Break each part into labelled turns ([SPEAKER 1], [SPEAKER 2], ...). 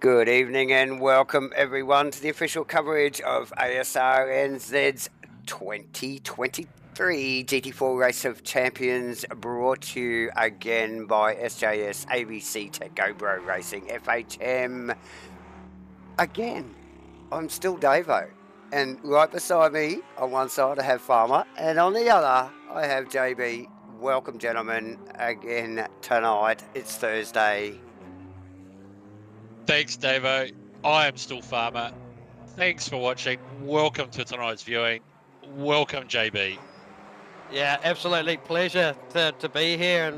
[SPEAKER 1] Good evening and welcome everyone to the official coverage of Asrnz's 2023 GT4 Race of Champions, brought to you again by SJS, ABC, Tech GoPro Racing, FHM. Again, I'm still Davo, and right beside me on one side I have Farmer, and on the other I have JB. Welcome, gentlemen, again tonight. It's Thursday.
[SPEAKER 2] Thanks, Davo. I am still Farmer. Thanks for watching. Welcome to tonight's viewing. Welcome, JB.
[SPEAKER 3] Yeah, absolutely pleasure to be here,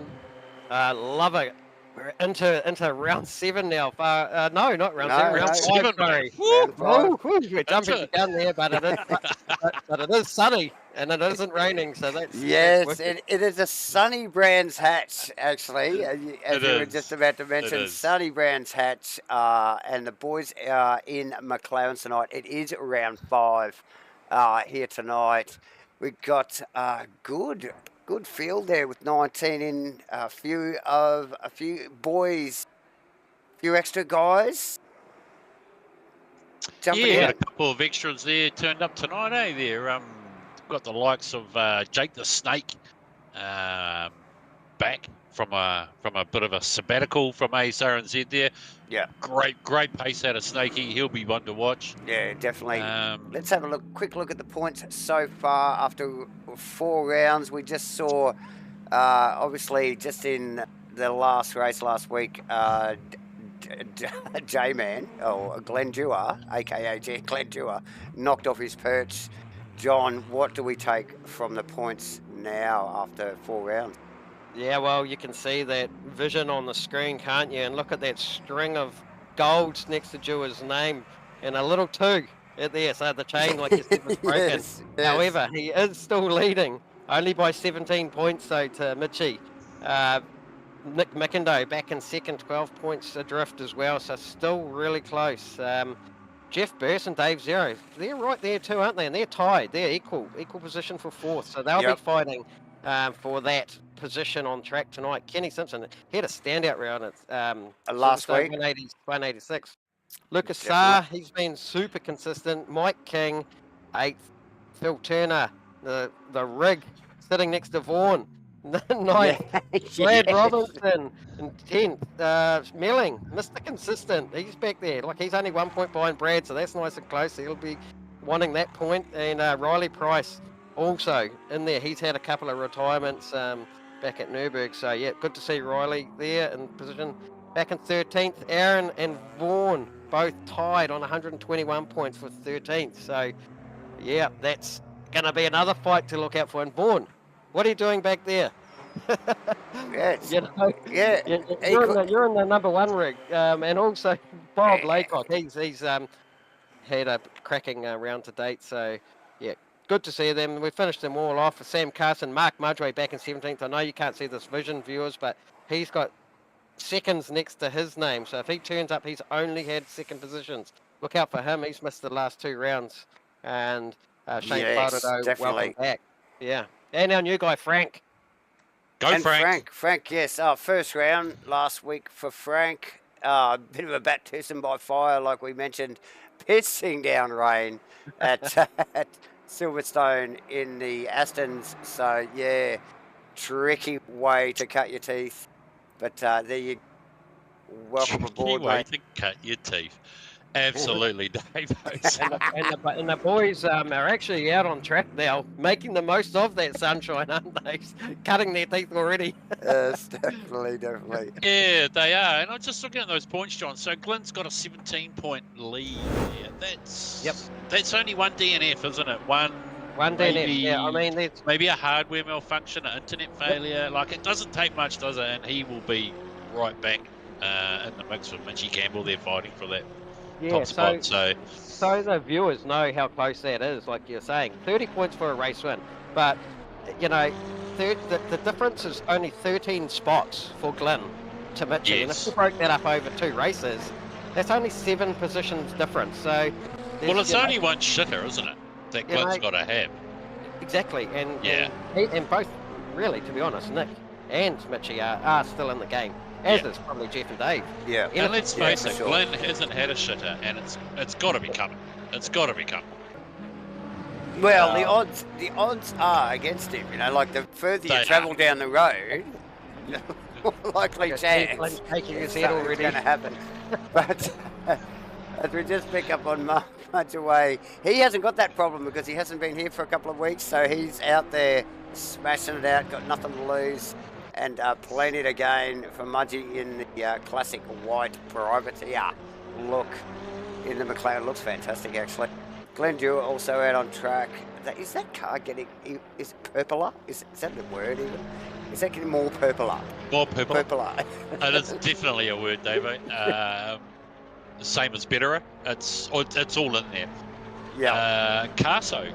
[SPEAKER 3] and love it. We're into round 7 now. No, not round 7, round 5. Sorry,
[SPEAKER 1] round 5.
[SPEAKER 3] We're jumping the gun there, but it is, but it is sunny and it isn't raining, so that's
[SPEAKER 1] yes. It is a sunny Brands Hatch, actually, as you were just about to mention. Sunny Brands Hatch, and the boys are in McLaren tonight. It is round 5 here tonight. We've got good field there with 19 in, a few boys, a few extra guys.
[SPEAKER 2] Jumping in. A couple of extras there turned up tonight, eh? There, got the likes of Jake the Snake back from a bit of a sabbatical from Asrnz there.
[SPEAKER 1] Yeah,
[SPEAKER 2] great pace out of Snakey. He'll be one to watch.
[SPEAKER 1] Yeah, definitely. Let's have a quick look at the points so far after 4 rounds. We just saw, obviously, just in the last race last week, J-Man, or Glenn Dewar, aka Glenn Dewar, knocked off his perch. John, what do we take from the points now after 4 rounds?
[SPEAKER 3] Yeah, well, you can see that vision on the screen, can't you? And look at that string of golds next to Dewar's name, and a little 2 there. So the chain, like you said, was broken.
[SPEAKER 1] Yes.
[SPEAKER 3] However, he is still leading, only by 17 points, though, to Mitchie. Nick Mickindo back in second, 12 points adrift as well, so still really close. Jeff Burse and Dave Zero, they're right there too, aren't they? And they're tied. They're equal position for 4th, so they'll be fighting for that position on track tonight. Kenny Simpson, he had a standout round at
[SPEAKER 1] last week,
[SPEAKER 3] 186. Lucas Saar, he's been super consistent. Mike King, 8th. Phil Turner, the rig, sitting next to Vaughan, 9th. Brad Robinson in 10th. Melling, Mr. Consistent, he's back there. Like, he's only 1 point behind Brad, so that's nice and close. He'll be wanting that point. And Riley Price also in there. He's had a couple of retirements back at Nürburgring, so yeah, good to see Riley there in position. Back in 13th, Aaron and Vaughan both tied on 121 points for 13th. So yeah, that's going to be another fight to look out for. And Vaughan, what are you doing back there?
[SPEAKER 1] Yes.
[SPEAKER 3] You know, you're in the number 1 rig, and also Bob Laycock. He's had a cracking round to date. So yeah, good to see them. We finished them all off. Sam Carson, Mark Mudway back in 17th. I know you can't see this vision, viewers, but he's got seconds next to his name. So if he turns up, he's only had second positions. Look out for him. He's missed the last 2 rounds. And Shane Fardo, welcome back. Yeah. And our new guy, Frank.
[SPEAKER 1] Frank, yes. First round last week for Frank. Bit of a baptism by fire, like we mentioned. Pissing down rain at Silverstone in the Asrnz. So, yeah, tricky way to cut your teeth. But there you welcome aboard,
[SPEAKER 2] way
[SPEAKER 1] mate.
[SPEAKER 2] To cut your teeth. Absolutely, Dave.
[SPEAKER 3] and the boys are actually out on track now, making the most of that sunshine, aren't they? Cutting their teeth already.
[SPEAKER 1] Yes, definitely.
[SPEAKER 2] Yeah, they are. And I'm just looking at those points, John. So Glenn's got a 17-point lead there. That's only 1 DNF, isn't it? One
[SPEAKER 3] DNF. Yeah, I mean,
[SPEAKER 2] maybe a hardware malfunction, an internet failure. Like, it doesn't take much, does it? And he will be right back in the mix with Mitchie Campbell. They're fighting for that.
[SPEAKER 3] Yeah,
[SPEAKER 2] top spot,
[SPEAKER 3] so the viewers know how close that is, like you're saying. 30 points for a race win. But, you know, the difference is only 13 spots for Glenn to Mitchie. Yes. And if you broke that up over 2 races, that's only 7 positions difference. So,
[SPEAKER 2] well, it's only one shitter, isn't it, that Glenn's got to have.
[SPEAKER 3] Exactly. And both, really, to be honest, Nick and Mitchie are still in the game. As is probably Jeff and Dave.
[SPEAKER 1] Yeah.
[SPEAKER 2] And let's face it,
[SPEAKER 1] sure.
[SPEAKER 2] Glenn hasn't had a shitter, and it's got to be coming. It's got to be coming.
[SPEAKER 1] Well, the odds are against him. You know, like the further you travel down the road, the more likely chance
[SPEAKER 3] it's going
[SPEAKER 1] to happen. But as we just pick up on Mark away, he hasn't got that problem because he hasn't been here for a couple of weeks, so he's out there smashing it out, got nothing to lose, and plenty to gain for Mudgee in the classic white privateer look in the McLaren. Looks fantastic, actually. Glenn Dewar also out on track. Is that car getting, is it purpler? Is that the word even? Is that getting more purpler?
[SPEAKER 2] More purpler.
[SPEAKER 1] Purpler.
[SPEAKER 2] It is definitely a word, Davo. Same as betterer. It's all in there.
[SPEAKER 1] Yeah.
[SPEAKER 2] Carso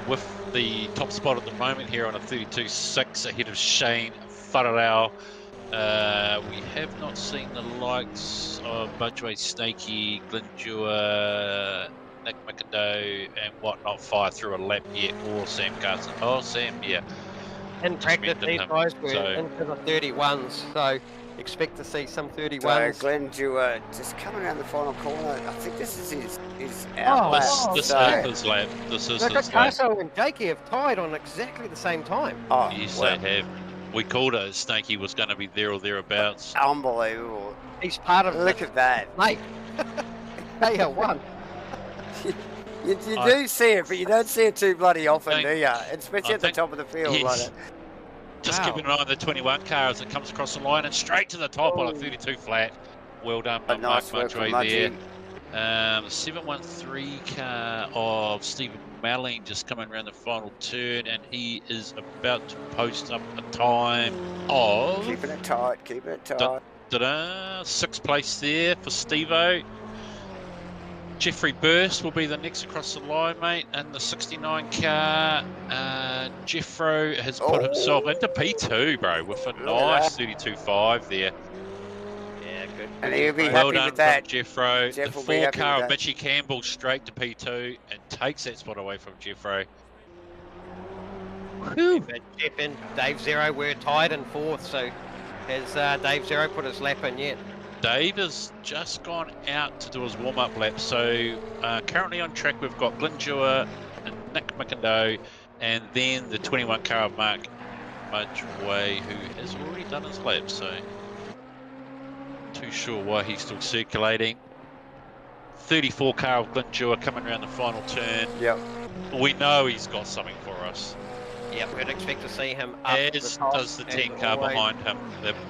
[SPEAKER 2] with the top spot at the moment here on a 32.6 ahead of Shane Farrell. We have not seen the likes of Budgeway, Snakey, Glenn Dewar, Nick McIndoe and whatnot fire through a lap yet, or Sam Carson. Oh, Sam, yeah.
[SPEAKER 3] In practice, these guys were into the 31s, so expect to see some 31s.
[SPEAKER 1] So Glenn Dewar just coming around the final corner. I think this is his out lap.
[SPEAKER 2] This is his lap. This is his lap.
[SPEAKER 3] Carso and Jakey have tied on exactly the same time.
[SPEAKER 1] Oh,
[SPEAKER 2] yes, they have. We called it as Snakey was going to be there or thereabouts.
[SPEAKER 1] Unbelievable.
[SPEAKER 3] He's part of
[SPEAKER 1] Look at that.
[SPEAKER 3] Mate, they are one.
[SPEAKER 1] You do see it, but you don't see it too bloody often, do you? Especially at the top of the field. Like that.
[SPEAKER 2] Just keeping an eye on the 21 car as it comes across the line and straight to the top on a 32 flat. Well done by
[SPEAKER 1] nice
[SPEAKER 2] Mark Mudgee there. 713 car of Stephen Malling just coming around the final turn, and he is about to post up a time of...
[SPEAKER 1] Keeping it tight, keeping it tight.
[SPEAKER 2] Sixth place there for Steve-O. Jeffrey Burst will be the next across the line, mate. And the 69 car, Jeffro has put himself into P2, bro, with a nice 32.5 there.
[SPEAKER 1] Yeah, good. And he'll be happy with that.
[SPEAKER 2] Jeffro. The 4 car of Mitchie Campbell straight to P2 and takes that spot away from Jeffro.
[SPEAKER 3] Jeff and Dave Zero were tied in 4th, so has Dave Zero put his lap in yet?
[SPEAKER 2] Dave has just gone out to do his warm-up lap. So currently on track, we've got Glenn Dewar and Nick McIndoe, and then the 21 car of Mark Mudgee, who has already done his lap. So too sure why he's still circulating. 34 car of Glenn Dewar coming around the final turn.
[SPEAKER 1] Yep.
[SPEAKER 2] We know he's got something for us.
[SPEAKER 3] Yep, we'd expect to see him up
[SPEAKER 2] as does the 10 car behind him.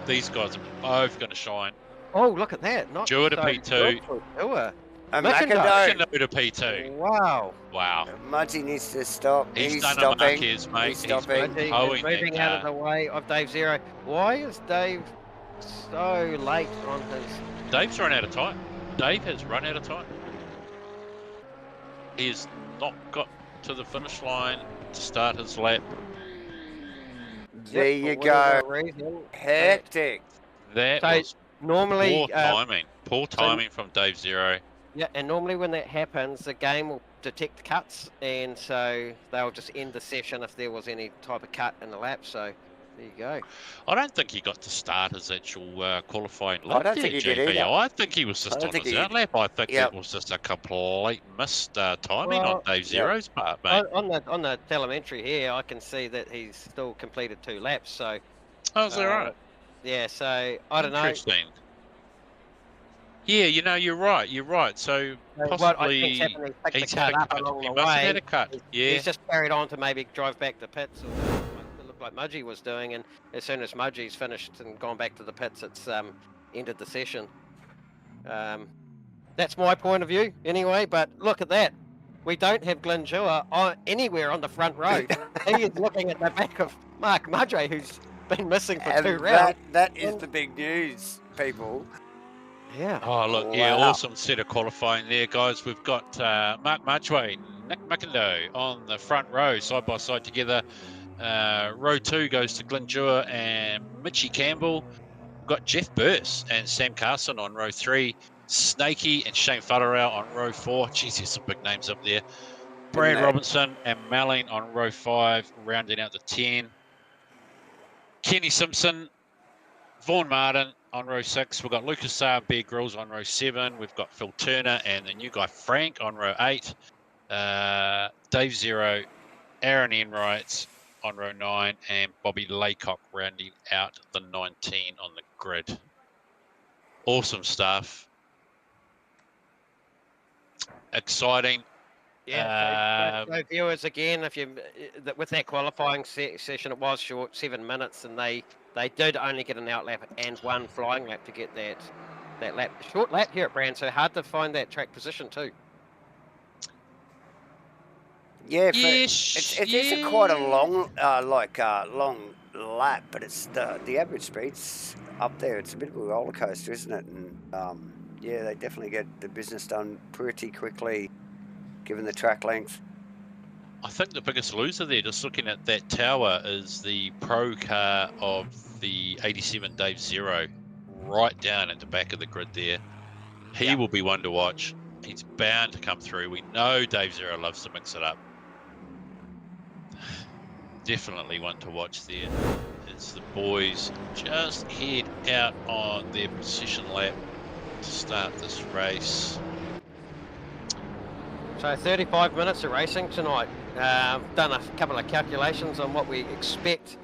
[SPEAKER 2] These guys are both going to shine.
[SPEAKER 3] Oh, look at that. Not
[SPEAKER 2] Dewar to P2.
[SPEAKER 3] Dewar.
[SPEAKER 1] McIndoe
[SPEAKER 2] to P2.
[SPEAKER 3] Wow.
[SPEAKER 2] Wow.
[SPEAKER 1] Mudgee needs to stop.
[SPEAKER 2] He's done
[SPEAKER 1] stopping.
[SPEAKER 2] A Marquez, mate.
[SPEAKER 1] He's stopping.
[SPEAKER 3] He's moving out of the way of Dave Zero. Why is Dave so late on his...
[SPEAKER 2] Dave's run out of time. Dave has run out of time. He has not got to the finish line to start his lap.
[SPEAKER 1] There you go. Hectic.
[SPEAKER 2] That was
[SPEAKER 3] normally
[SPEAKER 2] poor timing from Dave Zero.
[SPEAKER 3] Yeah, and normally when that happens, the game will detect cuts, and so they'll just end the session if there was any type of cut in the lap. So there you go.
[SPEAKER 2] I don't think he got to start his actual qualifying lap.
[SPEAKER 1] I don't think he did either.
[SPEAKER 2] I think he was just on his out lap. I think it was just a complete missed timing on Dave Zero's part, mate.
[SPEAKER 3] On the telemetry here, I can see that he's still completed 2 laps. So.
[SPEAKER 2] Oh, is that right?
[SPEAKER 3] Yeah. So I don't know.
[SPEAKER 2] Interesting. Yeah, you know, you're right. You're right. So possibly he's had a cut. He must have had a cut. Yeah.
[SPEAKER 3] He's just carried on to maybe drive back to pits. It looked like Mudgee was doing, and as soon as Mudgee's finished and gone back to the pits, it's ended the session. That's my point of view, anyway. But look at that. We don't have Glenn Dewar anywhere on the front row. He is looking at the back of Mark Mudgee, who's been missing for 2 rounds.
[SPEAKER 1] That is the big news, people.
[SPEAKER 3] Yeah.
[SPEAKER 2] Oh, look, yeah, awesome set of qualifying there, guys. We've got Mark Mudgee, Nick McIndoe on the front row, side by side together. Row 2 goes to Glenn Dewar and Mitchie Campbell. We've got Jeff Burst and Sam Carson on row 3. Snakey and Shane Farrell on row 4. Jeez, there's some big names up there. Brad Robinson and Malling on row 5, rounding out the 10. Kenny Simpson, Vaughan Martin on row 6. We've got Lucas Saar and Bear Grylls on row 7. We've got Phil Turner and the new guy Frank on row 8. Dave Zero, Aaron Enright on row 9, and Bobby Laycock rounding out the 19 on the grid. Awesome stuff. Exciting.
[SPEAKER 3] Yeah, so viewers, again, if you with that qualifying session, it was short, 7 minutes, and they did only get an out lap and one flying lap to get that lap. Short lap here at Brand, so hard to find that track position too.
[SPEAKER 1] Yeah, it's quite a long, long lap, but it's the average speed's up there. It's a bit of a roller coaster, isn't it? And yeah, they definitely get the business done pretty quickly, given the track length.
[SPEAKER 2] I think the biggest loser there, just looking at that tower, is the pro car of the 87 Dave Zero, right down at the back of the grid there. He will be one to watch. He's bound to come through. We know Dave Zero loves to mix it up. Definitely one to watch there. As the boys just head out on their position lap to start this race.
[SPEAKER 3] So 35 minutes of racing tonight. Done a couple of calculations on what we expect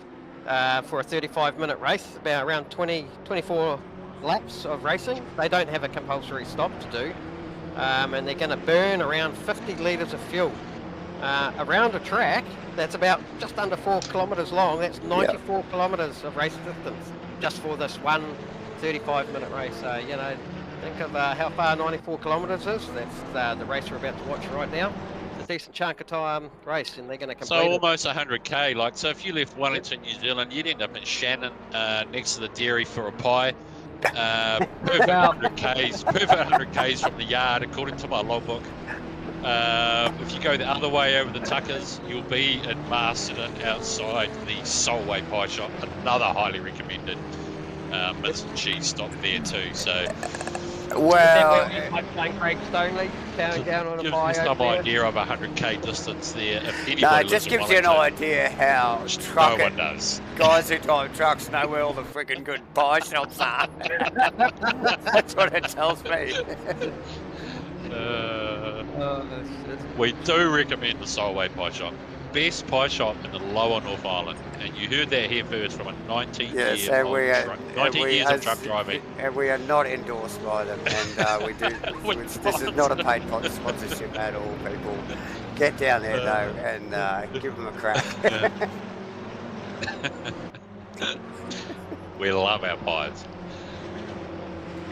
[SPEAKER 3] for a 35-minute race, about around 24 laps of racing. They don't have a compulsory stop to do, and they're going to burn around 50 litres of fuel. Around a track that's about just under 4 kilometres long. That's 94 kilometres of race distance just for this one 35-minute race. You know, think of how far 94 kilometres is. That's the race we're about to watch right now. It's a decent chunk of time race, and they're going to complete
[SPEAKER 2] So almost 100k. Like, so if you left Wellington, New Zealand, you'd end up in Shannon, next to the dairy for a pie. Perfect 100k's. Perfect 100k's from the yard, according to my logbook. If you go the other way over the Tuckers, you'll be in Masterton outside the Solway Pie Shop. Another highly recommended mince and cheese stop there too. So,
[SPEAKER 1] well,
[SPEAKER 3] Craig Stonley down on a pie.
[SPEAKER 2] Some idea of 100k distance there. If
[SPEAKER 1] no, it just gives you an idea how
[SPEAKER 2] no one does.
[SPEAKER 1] Guys who drive trucks know where all the freaking good pie shops are. That's what it tells me.
[SPEAKER 2] We do recommend the Solway Pie Shop. Best pie shop in the lower North Island. And you heard that here first from a 19 years of truck driving.
[SPEAKER 1] And we are not endorsed by them. And we do. This is not a paid sponsorship at all, people. Get down there, though, and give them a crack.
[SPEAKER 2] We love our pies.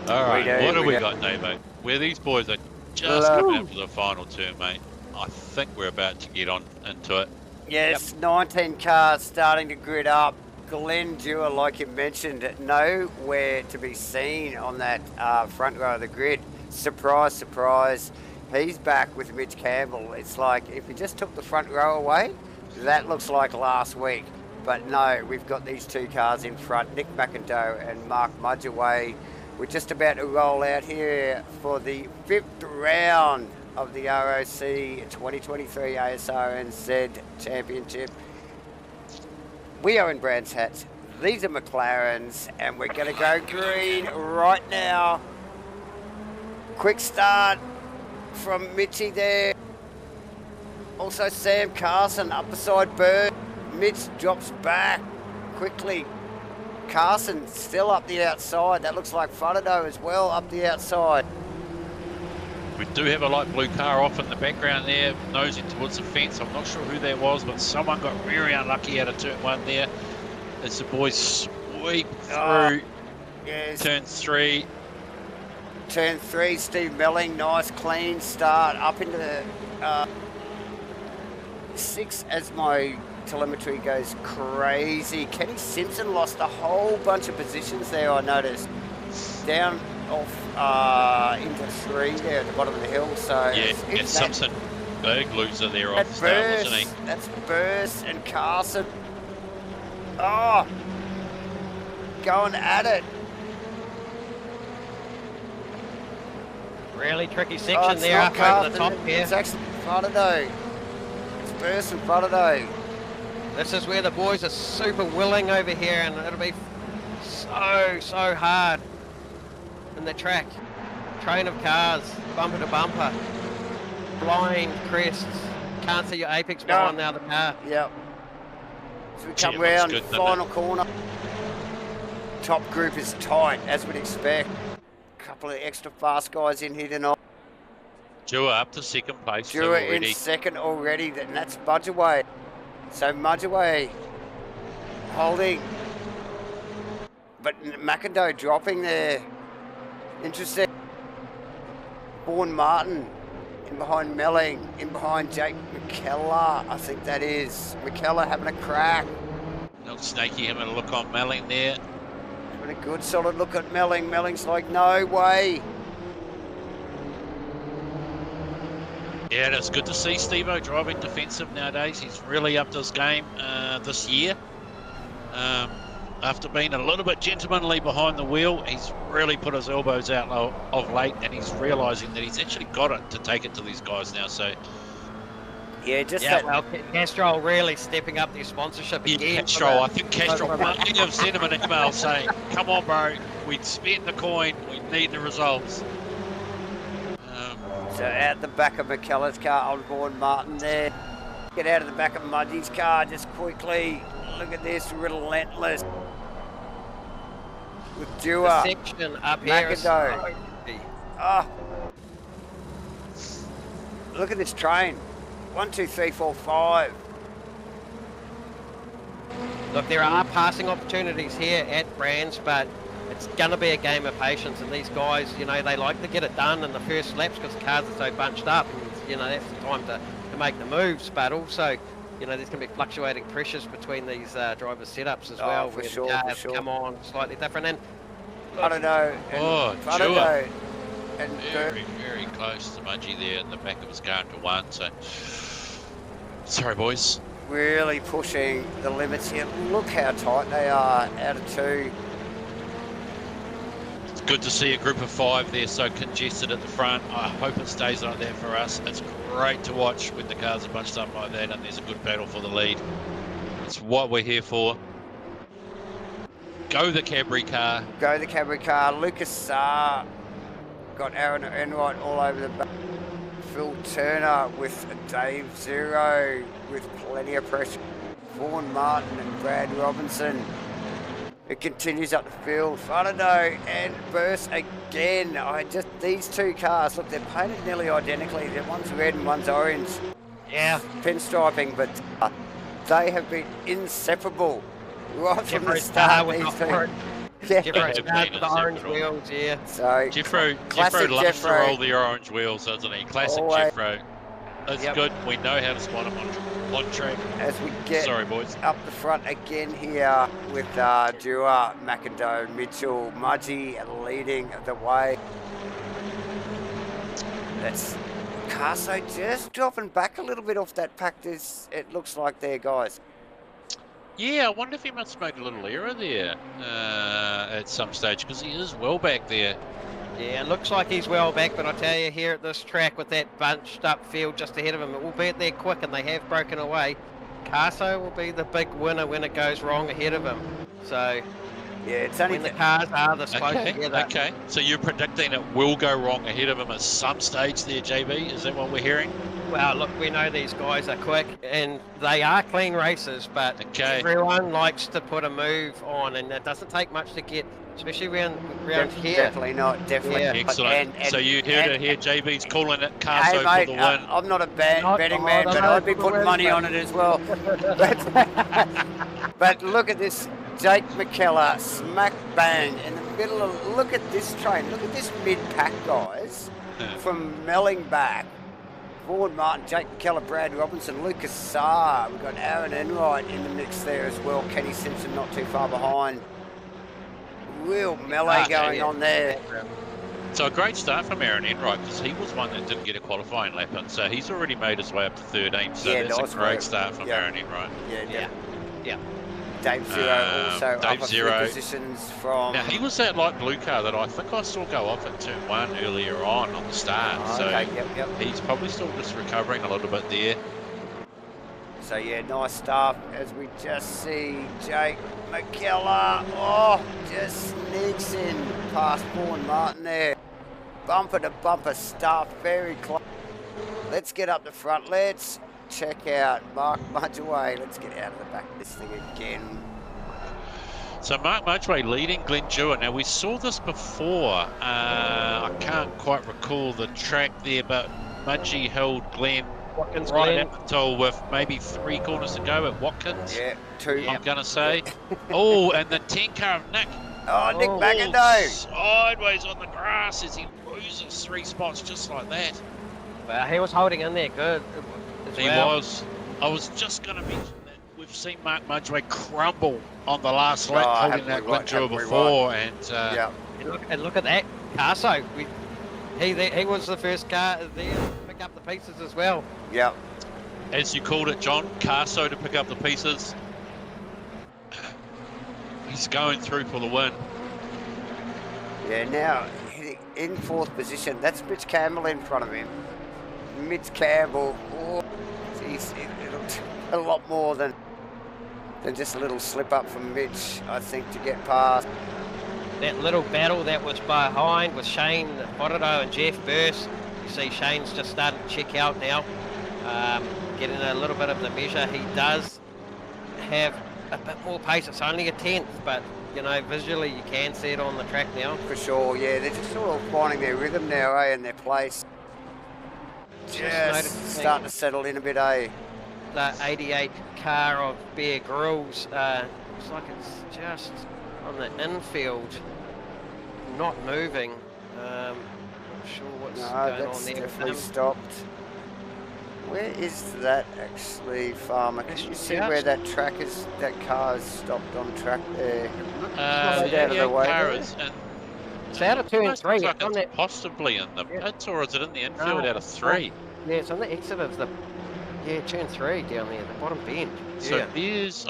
[SPEAKER 2] All right, what do we got, Davo? Where these boys are just coming up for the final turn, mate. I think we're about to get on into it.
[SPEAKER 1] Yes, 19 cars starting to grid up. Glenn Dewar, like you mentioned, nowhere to be seen on that front row of the grid. Surprise, surprise. He's back with Mitch Campbell. It's like if he just took the front row away, that looks like last week. But no, we've got these two cars in front, Nick McIndoe and Mark Mudgeway. We're just about to roll out here for the 5th round of the ROC 2023 Asrnz Championship. We are in Brands Hats. These are McLarens, and we're going to go green right now. Quick start from Mitchie there. Also Sam Carson up the side bird. Mitch drops back quickly. Carson still up the outside. That looks like Fudado as well up the outside.
[SPEAKER 2] We do have a light blue car off in the background there, nosing towards the fence. I'm not sure who that was, but someone got very unlucky out of turn 1 there. As the boys sweep through turn 3.
[SPEAKER 1] Turn 3, Steve Melling, nice clean start up into the 6 as my telemetry goes crazy. Kenny Simpson lost a whole bunch of positions there, I noticed. Down off into 3 there at the bottom of the hill. So
[SPEAKER 2] yeah, Simpson, big loser there off the start, wasn't he?
[SPEAKER 1] That's Burst and Carson. Oh, going at it.
[SPEAKER 3] Really tricky section there up over the top here.
[SPEAKER 1] It's actually Fudado. It's Burst and Fudado.
[SPEAKER 3] This is where the boys are super willing over here, and it'll be so hard in the track. Train of cars, bumper to bumper. Blind crests. Can't see your apex behind the other car.
[SPEAKER 1] Yep. So we come round, final corner. Top group is tight, as we'd expect. A couple of extra fast guys in here tonight.
[SPEAKER 2] Dewar up to second place.
[SPEAKER 1] Dewar in second already, and that's Mudgeway. So Mudgeway holding. But McIndoe dropping there. Interesting. Vaughan Martin in behind Melling, in behind Jake McKellar, I think that is. McKellar having a crack.
[SPEAKER 2] Not snaky, having a look on Melling there.
[SPEAKER 1] Having a good solid look at Melling. Melling's like, no way.
[SPEAKER 2] Yeah, and it's good to see Steve-O driving defensive nowadays. He's really upped his game this year. After being a little bit gentlemanly behind the wheel, he's really put his elbows out of late, and he's realising that he's actually got it to take it to these guys now. So,
[SPEAKER 3] well, Castrol really stepping up the sponsorship again.
[SPEAKER 2] Castrol, I think Castrol might have sent him an email saying, "Come on, bro, we spent the coin, we need the results."
[SPEAKER 1] So out the back of McKellar's car on board Martin there. Get out of the back of Muddy's car just quickly. Look at this, relentless. With Dewar.
[SPEAKER 3] The section up here.
[SPEAKER 1] Look at this train. 1, 2, 3, 4, 5.
[SPEAKER 3] Look, there are passing opportunities here at Brands, but it's going to be a game of patience, and these guys, you know, they like to get it done in the first laps because the cars are so bunched up, and, you know, that's the time to make the moves, but also, you know, there's going to be fluctuating pressures between these driver setups as well.
[SPEAKER 1] For sure, for sure.
[SPEAKER 3] Come on, slightly different. And
[SPEAKER 1] I don't know.
[SPEAKER 2] And very, very close to Mudgy there in the back of his car into one. So, sorry, boys.
[SPEAKER 1] Really pushing the limits here. Look how tight they are out of 2.
[SPEAKER 2] It's good to see a group of 5 there so congested at the front. I hope it stays like that for us. It's great to watch when the cars are bunched up like that and there's a good battle for the lead. It's what we're here for. Go the Cadbury car.
[SPEAKER 1] Go the Cadbury car. Lucas Saar got Aaron Enright all over the back. Phil Turner with Dave Zero with plenty of pressure. Vaughan Martin and Brad Robinson. It continues up the field. I don't know, and Burst again. These 2 cars, look, they're painted nearly identically. One's red and one's orange.
[SPEAKER 3] Yeah.
[SPEAKER 1] Pinstriping, but they have been inseparable right from the start. These 2.
[SPEAKER 3] Jeffro the orange wheels, yeah.
[SPEAKER 2] So Jeffro loves to roll the orange wheels, doesn't he? Classic Jeffro. That's good. We know how to spot him on track.
[SPEAKER 1] As we get up the front again here with Dewar, McIndoe, Mitchell, Mudgy leading the way. That's Carso just dropping back a little bit off that pack. It looks like there, guys.
[SPEAKER 2] Yeah, I wonder if he must have made a little error there at some stage, because he is well back there.
[SPEAKER 3] Yeah, it looks like he's well back, but I tell you, here at this track with that bunched up field just ahead of him, albeit they're quick and they have broken away, Carso will be the big winner when it goes wrong ahead of him. So,
[SPEAKER 1] yeah, it's only
[SPEAKER 3] when the cars are this close together.
[SPEAKER 2] Okay, so you're predicting it will go wrong ahead of him at some stage there, JB? Is that what we're hearing?
[SPEAKER 3] Well, look, we know these guys are quick and they are clean races, but everyone likes to put a move on, and it doesn't take much to get, especially around here.
[SPEAKER 1] Definitely not, definitely.
[SPEAKER 2] Yeah. Excellent. So you heard it here, JB's calling it Carso for the win.
[SPEAKER 1] I'm not a betting man, but I'd be putting money on it as well. But look at this, Jake McKellar, smack bang in the middle of, look at this train, look at this mid-pack, guys, from Melling back. Vaughan Martin, Jake McKellar, Brad Robinson, Lucas Saar. We've got Aaron Enright in the mix there as well. Kenny Simpson not too far behind. Real melee going on there.
[SPEAKER 2] So a great start from Aaron Enright, because he was one that didn't get a qualifying lap in. So he's already made his way up to 13. So that's a great start from Aaron Enright.
[SPEAKER 3] Yeah.
[SPEAKER 1] Dave Zero also up a few positions from...
[SPEAKER 2] Now, he was that light blue car that I think I saw go off at turn 1 earlier on the start. So he's probably still just recovering a little bit there.
[SPEAKER 1] So yeah, nice stuff as we just see Jake McKellar, oh, just sneaks in past Vaughan Martin there. Bumper to bumper stuff, very close. Let's get up the front, let's check out Mark Mudgeway. Let's get out of the back of this thing again.
[SPEAKER 2] So Mark Mudgeway leading Glendura. Now we saw this before, I can't quite recall the track there, but Mudgey held Glen
[SPEAKER 3] Watkins
[SPEAKER 2] right up until with maybe 3 corners to go at Watkins.
[SPEAKER 1] Yeah, 2.
[SPEAKER 2] I'm going to say. Oh, and the 10 car of Nick.
[SPEAKER 1] Oh, Nick McIndoe.
[SPEAKER 2] Sideways on the grass as he loses 3 spots just like that.
[SPEAKER 3] Well, he was holding in there good.
[SPEAKER 2] He was. I was just going to mention that we've seen Mark Mudgeway crumble on the last lap, holding that Glendura before. And,
[SPEAKER 1] yeah.
[SPEAKER 3] And look at that, Carso. He was the first car there to pick up the pieces as well.
[SPEAKER 1] Yeah.
[SPEAKER 2] As you called it, John, Carso to pick up the pieces. He's going through for the win.
[SPEAKER 1] Yeah, now in 4th position. That's Mitch Campbell in front of him. Mitch Campbell, oh, geez, it'll take a lot more than just a little slip up from Mitch, I think, to get past.
[SPEAKER 3] That little battle that was behind with Shane Bottido and Jeff Burst. You see Shane's just starting to check out now, getting a little bit of the measure. He does have a bit more pace. It's only a 10th, but you know, visually you can see it on the track now.
[SPEAKER 1] For sure, yeah, they're just sort of finding their rhythm now, and their place. Just starting to settle in a bit,
[SPEAKER 3] The 88 car of Bear Grylls, looks like it's just on the infield, not moving. Not sure what's going on there.
[SPEAKER 1] That's definitely stopped. Where is that actually, Farmer? Can you see where that track is? That car is stopped on track there.
[SPEAKER 2] Out of the way.
[SPEAKER 3] It's out of turn 3.
[SPEAKER 2] Like it's possibly in the pits, or is it in the infield out of 3?
[SPEAKER 3] Yeah, it's on the exit of the turn 3 down there, the bottom bend.
[SPEAKER 2] So here's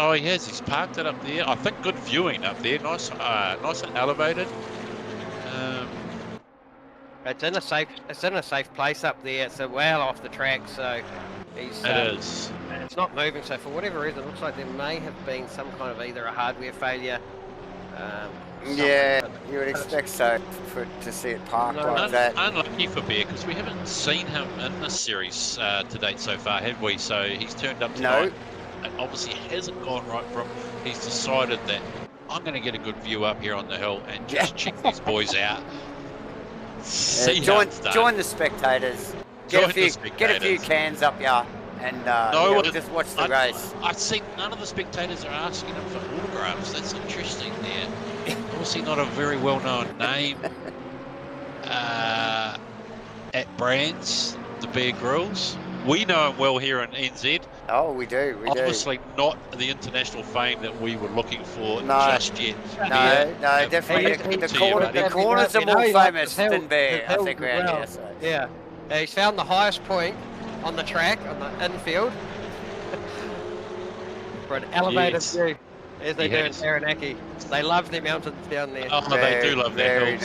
[SPEAKER 2] he's parked it up there. I think good viewing up there, nice and elevated.
[SPEAKER 3] It's in a safe place up there. It's well off the track, so he's.
[SPEAKER 2] It is.
[SPEAKER 3] It's not moving. So for whatever reason, it looks like there may have been some kind of either a hardware failure.
[SPEAKER 1] Yeah, you would expect so to see it parked like that.
[SPEAKER 2] Unlucky for Bear because we haven't seen him in this series to date so far, have we? So he's turned up tonight. No. And obviously it hasn't gone right for him. He's decided that I'm going to get a good view up here on the hill and just check these boys out.
[SPEAKER 1] Join the spectators. Get a few cans up here and just watch the race.
[SPEAKER 2] I see none of the spectators are asking him for autographs. That's interesting there. Obviously not a very well-known name at Brands, the Bear Grylls. We know him well here in NZ.
[SPEAKER 1] Oh, we do.
[SPEAKER 2] Obviously not the international fame that we were looking for just yet.
[SPEAKER 1] No, definitely. The corners are more famous than Bear, I think, around here. So.
[SPEAKER 3] Yeah, he's found the highest point on the track, on the infield, for an elevated view, as they do in Taranaki. They love their mountains down there.
[SPEAKER 2] Oh, they do love their hills.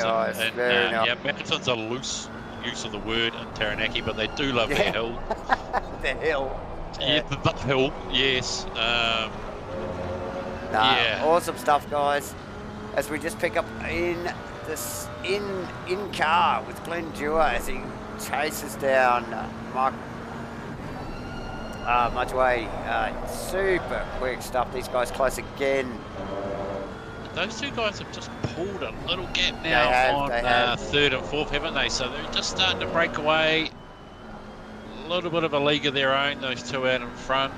[SPEAKER 1] Very nice.
[SPEAKER 2] Yeah, mountains are loose use of the word in Taranaki, but they do love their hill.
[SPEAKER 1] The hill.
[SPEAKER 2] Yeah, the hill, yes.
[SPEAKER 1] Awesome stuff, guys. As we just pick up in this in car with Glenn Dewar as he chases down Mark Mudgeway. Super quick stuff. These guys close again.
[SPEAKER 2] Those two guys have just pulled a little gap now on third and fourth, haven't they? So they're just starting to break away. A little bit of a league of their own, those two out in front.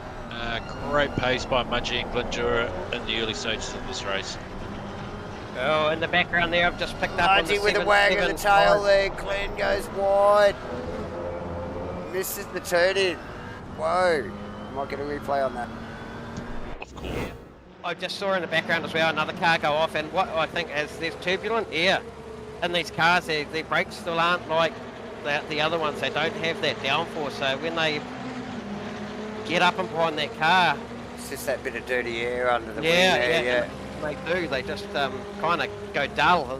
[SPEAKER 2] Great pace by Mudgey and Glendura in the early stages of this race.
[SPEAKER 3] Oh, in the background there, I've just picked up
[SPEAKER 1] Mudgey with a wag of the tail there. Glenn goes wide. Misses the turn in. Whoa. Might get a replay on that.
[SPEAKER 2] Of course.
[SPEAKER 3] Yeah. I just saw in the background as well another car go off, and what I think is there's turbulent air in these cars. Their brakes still aren't like the other ones. They don't have that downforce, so when they get up and behind that car,
[SPEAKER 1] it's just that bit of dirty air under the wing
[SPEAKER 3] there. Yeah, they do. They just kind of go dull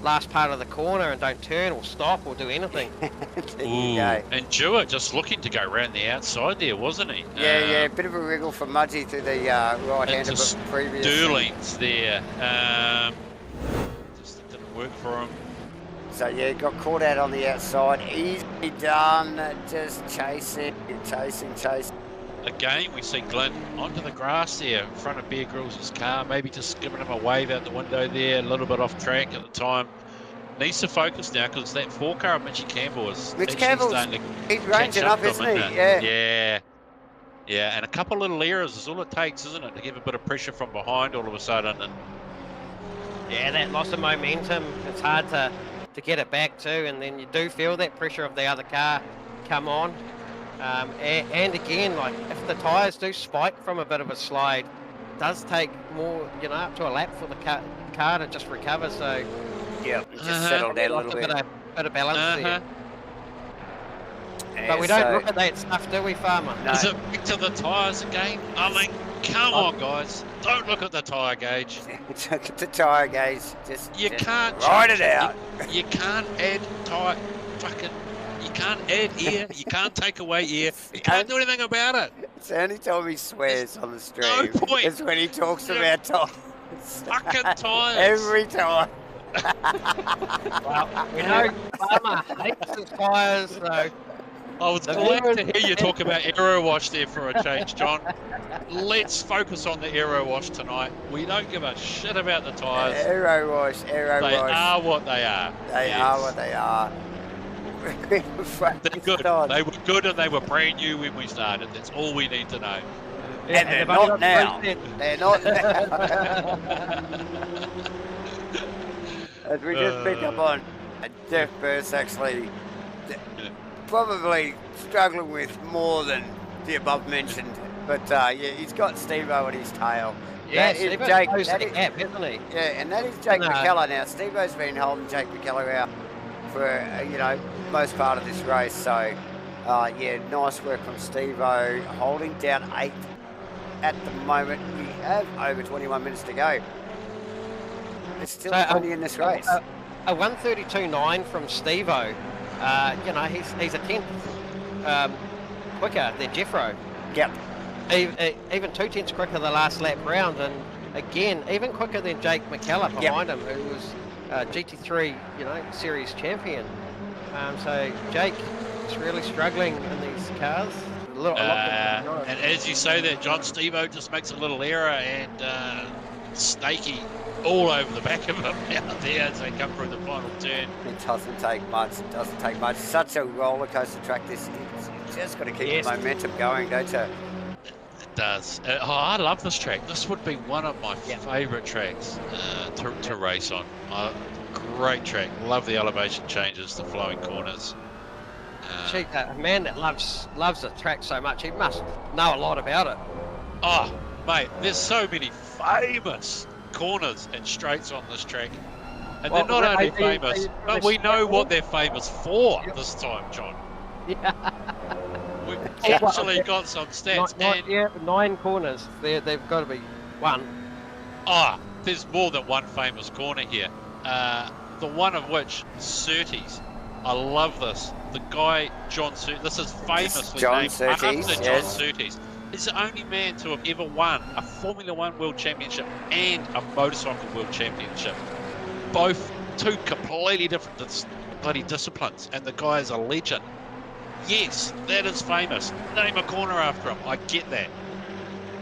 [SPEAKER 3] last part of the corner and don't turn or stop or do anything.
[SPEAKER 1] There you go.
[SPEAKER 2] And Jewett just looking to go around the outside there, wasn't he?
[SPEAKER 1] Yeah, a bit of a wriggle for Mudgee through the right hand of the previous.
[SPEAKER 2] Sterling's there. Just didn't work for him.
[SPEAKER 1] So yeah, got caught out on the outside. Easily done. Just chasing.
[SPEAKER 2] Again, we see Glenn onto the grass there in front of Bear Grylls' car, maybe just giving him a wave out the window there, a little bit off track at the time. Needs to focus now because that 4 car of Mitchie Campbell is
[SPEAKER 1] he's ranging up, isn't he?
[SPEAKER 2] Yeah, and a couple little errors is all it takes, isn't it, to give a bit of pressure from behind all of a sudden. And
[SPEAKER 3] yeah, that loss of momentum, it's hard to get it back too, and then you do feel that pressure of the other car come on. And again, like if the tyres do spike from a bit of a slide, it does take more, up to a lap for the car to just recover. So
[SPEAKER 1] yeah, just settle down a little bit.
[SPEAKER 3] Bit of balance there. But we don't look at that stuff, do we, Farmer?
[SPEAKER 2] No. Is it back to the tyres again? I mean, come on, guys. Don't look at the tyre gauge.
[SPEAKER 1] Look at the tyre gauge.
[SPEAKER 2] You can't
[SPEAKER 1] ride it out.
[SPEAKER 2] You can't add you can't add air. You can't take away air. You can't do anything about it.
[SPEAKER 1] It's the only time he swears on the stream.
[SPEAKER 2] No point.
[SPEAKER 1] It's when he talks about tyres.
[SPEAKER 2] Fucking tyres.
[SPEAKER 1] Every time.
[SPEAKER 3] Well, we know Farmer hates his tyres, so.
[SPEAKER 2] I was glad to hear you talk about aero wash there for a change, John. Let's focus on the aero wash tonight. We don't give a shit about the tyres.
[SPEAKER 1] Aero wash.
[SPEAKER 2] They are what they are.
[SPEAKER 1] They are what they are.
[SPEAKER 2] They're good. They were good and they were brand new when we started. That's all we need to know.
[SPEAKER 1] Yeah, and they're not now. They're not now. As we just picked up on, Jeff Burst actually probably struggling with more than the above mentioned. But yeah, he's got Steve-O at his tail.
[SPEAKER 3] Yeah, Steve-O knows the gap, isn't he?
[SPEAKER 1] Yeah, and that is Jake McKellar now. Steve-O's been holding Jake McKellar out for, most part of this race. So, yeah, nice work from Steve-O, holding down 8th at the moment. We have over 21 minutes to go. There's still plenty in this race.
[SPEAKER 3] A 1:32.9 from Steve-O. He's a 10th quicker than Jeffro.
[SPEAKER 1] Yep.
[SPEAKER 3] Even 2 tenths quicker the last lap round, and again, even quicker than Jake McKellar behind him, who was GT3, series champion. So Jake is really struggling in these cars.
[SPEAKER 2] And as you say that, John, Steve-O just makes a little error, and Snakey all over the back of him out there as they come through the final turn.
[SPEAKER 1] It doesn't take much. Such a roller coaster track. This you just got to keep the momentum going, don't you?
[SPEAKER 2] It does. I love this track. This would be one of my favourite tracks to race on. Great track. Love the elevation changes, the flowing corners.
[SPEAKER 3] A man that loves the track so much, he must know a lot about it.
[SPEAKER 2] Oh, mate, there's so many famous corners and straights on this track, and they're not only famous, but we know what they're famous for this time, John.
[SPEAKER 3] Yeah.
[SPEAKER 2] We've actually got some stats.
[SPEAKER 3] 9 corners. They've got to be one.
[SPEAKER 2] There's more than one famous corner here. The one of which, Surtees. I love this. The guy, John Surtees, this is famously named after John Surtees. He's the only man to have ever won a Formula 1 World Championship and a Motorcycle World Championship. Both 2 completely different bloody disciplines, and the guy is a legend. Yes, that is famous. Name a corner after him. I get that.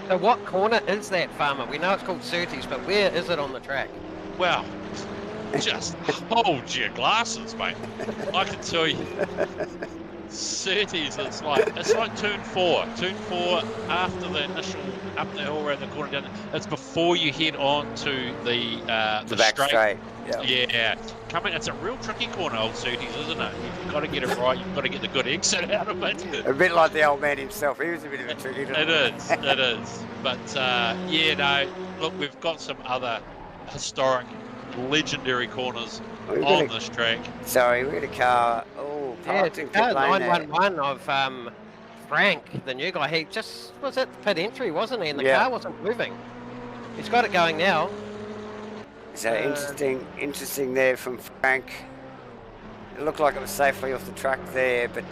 [SPEAKER 3] So what corner is that, Farmer? We know it's called Surtees, but where is it on the track?
[SPEAKER 2] Well, just hold your glasses, mate. I can tell you. Surtees, it's like turn 4 after the initial up the hill around the corner down. It's before you head on to the
[SPEAKER 1] back straight.
[SPEAKER 2] Yeah, it's a real tricky corner, old Surtees, isn't it? You've got to get it right. You've got to get the good exit out of it.
[SPEAKER 1] A bit like the old man himself. He was a bit of a tricky.
[SPEAKER 2] It is. But look, we've got some other historic, legendary corners on this track.
[SPEAKER 1] Sorry, we had a car.
[SPEAKER 3] It's a car 911 of Frank, the new guy. He just was at pit entry, wasn't he? And the car wasn't moving. He's got it going now.
[SPEAKER 1] So interesting there from Frank. It looked like it was safely off the track there, but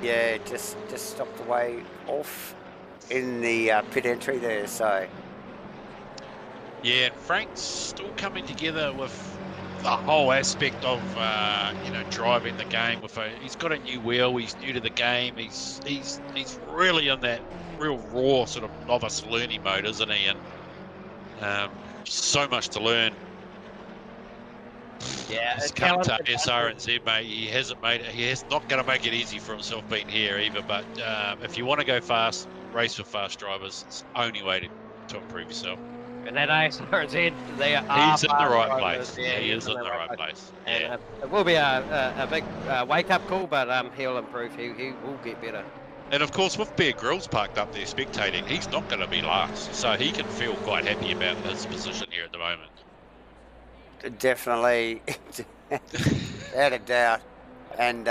[SPEAKER 1] yeah, just stopped the way off in the pit entry there. So
[SPEAKER 2] yeah, and Frank's still coming together with the whole aspect of driving the game. He's got a new wheel. He's new to the game. He's really in that real raw sort of novice learning mode, isn't he? And so much to learn.
[SPEAKER 3] Yeah,
[SPEAKER 2] he's come to Asrnz, mate. He's not going to make it easy for himself being here either. But if you want to go fast, race with fast drivers. It's the only way to improve yourself.
[SPEAKER 3] And that Asrnz,
[SPEAKER 2] he's in the right place. Yeah, he is in the right place.
[SPEAKER 3] And it will be a big wake-up call, but he'll improve. He will get better.
[SPEAKER 2] And of course, with Bear Grylls parked up there spectating, he's not going to be last, so he can feel quite happy about his position here at the moment.
[SPEAKER 1] Definitely, without a doubt. And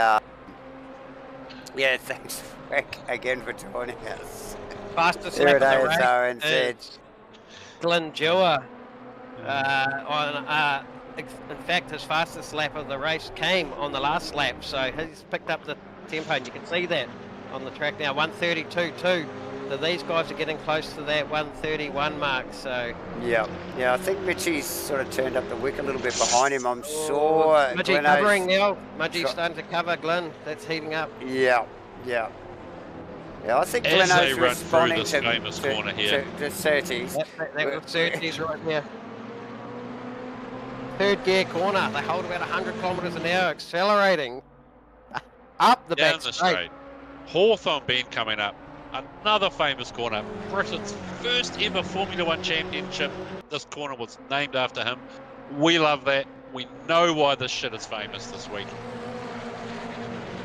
[SPEAKER 1] yeah, thanks Frank again for joining us.
[SPEAKER 3] Fastest
[SPEAKER 1] there
[SPEAKER 3] lap
[SPEAKER 1] it
[SPEAKER 3] of the race.
[SPEAKER 1] is,
[SPEAKER 3] Glendua. In fact, his fastest lap of the race came on the last lap, so he's picked up the tempo, and you can see that on the track now. 1:32.2. So these guys are getting close to that 1:31 mark. So
[SPEAKER 1] yeah, I think Mitchie's sort of turned up the wick a little bit behind him. I'm sure.
[SPEAKER 3] Mudgee covering now. Mudgee's starting to cover Glenn. That's heating up.
[SPEAKER 1] Yeah. I think Glenno's responding to
[SPEAKER 2] famous corner here.
[SPEAKER 1] To 30s.
[SPEAKER 3] That was 30s right there. Third gear corner. They hold about 100 kilometres an hour, accelerating up the
[SPEAKER 2] down
[SPEAKER 3] back
[SPEAKER 2] the straight. Hawthorne Bend coming up. Another famous corner. Britain's first ever Formula One championship. This corner was named after him. We love that. We know why this shit is famous this week.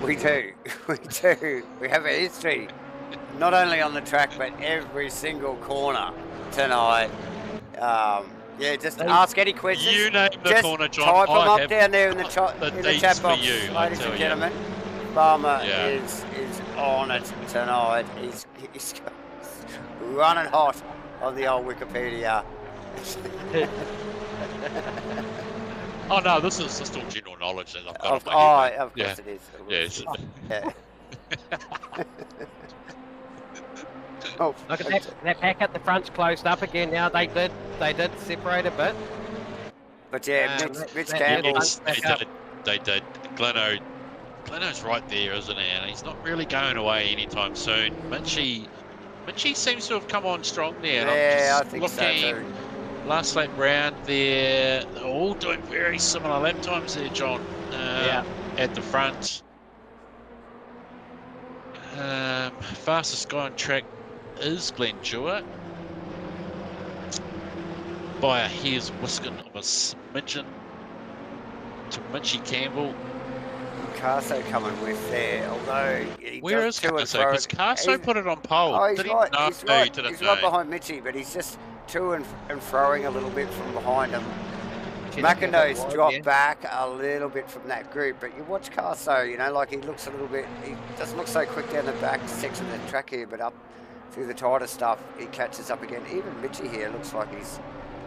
[SPEAKER 1] We do. We have a history, not only on the track, but every single corner tonight. Yeah, just ask any questions.
[SPEAKER 2] You name the
[SPEAKER 1] just
[SPEAKER 2] corner, John.
[SPEAKER 1] Type them up down there in the chat box,
[SPEAKER 2] you,
[SPEAKER 1] ladies and gentlemen. Farmer is on it tonight. He's running hot on the old Wikipedia.
[SPEAKER 2] Oh no, this is just all general knowledge that I've got. Of
[SPEAKER 1] course it is.
[SPEAKER 2] Yes.
[SPEAKER 1] Yeah. Oh,
[SPEAKER 3] look at that pack at the front's closed up again now. They did separate a bit.
[SPEAKER 1] But yeah, Mitch Campbell.
[SPEAKER 2] They did. Glenno's right there, isn't he? And he's not really going away anytime soon. Mitchie seems to have come on strong there.
[SPEAKER 1] Yeah, I think so too.
[SPEAKER 2] Last lap round there, they're all doing very similar lap times there, John. At the front. Fastest guy on track is Glendua. By a hair's whiskin of a smidgen to Mitchie Campbell.
[SPEAKER 1] Carso coming with there, although
[SPEAKER 2] where is Carso? Because Carso put it on pole.
[SPEAKER 1] He's right behind Mitchie, but he's just to and froing a little bit from behind him. McIndoe's dropped back a little bit from that group, but you watch Carso, like he looks a little bit, he doesn't look so quick down the back section of the track here, but up through the tighter stuff, he catches up again. Even Mitchie here looks like he's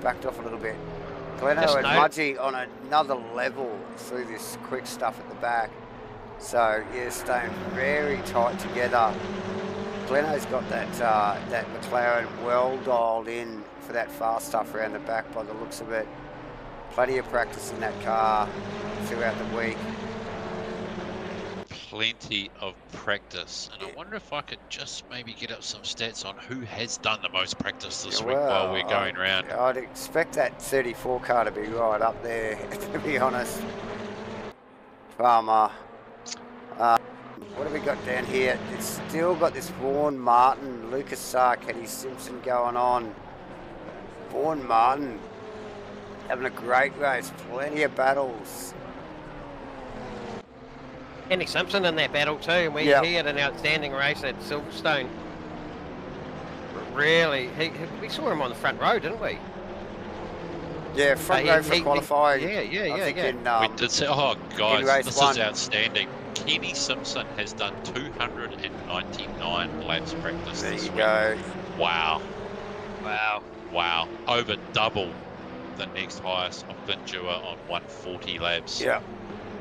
[SPEAKER 1] backed off a little bit. Glenno and Mudgee on another level through this quick stuff at the back. So, yeah, staying very tight together. Glenno's got that McLaren well dialed in for that fast stuff around the back by the looks of it. Plenty of practice in that car throughout the week.
[SPEAKER 2] Plenty of practice. And I wonder if I could just maybe get up some stats on who has done the most practice this week while we're going around.
[SPEAKER 1] I'd expect that 34 car to be right up there, to be honest. Farmer. What have we got down here? It's still got this Vaughan Martin, Lucas Sarr, Kenny Simpson going on. Vaughan Martin having a great race, plenty of battles.
[SPEAKER 3] Kenny Simpson in that battle too, and he had an outstanding race at Silverstone. Really, we saw him on the front row, didn't we?
[SPEAKER 1] Yeah, front row for qualifying.
[SPEAKER 3] Yeah.
[SPEAKER 2] We did say, oh guys, this is outstanding. Kenny Simpson has done 299 laps practice this week.
[SPEAKER 1] There you go.
[SPEAKER 2] Wow. Over double the next highest of Glendua on 140 laps.
[SPEAKER 1] Yeah.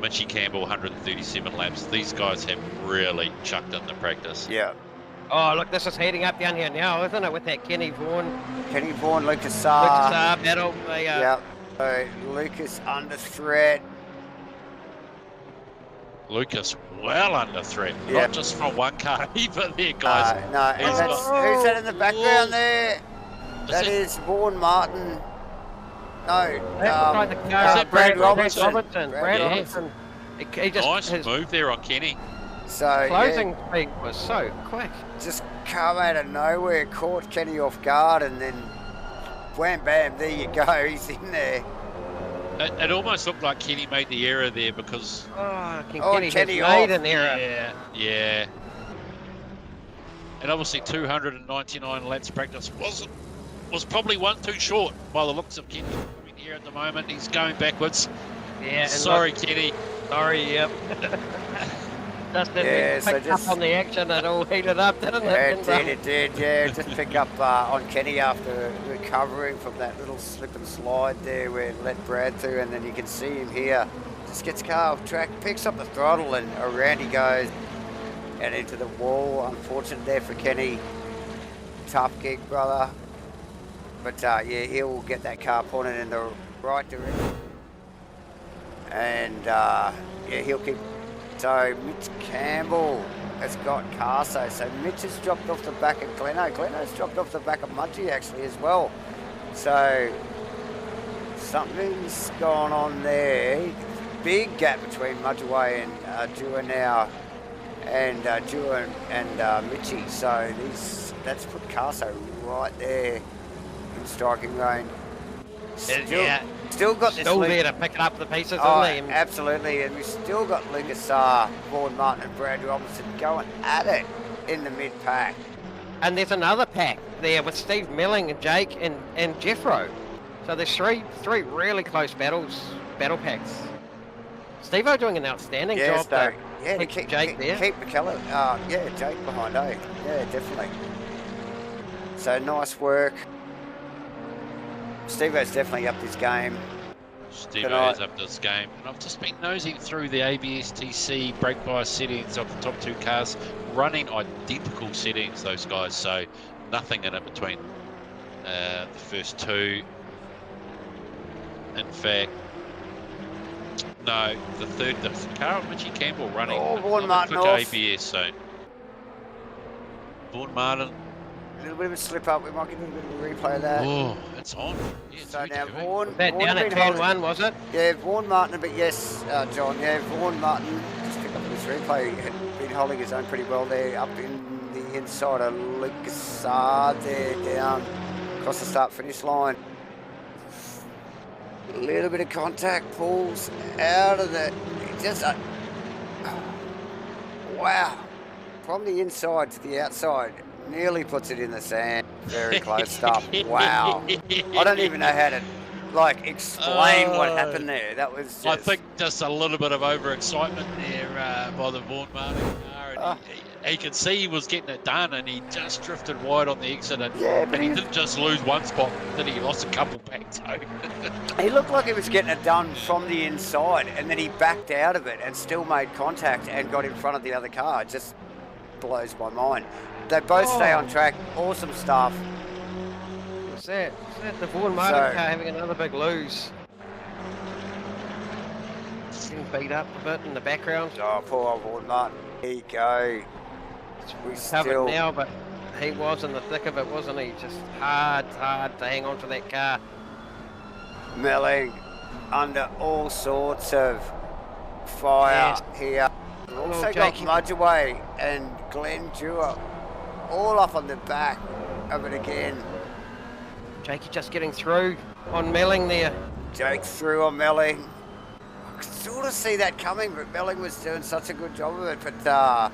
[SPEAKER 2] Mitchie Campbell, 137 laps. These guys have really chucked in the practice.
[SPEAKER 1] Yeah.
[SPEAKER 3] Oh, look, this is heating up down here now, isn't it? With that Kenny Vaughan,
[SPEAKER 1] Lucas
[SPEAKER 3] battle.
[SPEAKER 1] Yeah. So Lucas under threat.
[SPEAKER 2] Lucas well under threat,
[SPEAKER 1] Yeah.
[SPEAKER 2] not just from one car either there, guys.
[SPEAKER 1] No, who's that in the background there? That is Vaughan Martin. No,
[SPEAKER 3] Brad
[SPEAKER 1] Robertson.
[SPEAKER 3] Brad Robertson. He just,
[SPEAKER 2] nice move there on Kenny.
[SPEAKER 1] So
[SPEAKER 3] closing speed was so quick.
[SPEAKER 1] Just come out of nowhere, caught Kenny off guard, and then wham bam, there you go, he's in there.
[SPEAKER 2] It almost looked like Kenny made the error there because
[SPEAKER 3] Kenny made an error.
[SPEAKER 2] Yeah. And obviously 299 laps practice was probably one too short by the looks of Kenny. Here at the moment, he's going backwards.
[SPEAKER 3] Yeah.
[SPEAKER 2] Sorry, Kenny.
[SPEAKER 3] Sorry, yep. Just picked up on the action, it all heated up, didn't it?
[SPEAKER 1] It did, yeah. Just pick up on Kenny after recovering from that little slip and slide there where it let Brad through, and then you can see him here. Just gets car off track, picks up the throttle, and around he goes and into the wall. Unfortunate there for Kenny. Tough gig, brother. But yeah, he'll get that car pointed in the right direction. And yeah, he'll keep. So Mitch Campbell has got Carso. So Mitch has dropped off the back of Gleno. Gleno's dropped off the back of Mudgee actually as well. So something's gone on there. Big gap between Mudgee and Dua now, and Dua and Mitchie. So that's put Carso right there in striking range. Still got this.
[SPEAKER 3] Still there to pick it up the pieces, isn't he?
[SPEAKER 1] Absolutely, and we've still got Lucas Vaughan Martin and Brad Robertson going at it in the mid pack.
[SPEAKER 3] And there's another pack there with Steve Milling and Jake and Jeffro. So there's three really close battle packs. Steve-O doing an outstanding job to keep Jake there.
[SPEAKER 1] Keep McKellar, Jake behind, Yeah, definitely. So nice work. Steve-O's definitely upped his game.
[SPEAKER 2] Steve-O's upped his game. And I've just been nosing through the ABS-TC brake bias settings of the top two cars, running identical settings, those guys, so nothing in it between the first two. In fact, no, the car of Mitchie Campbell running
[SPEAKER 1] Vaughan Martin
[SPEAKER 2] ABS, so Vaughan Martin.
[SPEAKER 1] A little bit of a slip up. We might get a little bit of a replay of that.
[SPEAKER 2] Oh, it's on. Yeah,
[SPEAKER 1] so now Vaughan.
[SPEAKER 3] That down at turn one, was it?
[SPEAKER 1] Yeah, Vaughan Martin, but yes, John. Yeah, Vaughan Martin. Just pick up this replay. Had been holding his own pretty well there, up in the inside of Lucas there, down across the start-finish line. A little bit of contact, pulls out of the. Just wow, from the inside to the outside. Nearly puts it in the sand. Very close stuff. Wow. I don't even know how to explain what happened there. That was just...
[SPEAKER 2] I think just a little bit of overexcitement there by the Vaughan Martin car. He could see he was getting it done, and he just drifted wide on the exit. And, but he didn't just lose one spot, did he? He lost a couple back, so...
[SPEAKER 1] He looked like he was getting it done from the inside, and then he backed out of it and still made contact and got in front of the other car. It just blows my mind. They both stay on track. Awesome stuff.
[SPEAKER 3] What's that? Is that the Vaughan Martin car having another big lose? Getting beat up a bit in the background.
[SPEAKER 1] Oh, poor old Vaughan Martin. There you go.
[SPEAKER 3] He's covered now, but he was in the thick of it, wasn't he? Just hard to hang on to that car.
[SPEAKER 1] Milling under all sorts of fire here. We've also got Mudgee and Glenn Dewar all up on the back of it again.
[SPEAKER 3] Jakey just getting through on Melling there.
[SPEAKER 1] Jake through on Melling. I could sort of see that coming, but Melling was doing such a good job of it. But I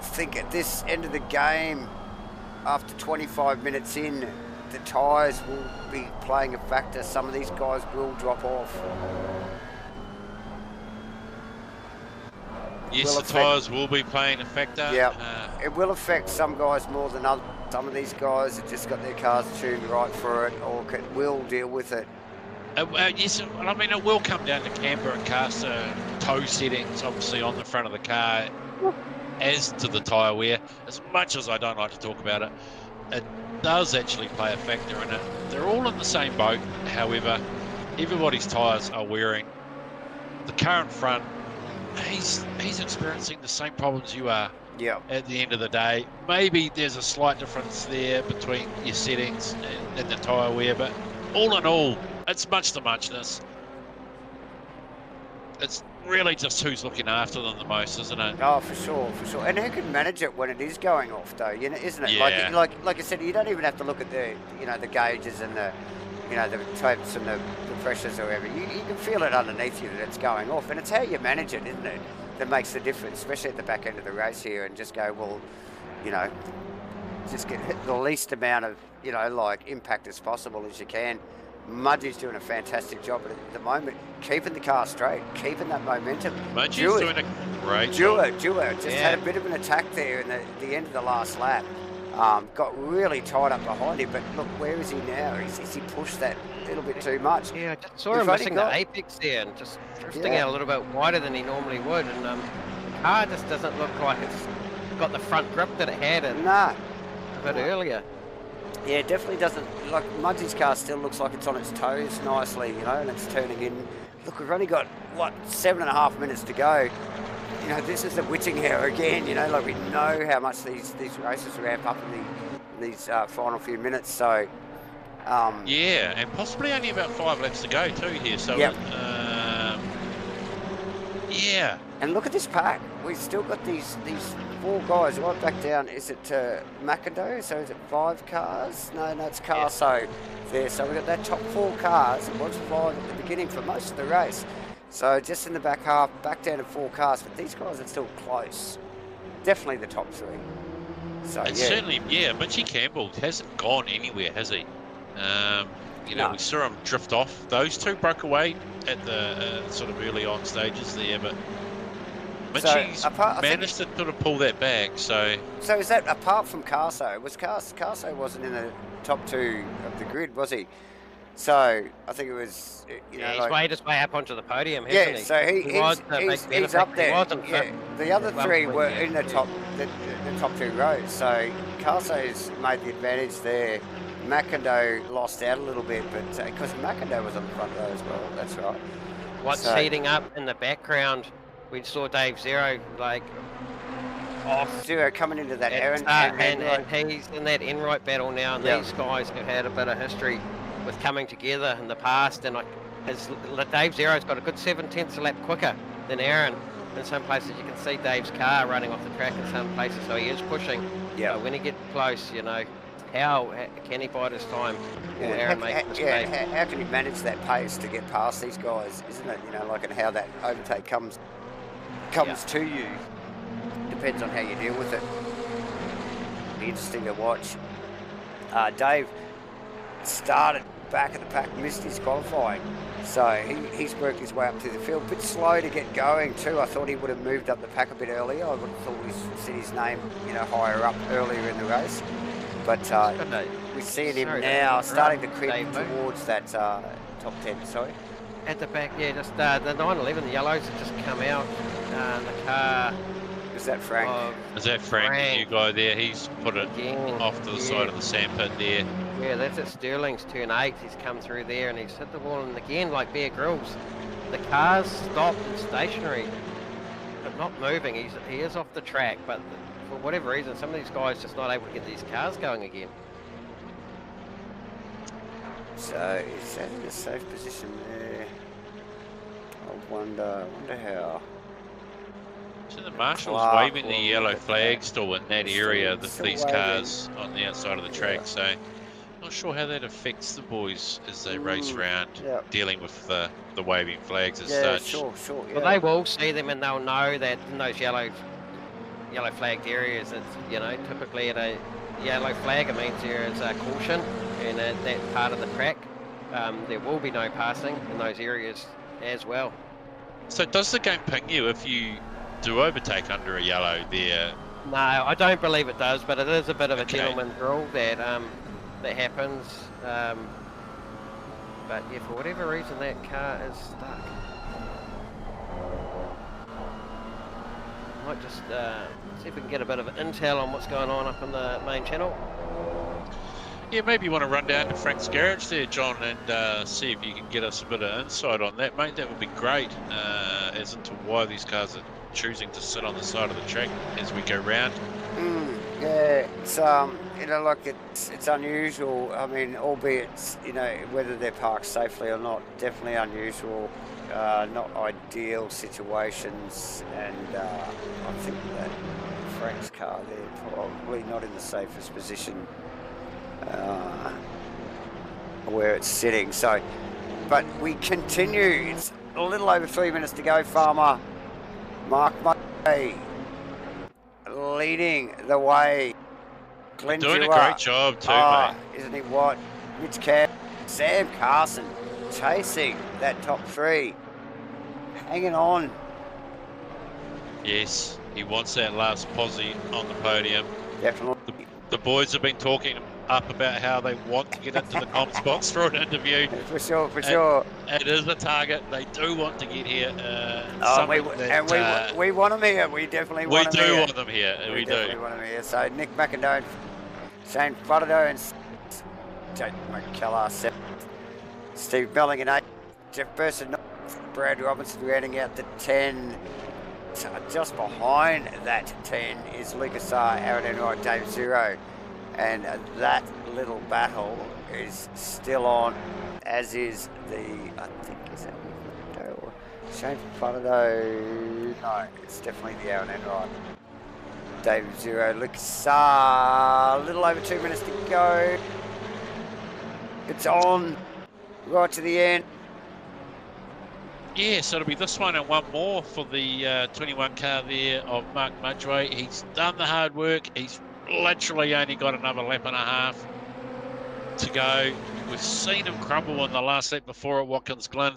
[SPEAKER 1] think at this end of the game, after 25 minutes in, the tyres will be playing a factor. Some of these guys will drop off.
[SPEAKER 2] Yes, the tyres will be playing a factor.
[SPEAKER 1] Yeah, it will affect some guys more than others. Some of these guys have just got their cars tuned right for it, or will deal with it.
[SPEAKER 2] Yes, I mean, it will come down to camber and caster toe settings, obviously, on the front of the car, as to the tyre wear. As much as I don't like to talk about it, it does actually play a factor in it. They're all in the same boat. However, everybody's tyres are wearing. The car in front, he's experiencing the same problems you are.
[SPEAKER 1] Yeah.
[SPEAKER 2] At the end of the day, maybe there's a slight difference there between your settings and the tyre wear, but all in all, it's much to muchness. It's really just who's looking after them the most, isn't it?
[SPEAKER 1] Oh, for sure, for sure. And who can manage it when it is going off, though? You know, isn't it?
[SPEAKER 2] Yeah.
[SPEAKER 1] Like I said, you don't even have to look at the the gauges and the the temps and the pressures or whatever. You can feel it underneath you that it's going off, and it's how you manage it, isn't it? That makes the difference, especially at the back end of the race here, and just go, well, just get the least amount of impact as possible as you can. Mudgy's doing a fantastic job at the moment, keeping the car straight, keeping that momentum.
[SPEAKER 2] Mudgy's doing a great job.
[SPEAKER 1] Dewar just had a bit of an attack there in the end of the last lap. Got really tied up behind him, but look, where is he now? Is he pushed that a little bit too much?
[SPEAKER 3] Yeah, I just saw him missing the apex there and just drifting out a little bit wider than he normally would, and the car just doesn't look like it's got the front grip that it had a bit earlier.
[SPEAKER 1] Yeah, it definitely doesn't. Like, Mudgy's car still looks like it's on its toes nicely, and it's turning in. Look, we've only got, 7.5 minutes to go. This is the witching hour again, like we know how much these races ramp up in these final few minutes, so...
[SPEAKER 2] yeah, and possibly only about 5 laps to go too here, so...
[SPEAKER 1] Yep.
[SPEAKER 2] Yeah.
[SPEAKER 1] And look at this pack. We've still got these 4 guys right back down. Is it McIndoe? So is it 5 cars? No, it's Carso there. So we've got that top 4 cars. It was 5 at the beginning for most of the race. So just in the back half, back down to 4 cars. But these guys are still close. Definitely the top 3. So
[SPEAKER 2] and certainly, Mitchie Campbell hasn't gone anywhere, has he? We saw him drift off. Those 2 broke away at the sort of early on stages there, but Mitchie's managed to sort of pull that back. So
[SPEAKER 1] is that apart from Carso? Carso wasn't in the top 2 of the grid, was he? So I think it was.
[SPEAKER 3] He's made his way up onto the podium, hasn't he?
[SPEAKER 1] So he's up there. The other 3 were in the top the top 2 rows. So Carso's made the advantage there. McIndoe lost out a little bit, but because McIndoe was on the front row as well. That's right.
[SPEAKER 3] What's heating up in the background? We saw Dave Zero off.
[SPEAKER 1] Zero coming into that
[SPEAKER 3] and he's in that Enright battle now, and these guys have had a bit of history with coming together in the past, and Dave Zero's got a good 7/10 a lap quicker than Aaron. In some places you can see Dave's car running off the track in some places, so he is pushing. Yeah. When he gets close, how can he bide his time? Aaron makes a mistake.
[SPEAKER 1] How can he manage that pace to get past these guys, isn't it? And how that overtake comes to you. Depends on how you deal with it. Be interesting to watch. Dave started back at the pack, missed his qualifying, so he's worked his way up through the field. A bit slow to get going too. I thought he would have moved up the pack a bit earlier. I would have thought we'd seen his name higher up earlier in the race, but we're seeing him now starting to creep towards that top 10. Sorry,
[SPEAKER 3] at the back, just the 911, the yellows have just come out. The car.
[SPEAKER 1] Is that Frank?
[SPEAKER 2] Is that Frank, the new guy there? He's put it off to the side of the sandpit there.
[SPEAKER 3] Yeah, that's at Sterling's turn 8. He's come through there and he's hit the wall, and again, like Bear Grylls, the car's stopped and stationary, but not moving. He is off the track, but for whatever reason, some of these guys just not able to get these cars going again.
[SPEAKER 1] So is that in a safe position there? I wonder how.
[SPEAKER 2] So the marshal's waving the yellow flag still in that area of these cars on the outside of the track, so not sure how that affects the boys as they race around, dealing with the waving flags as such.
[SPEAKER 1] Sure.
[SPEAKER 3] Well, they will see them and they'll know that in those yellow flagged areas, it's typically at a yellow flag, it means there is a caution, and at that part of the track, there will be no passing in those areas as well.
[SPEAKER 2] So does the game ping you if you do overtake under a yellow there?
[SPEAKER 3] No, I don't believe it does, but it is a bit of a gentleman's rule that that happens. But yeah, for whatever reason, that car is stuck. Might just see if we can get a bit of intel on what's going on up in the main channel.
[SPEAKER 2] Yeah, maybe you want to run down to Frank's garage there, John, and see if you can get us a bit of insight on that, mate. That would be great, as into why these cars are choosing to sit on the side of the track as we go round.
[SPEAKER 1] Yeah, it's you know, like it's unusual. I mean, albeit, you know, whether they're parked safely or not, definitely unusual. Not ideal situations, and I think that Frank's car there probably not in the safest position where it's sitting. So, but we continue. It's a little over 3 minutes to go. Farmer Mark Murray leading the way. Glenn
[SPEAKER 2] Doing
[SPEAKER 1] Dewar,
[SPEAKER 2] a great job too, mate.
[SPEAKER 1] Isn't he what? Mitch Camp, Sam Carson chasing that top three. Hanging on.
[SPEAKER 2] Yes, he wants that last posse on the podium.
[SPEAKER 1] Definitely.
[SPEAKER 2] The boys have been talking up about how they want to get into the comms box for an interview.
[SPEAKER 1] For sure, for sure.
[SPEAKER 2] It is a target. They do want to get here.
[SPEAKER 1] We want them here. We definitely want them here.
[SPEAKER 2] We do want them here. We
[SPEAKER 1] definitely want them here. So Nick McIndoe, Shane Fotado, and Jake McKellar, Steve Belling and 8, Jeff Burson, Brad Robinson rounding out the 10. Just behind that 10 is Lucas Aaron Enright, Dave Zero. And that little battle is still on, as is the, I think, is that Nick or Shane Fotado? No, it's definitely the Aaron Enright. Dave Zero, Lucas a little over 2 minutes to go. It's on right to the end.
[SPEAKER 2] Yeah, so it'll be this one and one more for the 21 car there of Mark Mudgway. He's done the hard work. He's literally only got another lap and a half to go. We've seen him crumble in the last lap before at Watkins Glen.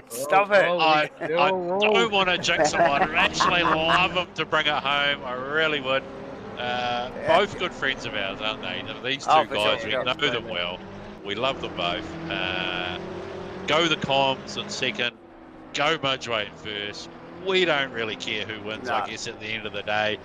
[SPEAKER 1] Stop it.
[SPEAKER 2] I don't want to jinx him. I'd actually love him to bring it home. I really would. Both good friends of ours, aren't they? These two guys, sure. We know them well. We love them both. Go the comms in second. Go Mudgway in first. We don't really care who wins, I guess, at the end of the day.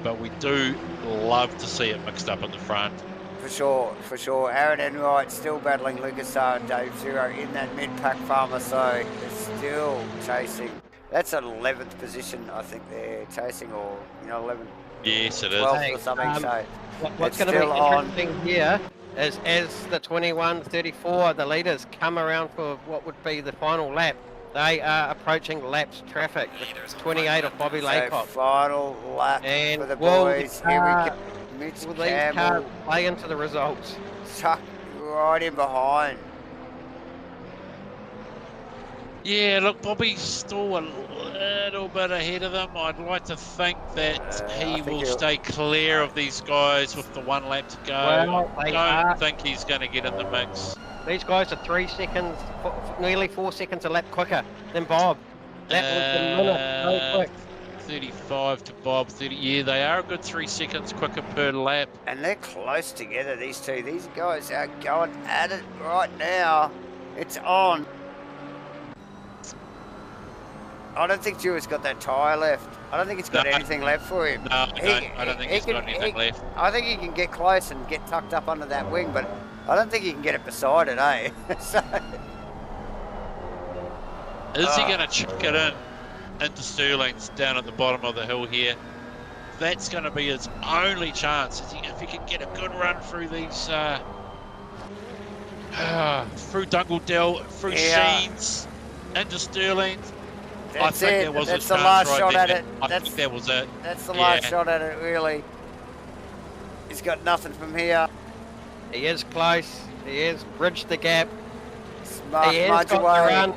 [SPEAKER 2] But we do love to see it mixed up in the front.
[SPEAKER 1] For sure, for sure. Aaron Enright still battling Lucas and Dave Zero in that mid-pack, Farmer, so they're still chasing. That's an 11th position, I think they're chasing, or, you know, 11th.
[SPEAKER 2] Yes, it is.
[SPEAKER 1] 12th or something, so
[SPEAKER 3] what's going to be interesting here is as the 21-34, the leaders come around for what would be the final lap, they are approaching laps traffic. 28 of Bobby Laycock.
[SPEAKER 1] Final lap
[SPEAKER 3] and
[SPEAKER 1] for the boys. Here we go. Mitch
[SPEAKER 3] will
[SPEAKER 1] Campbell.
[SPEAKER 3] These cars play into the results?
[SPEAKER 1] Tucked right in behind.
[SPEAKER 2] Yeah, look, Bobby's still a little bit ahead of them. I'd like to think that he will stay clear of these guys with the 1 lap to go.
[SPEAKER 3] Well,
[SPEAKER 2] I don't think he's going to get in the mix.
[SPEAKER 3] These guys are 3 seconds, nearly 4 seconds a lap quicker than Bob. That was the minute, so quick.
[SPEAKER 2] 35 to Bob, 30. Yeah, they are a good 3 seconds quicker per lap.
[SPEAKER 1] And they're close together, these two. These guys are going at it right now. It's on. I don't think Dewar's got that tyre left. I don't think he's got anything left for him.
[SPEAKER 2] No, I don't think he's got anything left.
[SPEAKER 1] I think he can get close and get tucked up under that wing, but I don't think he can get it beside it, eh? So,
[SPEAKER 2] is he going to chuck it into Sterling's down at the bottom of the hill here? That's going to be his only chance. If he can get a good run through these, through Dungledell, through Sheens, into Sterling's. I think there was
[SPEAKER 1] That's the last shot at it.
[SPEAKER 2] I think that was it.
[SPEAKER 1] That's the last shot at it, really. He's got nothing from here.
[SPEAKER 3] He is close. He is bridged the gap.
[SPEAKER 1] Smart march away.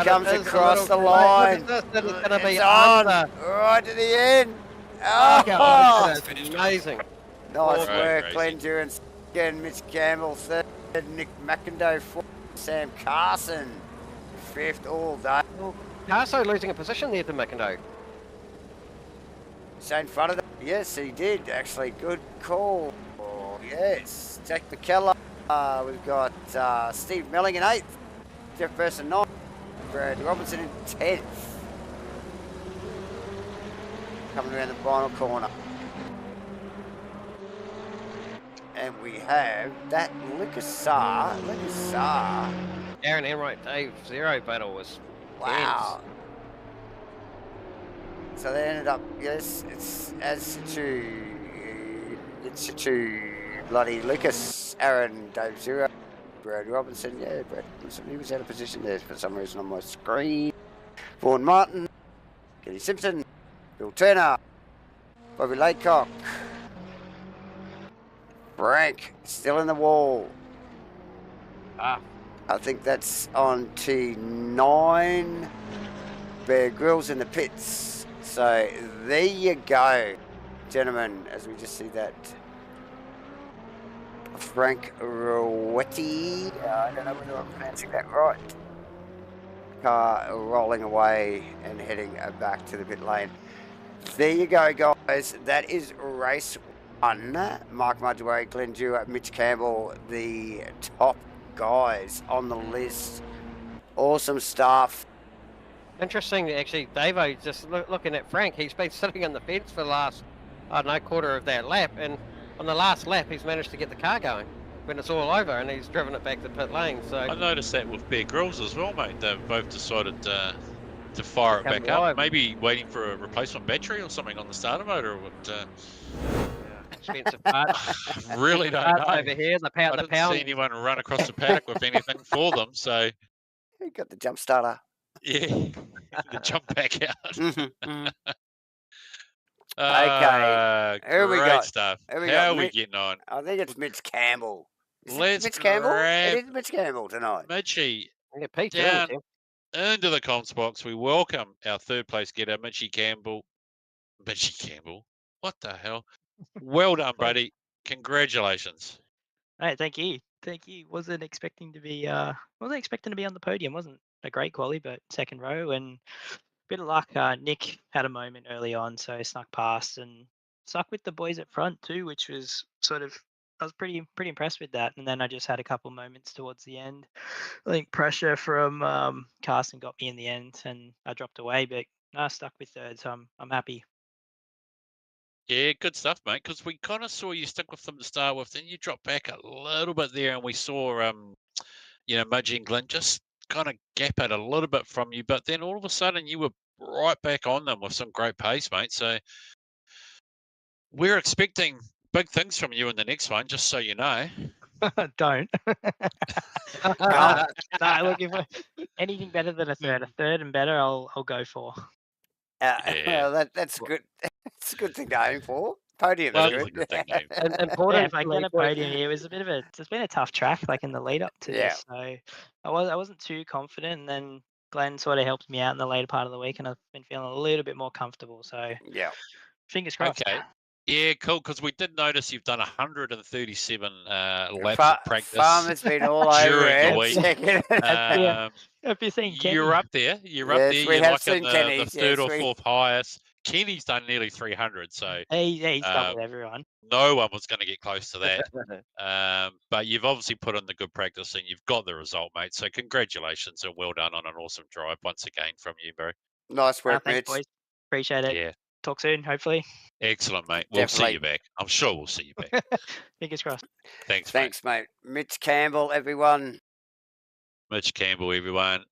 [SPEAKER 1] Comes across the line. It's on. Right to the end. Oh,
[SPEAKER 3] that's amazing.
[SPEAKER 1] Nice work, Glenn Durance. Again, Mitch Campbell third, Nick McIndoe fourth, Sam Carson fifth all day.
[SPEAKER 3] Carso losing a position there to McIndoe.
[SPEAKER 1] stay in front of them. Yes, he did, actually. Good call. Oh, yes. Jack McKellar. We've got Steve Melling in 8th. Jeff Burson 9th. Brad Robinson in 10th. Coming around the final corner. And we have that Lucas
[SPEAKER 3] Aaron Enright, Dave, 0 battle was
[SPEAKER 1] wow. So they ended up, yes, it's to bloody Lucas, Aaron, Dave 0, Brad Robinson, yeah, Brad Robinson, he was out of position there for some reason on my screen. Vaughan Martin, Kenny Simpson, Bill Turner, Bobby Laycock, Frank, still in the wall. I think that's on T9. Bear Grylls in the pits. So there you go, gentlemen, as we just see that. Frank Rowetti, I don't know whether I'm pronouncing that right. Car rolling away and heading back to the pit lane. There you go, guys. That is race 1. Mark Mudgeway, Glenn Dewar, Mitch Campbell, the top guys on the list. Awesome stuff.
[SPEAKER 3] Interesting, actually, Davo, just looking at Frank, he's been sitting on the fence for the last, I don't know, quarter of that lap, and on the last lap, he's managed to get the car going when it's all over, and he's driven it back to pit lane. So
[SPEAKER 2] I noticed that with Bear Grylls as well, mate. They've both decided to fire it back
[SPEAKER 3] live.
[SPEAKER 2] up. Maybe waiting for a replacement battery or something on the starter motor.
[SPEAKER 3] expensive part.
[SPEAKER 2] Really don't know.
[SPEAKER 3] Over here, the
[SPEAKER 2] I
[SPEAKER 3] pound.
[SPEAKER 2] didn't see anyone run across the paddock with anything for them, so
[SPEAKER 1] You got the jump starter.
[SPEAKER 2] yeah, the jump back out.
[SPEAKER 1] Okay, here we
[SPEAKER 2] great
[SPEAKER 1] go.
[SPEAKER 2] stuff.
[SPEAKER 1] Here we
[SPEAKER 2] How
[SPEAKER 1] go.
[SPEAKER 2] are we getting on?
[SPEAKER 1] I think it's Mitch Campbell. Is it
[SPEAKER 2] Let's
[SPEAKER 1] Mitch Campbell?
[SPEAKER 2] grab
[SPEAKER 1] It is Mitch Campbell tonight.
[SPEAKER 2] Mitchie
[SPEAKER 3] Yeah, Pete
[SPEAKER 2] down
[SPEAKER 3] Jones,
[SPEAKER 2] into the comms box. We welcome our third place getter, Mitchie Campbell. Mitchie Campbell. What the hell? Well done, buddy. Congratulations.
[SPEAKER 4] Hey, thank you. Thank you. Wasn't expecting to be on the podium. Wasn't a great quali, but second row and bit of luck. Nick had a moment early on, so snuck past and stuck with the boys at front too, which was I was pretty impressed with that. And then I just had a couple moments towards the end. I think pressure from Carson got me in the end, and I dropped away, but I stuck with third, so I'm happy.
[SPEAKER 2] Yeah, good stuff, mate. Because we kind of saw you stick with them to start with, then you dropped back a little bit there, and we saw, Mudgy and Glenn just kind of gap it a little bit from you, but then all of a sudden you were right back on them with some great pace, mate. So we're expecting big things from you in the next one, just so you know.
[SPEAKER 4] Don't. Look, if anything better than a third and better, I'll go for.
[SPEAKER 2] Yeah.
[SPEAKER 1] That's good. It's a good thing to aim for. Podium
[SPEAKER 2] Well,
[SPEAKER 1] is
[SPEAKER 2] it's a good thing,
[SPEAKER 3] And
[SPEAKER 4] Yeah,
[SPEAKER 3] important.
[SPEAKER 4] if I get a podium here, it was it's been a tough track, like in the lead up to this. So I wasn't too confident, and then Glenn sort of helped me out in the later part of the week, and I've been feeling a little bit more comfortable. So
[SPEAKER 1] yeah,
[SPEAKER 4] fingers crossed.
[SPEAKER 2] Okay. Yeah, cool. Because we did notice you've done 137 laps of practice.
[SPEAKER 1] Farmer's been all over
[SPEAKER 2] during the
[SPEAKER 1] week.
[SPEAKER 4] Have you seen Kenny?
[SPEAKER 2] You're up there. You're up
[SPEAKER 1] Yes,
[SPEAKER 2] there.
[SPEAKER 1] we
[SPEAKER 2] You're
[SPEAKER 1] have
[SPEAKER 2] like
[SPEAKER 1] seen
[SPEAKER 2] the
[SPEAKER 1] Kenny's,
[SPEAKER 2] third
[SPEAKER 1] yes,
[SPEAKER 2] or fourth highest. Kenny's done nearly 300, so
[SPEAKER 4] He's done with everyone.
[SPEAKER 2] no one was going to get close to that. But you've obviously put in the good practice and you've got the result, mate. So congratulations and well done on an awesome drive once again from you, bro.
[SPEAKER 1] Nice work,
[SPEAKER 4] Thanks,
[SPEAKER 1] Mitch.
[SPEAKER 4] boys. Appreciate it.
[SPEAKER 2] Yeah.
[SPEAKER 4] Talk soon, hopefully.
[SPEAKER 2] Excellent, mate. We'll see you back. I'm sure we'll see you back.
[SPEAKER 4] Fingers crossed.
[SPEAKER 2] Thanks,
[SPEAKER 1] mate. Mitch Campbell, everyone.
[SPEAKER 2] Mitch Campbell, everyone.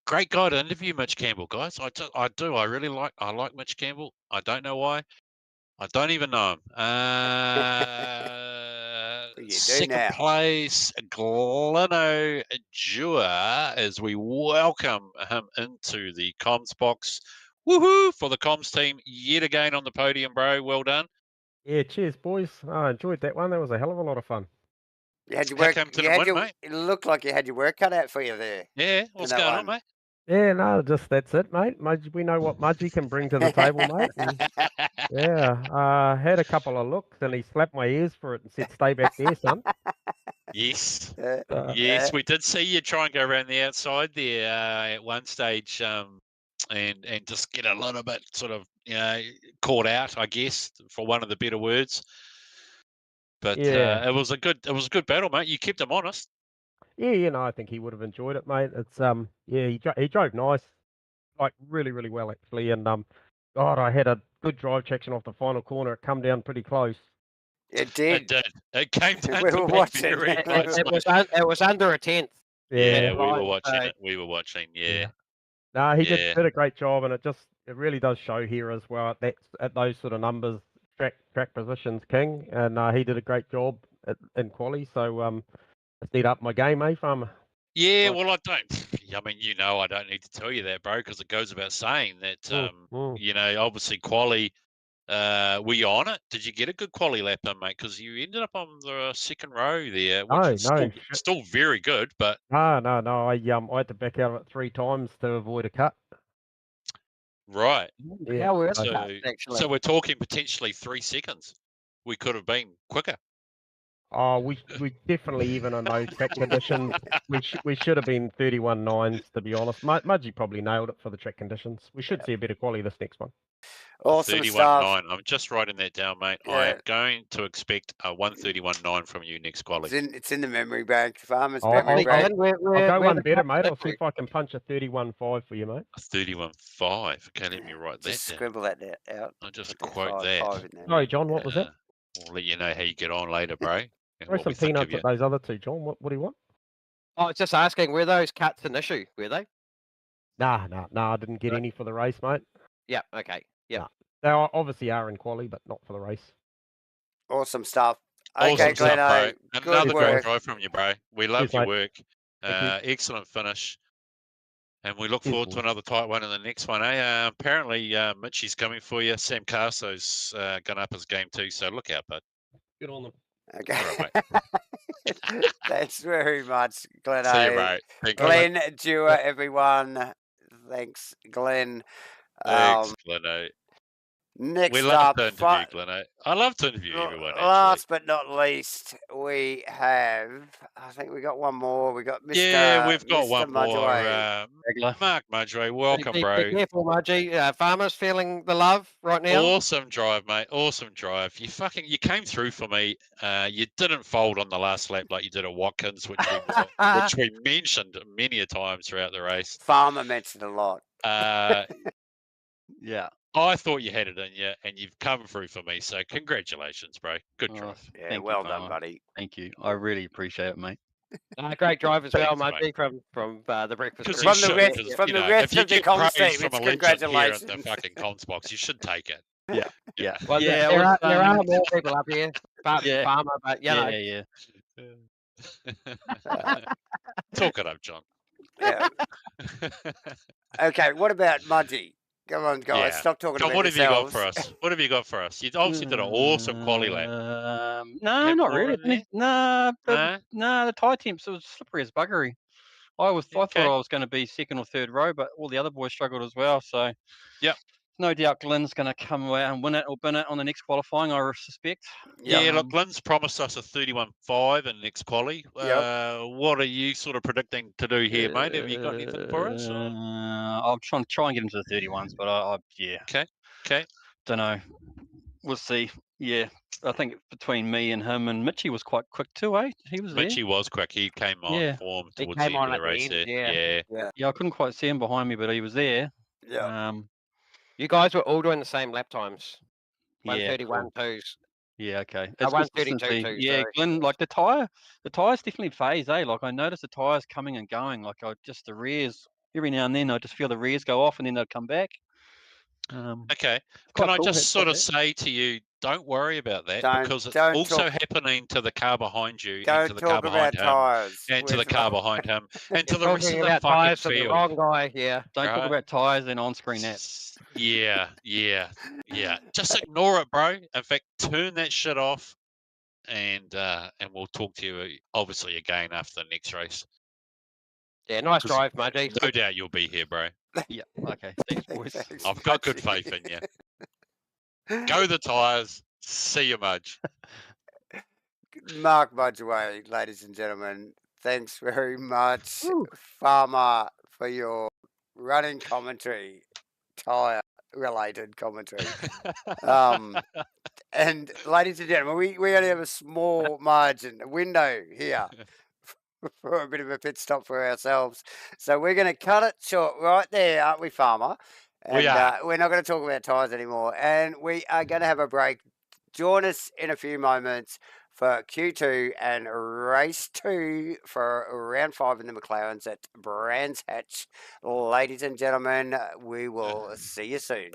[SPEAKER 2] Great guy to interview, Mitch Campbell, guys. I do. I like Mitch Campbell. I don't know why. I don't even know him. Second place, Gleno Dewar, as we welcome him into the comms box. Woohoo for the comms team yet again on the podium, bro. Well done.
[SPEAKER 5] Yeah, cheers, boys. I enjoyed that one. That was a hell of a lot of fun.
[SPEAKER 1] You had your work.
[SPEAKER 2] Mate?
[SPEAKER 1] It looked like you had your work cut out for you there.
[SPEAKER 2] Yeah, what's going on, mate?
[SPEAKER 5] Yeah, no, that's it, mate. We know what Mudgy can bring to the table, mate. And, yeah, had a couple of looks, and he slapped my ears for it and said, "Stay back there, son."
[SPEAKER 2] Yes, yes, we did see you try and go around the outside there at one stage. and just get a little bit sort of caught out, I guess, for one of the better words. But
[SPEAKER 5] Yeah.
[SPEAKER 2] it was a good battle, mate. You kept him honest.
[SPEAKER 5] Yeah, I think he would have enjoyed it, mate. It's yeah, he drove nice, like really, really well actually, and God, I had a good drive section off the final corner. It come down pretty close.
[SPEAKER 1] It did.
[SPEAKER 2] It did. It came down
[SPEAKER 1] We
[SPEAKER 2] to
[SPEAKER 1] were
[SPEAKER 2] be
[SPEAKER 1] watching.
[SPEAKER 2] very close,
[SPEAKER 3] It
[SPEAKER 2] mate.
[SPEAKER 3] was under a tenth.
[SPEAKER 2] Yeah, we
[SPEAKER 3] Right,
[SPEAKER 2] were watching
[SPEAKER 3] so-
[SPEAKER 2] it. We were watching. Yeah.
[SPEAKER 5] No, he
[SPEAKER 2] Yeah.
[SPEAKER 5] did a great job, and it really does show here as well at those sort of numbers, track positions, King, and he did a great job in quali. So let's need up my game, eh, Farmer?
[SPEAKER 2] Yeah, well, I don't. I mean, I don't need to tell you that, bro, because it goes without saying that, obviously, quali. Were you on it? Did you get a good quali lap in, mate? Because you ended up on the second row there, which is still very good, but
[SPEAKER 5] no. I had to back out of it 3 times to avoid a cut.
[SPEAKER 2] Right.
[SPEAKER 5] Yeah.
[SPEAKER 3] How were
[SPEAKER 2] So,
[SPEAKER 3] cuts, actually?
[SPEAKER 2] so we're talking potentially 3 seconds. We could have been quicker.
[SPEAKER 5] Oh, we definitely, even on those track conditions, we should have been 31.9s, to be honest. Mudgy probably nailed it for the track conditions. We should see a bit of quality this next one.
[SPEAKER 1] Awesome
[SPEAKER 2] 31.9.
[SPEAKER 1] stuff.
[SPEAKER 2] I'm just writing that down, mate.
[SPEAKER 1] Yeah.
[SPEAKER 2] I am going to expect a 131.9 from you next quali.
[SPEAKER 1] It's in the memory bank. Farmer's
[SPEAKER 5] I'll
[SPEAKER 1] memory bank.
[SPEAKER 5] I'll go one better, mate. I'll see if I can punch a 31.5 for you, mate.
[SPEAKER 2] A 31.5. Okay, let me write that
[SPEAKER 1] Just
[SPEAKER 2] down.
[SPEAKER 1] scribble that out.
[SPEAKER 2] I'll just
[SPEAKER 1] Put
[SPEAKER 2] quote
[SPEAKER 1] five
[SPEAKER 2] that.
[SPEAKER 1] in there.
[SPEAKER 5] Sorry, John, what was that?
[SPEAKER 2] We'll let you know how you get on later, bro. And
[SPEAKER 5] Throw
[SPEAKER 2] what
[SPEAKER 5] some
[SPEAKER 2] we think of
[SPEAKER 5] peanuts
[SPEAKER 2] you.
[SPEAKER 5] at those other two, John. What do you want?
[SPEAKER 3] I was just asking, were those cuts an issue? Were they?
[SPEAKER 5] Nah, I didn't get any for the race, mate.
[SPEAKER 3] Yeah. Okay. Yeah.
[SPEAKER 5] Nah. They obviously are in quali, but not for the race.
[SPEAKER 1] Awesome stuff.
[SPEAKER 2] Awesome
[SPEAKER 1] Okay,
[SPEAKER 2] stuff,
[SPEAKER 1] Gleno.
[SPEAKER 2] bro.
[SPEAKER 1] Good
[SPEAKER 2] Another great
[SPEAKER 1] work.
[SPEAKER 2] drive from you, bro. We love
[SPEAKER 5] Cheers,
[SPEAKER 2] your
[SPEAKER 5] mate.
[SPEAKER 2] work.
[SPEAKER 5] Thank you.
[SPEAKER 2] Excellent finish. And we look
[SPEAKER 5] Cheers,
[SPEAKER 2] forward to
[SPEAKER 5] boys.
[SPEAKER 2] another tight one in the next one. Apparently, Mitchie's coming for you. Sam Carso's gone up his game too, so look out, bud.
[SPEAKER 5] Good on them.
[SPEAKER 1] Okay.
[SPEAKER 2] All right, mate.
[SPEAKER 1] Thanks very much, Glenn.
[SPEAKER 2] See you, bro. Thank you.
[SPEAKER 1] Glenn Dewar, everyone. Thanks, Glenn.
[SPEAKER 2] Thanks, Gleno.
[SPEAKER 1] Next
[SPEAKER 2] We love
[SPEAKER 1] up,
[SPEAKER 2] to interview Gleno. I love to interview everyone, actually.
[SPEAKER 1] last but not least, we have, I think we got one more. We got Mr.
[SPEAKER 2] Yeah, we've got
[SPEAKER 1] Mr.
[SPEAKER 2] one
[SPEAKER 1] Mudgeway.
[SPEAKER 2] more. Mark Mudgeway, welcome, bro.
[SPEAKER 3] Be careful, Margie. Farmer's feeling the love right now.
[SPEAKER 2] Awesome drive, mate. Awesome drive. You came through for me. You didn't fold on the last lap like you did at Watkins, which we mentioned many a times throughout the race.
[SPEAKER 1] Farmer mentioned a lot.
[SPEAKER 6] Yeah.
[SPEAKER 2] I thought you had it in you, and you've come through for me. So congratulations, bro. Good drive.
[SPEAKER 1] Yeah, well done, buddy.
[SPEAKER 6] Thank you. I really appreciate it, mate.
[SPEAKER 3] Great drive as well,
[SPEAKER 2] Thanks,
[SPEAKER 3] Margie, from the breakfast
[SPEAKER 2] Because
[SPEAKER 3] crew.
[SPEAKER 1] From the rest of the comms team, it's congratulations.
[SPEAKER 2] Here at the fucking comms box, you should take it.
[SPEAKER 6] Yeah.
[SPEAKER 3] Well,
[SPEAKER 6] Yeah,
[SPEAKER 3] there are more people up here, apart from Farmer, but
[SPEAKER 6] yeah.
[SPEAKER 2] Talk it up, John.
[SPEAKER 1] Yeah. Okay, what about Mudgy? Come on, guys,
[SPEAKER 2] Yeah.
[SPEAKER 1] stop talking
[SPEAKER 2] John,
[SPEAKER 1] about
[SPEAKER 2] what have you got
[SPEAKER 1] yourselves.
[SPEAKER 2] for us? What have you got for us? You obviously did an awesome quali lap.
[SPEAKER 6] No,
[SPEAKER 2] Have
[SPEAKER 6] not
[SPEAKER 2] more
[SPEAKER 6] really.
[SPEAKER 2] in there?
[SPEAKER 6] No, the tyre temps, it was slippery as buggery. I
[SPEAKER 2] Okay.
[SPEAKER 6] thought I was going to be second or third row, but all the other boys struggled as well. So,
[SPEAKER 2] Yep.
[SPEAKER 6] No doubt Glenn's going to come out and win it or bin it on the next qualifying, I suspect.
[SPEAKER 2] Yeah, look, Glenn's promised us a 31.5 in next quali.
[SPEAKER 1] Yep.
[SPEAKER 2] What are you sort of predicting to do here, mate? Have you got anything for us?
[SPEAKER 6] I'll try and get into the 31s, but yeah.
[SPEAKER 2] Okay.
[SPEAKER 6] Don't know. We'll see. Yeah, I think between me and him and Mitchie was quite quick too, eh? He was there.
[SPEAKER 2] Mitchie was quick. He came on form
[SPEAKER 3] He
[SPEAKER 2] towards
[SPEAKER 3] came
[SPEAKER 2] the end
[SPEAKER 3] on
[SPEAKER 2] of the
[SPEAKER 3] at
[SPEAKER 2] race
[SPEAKER 3] the
[SPEAKER 2] there.
[SPEAKER 3] end,
[SPEAKER 2] Yeah.
[SPEAKER 6] Yeah, I couldn't quite see him behind me, but he was there.
[SPEAKER 1] Yeah.
[SPEAKER 3] You guys were all doing the same lap times.
[SPEAKER 6] Yeah,
[SPEAKER 3] 131 twos.
[SPEAKER 6] Yeah, okay.
[SPEAKER 3] Oh,
[SPEAKER 6] It's
[SPEAKER 3] 132
[SPEAKER 6] consistency.
[SPEAKER 3] too,
[SPEAKER 6] Yeah,
[SPEAKER 3] sorry.
[SPEAKER 6] Glenn, like the tires definitely phase, eh? Like I noticed the tires coming and going. Like the rears every now and then I just feel the rears go off and then they'd come back.
[SPEAKER 2] Okay. Can I just sort of say to you, don't worry about that because it's also happening to the car behind you and to the car behind him and to the car behind him and to the rest of the fucking field.
[SPEAKER 3] The wrong guy, yeah.
[SPEAKER 6] Don't talk about tyres and on-screen apps.
[SPEAKER 2] Yeah. Just ignore it, bro. In fact, turn that shit off and we'll talk to you obviously again after the next race.
[SPEAKER 3] Yeah, nice drive, Mudgy.
[SPEAKER 2] No doubt you'll be here, bro.
[SPEAKER 6] Yeah, okay. Thanks, boys.
[SPEAKER 2] I've got good faith in you. Go the tyres. See you, Mudge.
[SPEAKER 1] Mark Mudgeway, ladies and gentlemen. Thanks very much, Farmer, for your running commentary. tyre-related commentary. And ladies and gentlemen, we only have a small margin, a window here for a bit of a pit stop for ourselves. So we're going to cut it short right there, aren't we, Farmer? And
[SPEAKER 2] We are.
[SPEAKER 1] we're not going to talk about tyres anymore. And we are going to have a break. Join us in a few moments for Q2 and race 2 for round 5 in the McLarens at Brands Hatch. Ladies and gentlemen, we will see you soon.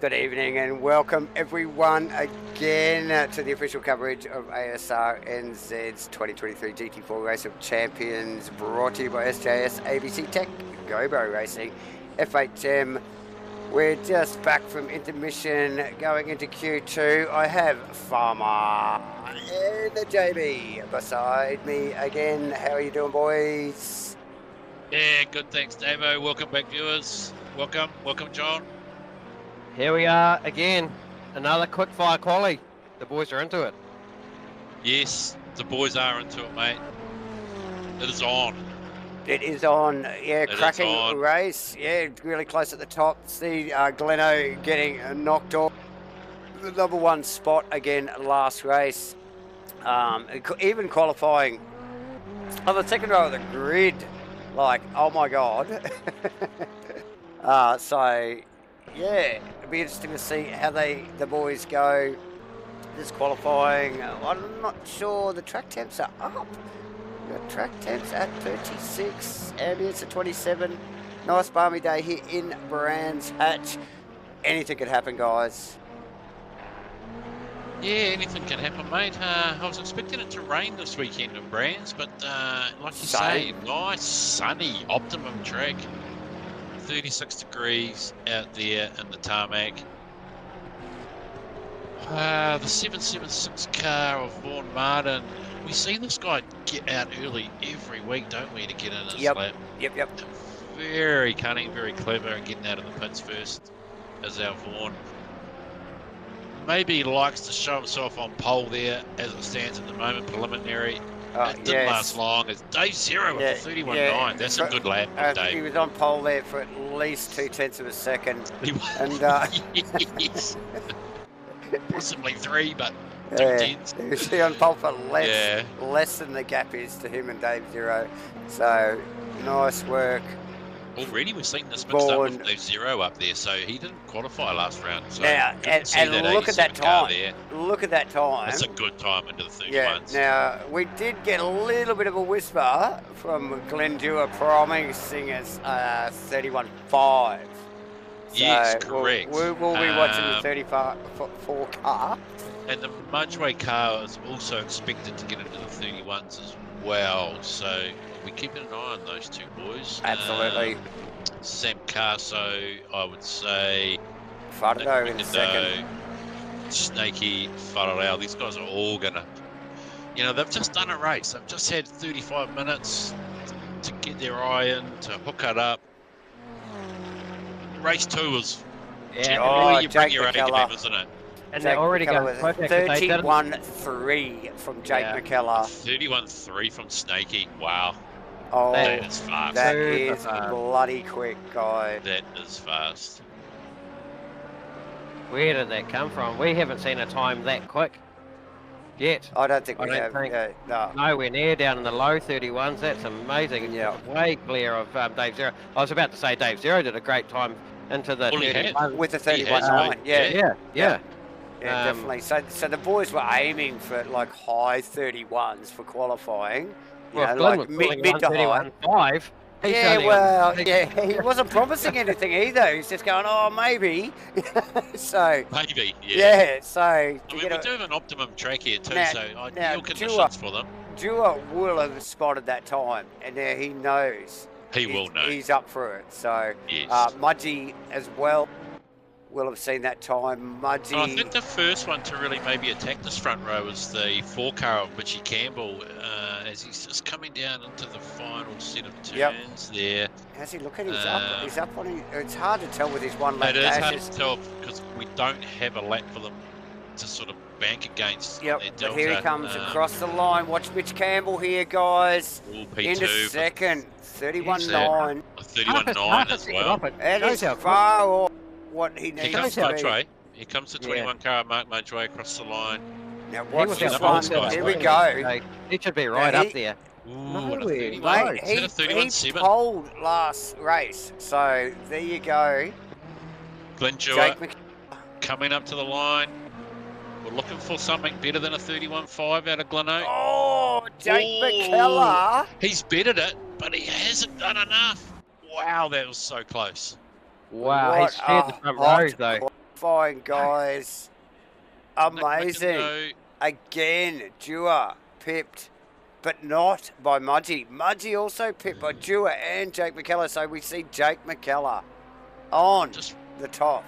[SPEAKER 1] Good evening and welcome everyone again to the official coverage of Asrnz's 2023 GT4 Race of Champions, brought to you by SJS, ABC Tech, GoBro Racing, FHM. We're just back from intermission, going into Q2. I have Farmer and JB beside me again. How are you doing, boys?
[SPEAKER 2] Yeah, good, thanks, Davo. Welcome back, viewers. Welcome, John.
[SPEAKER 3] Here we are again, another quick fire quali. The boys are into it.
[SPEAKER 2] Yes, the boys are into it, mate. It is on.
[SPEAKER 1] It is on, yeah,
[SPEAKER 2] It
[SPEAKER 1] cracking
[SPEAKER 2] is on.
[SPEAKER 1] race. Yeah, really close at the top. See Gleno getting knocked off the number one spot again last race. Even qualifying on the second row of the grid. Like, oh my God. So, yeah, it'll be interesting to see how the boys go this qualifying. I'm not sure the track temps are up. We've got track temps at 36, ambience at 27. Nice balmy day here in Brands Hatch. Anything could happen, guys.
[SPEAKER 2] Yeah, anything can happen, mate. I was expecting it to rain this weekend in Brands, but like you say, nice, sunny, optimum track. 36 degrees out there in the tarmac. The 776 car of Vaughan Martin. We see this guy get out early every week, don't we, to get in his lap?
[SPEAKER 1] Yep.
[SPEAKER 2] Very cunning, very clever at getting out of the pits first, as our Vaughan. Maybe he likes to show himself on pole there, as it stands at the moment, preliminary. It didn't last long. It's Dave Zero with the 31.9. That's a good lap from Dave.
[SPEAKER 1] He was on pole there for at least 0.2 of a second.
[SPEAKER 2] He was.
[SPEAKER 1] And,
[SPEAKER 2] yes. Possibly 3, but 2/10.
[SPEAKER 1] He was on pole for less than the gap is to him and Dave Zero. So, nice work.
[SPEAKER 2] Already we've seen this mixed up with Dave Zero up there, so he didn't qualify last round. So
[SPEAKER 1] now, and look at that time. Look at that time.
[SPEAKER 2] That's a good time into the 31s.
[SPEAKER 1] Yeah, now, we did get a little bit of a whisper from Glendua promising us 31.5.
[SPEAKER 2] Yes,
[SPEAKER 1] so
[SPEAKER 2] correct.
[SPEAKER 1] We'll be watching the 34 car.
[SPEAKER 2] And the Mudgeway car is also expected to get into the 31s as well, so we're keeping an eye on those two boys.
[SPEAKER 1] Absolutely.
[SPEAKER 2] Sam Carso, I would say.
[SPEAKER 1] Fardo in second.
[SPEAKER 2] Snakey, Farrell. These guys are all gonna, they've just done a race. They've just had 35 minutes to get their eye in, to hook it up. Race 2 was generally you bring your A game, isn't it?
[SPEAKER 3] And they're already going
[SPEAKER 1] 31.3 from Jake McKellar.
[SPEAKER 2] 31.3 from Snakey. Wow.
[SPEAKER 1] Oh,
[SPEAKER 2] that is fast.
[SPEAKER 1] That is bloody quick, guy.
[SPEAKER 2] That is fast.
[SPEAKER 3] Where did that come from? We haven't seen a time that quick yet.
[SPEAKER 1] I don't think we have. No.
[SPEAKER 3] Nowhere near, down in the low 31s. That's amazing.
[SPEAKER 1] Yeah.
[SPEAKER 3] Way clear of Dave Zero. I was about to say Dave Zero did a great time into the 31.
[SPEAKER 1] With the 31.9.
[SPEAKER 3] Yeah,
[SPEAKER 1] definitely. So the boys were aiming for like high 31s for qualifying. Like mid to high.
[SPEAKER 3] 5.
[SPEAKER 1] He wasn't promising anything either. He's just going, oh, maybe. So
[SPEAKER 2] maybe,
[SPEAKER 1] so
[SPEAKER 2] we do have an optimum track here too, so ideal conditions for them.
[SPEAKER 1] Dewar will have spotted that time, and now he knows.
[SPEAKER 2] He will know.
[SPEAKER 1] He's up for it. So
[SPEAKER 2] yes.
[SPEAKER 1] Mudgy as well will have seen that time. Mudgy.
[SPEAKER 2] I think the first one to really maybe attack this front row was the 4 car of Mitchie Campbell, as he's just coming down into the final set of turns there.
[SPEAKER 1] How's he looking? He's up on him. It's hard to tell with his one lap
[SPEAKER 2] dashes.
[SPEAKER 1] It is
[SPEAKER 2] hard to tell because we don't have a lap for them to sort of bank against.
[SPEAKER 1] Yep, but here he comes across the line. Watch Mitch Campbell here, guys.
[SPEAKER 2] P2,
[SPEAKER 1] into second. 31.9.
[SPEAKER 2] 31.9 as well.
[SPEAKER 1] And he's far off what he needs
[SPEAKER 2] to be. Here comes the 21 car, Mark Mudgeway across the line.
[SPEAKER 1] Now watch this one. Here we go.
[SPEAKER 3] He should be right up there.
[SPEAKER 2] Ooh, what a 31.
[SPEAKER 1] He pulled last race. So there you go.
[SPEAKER 2] Glendua coming up to the line. We're looking for something better than a 31.5 out of Gleno.
[SPEAKER 1] Oh, Jake McKellar.
[SPEAKER 2] He's bettered it, but he hasn't done enough. Wow, that was so close.
[SPEAKER 3] Wow, he spared the front rows though.
[SPEAKER 1] Fine, guys. Amazing.
[SPEAKER 2] McIndoe.
[SPEAKER 1] Again, Dewar pipped, but not by Mudgee. Mudgee also pipped by Dewar and Jake McKellar. So we see Jake McKellar on the top.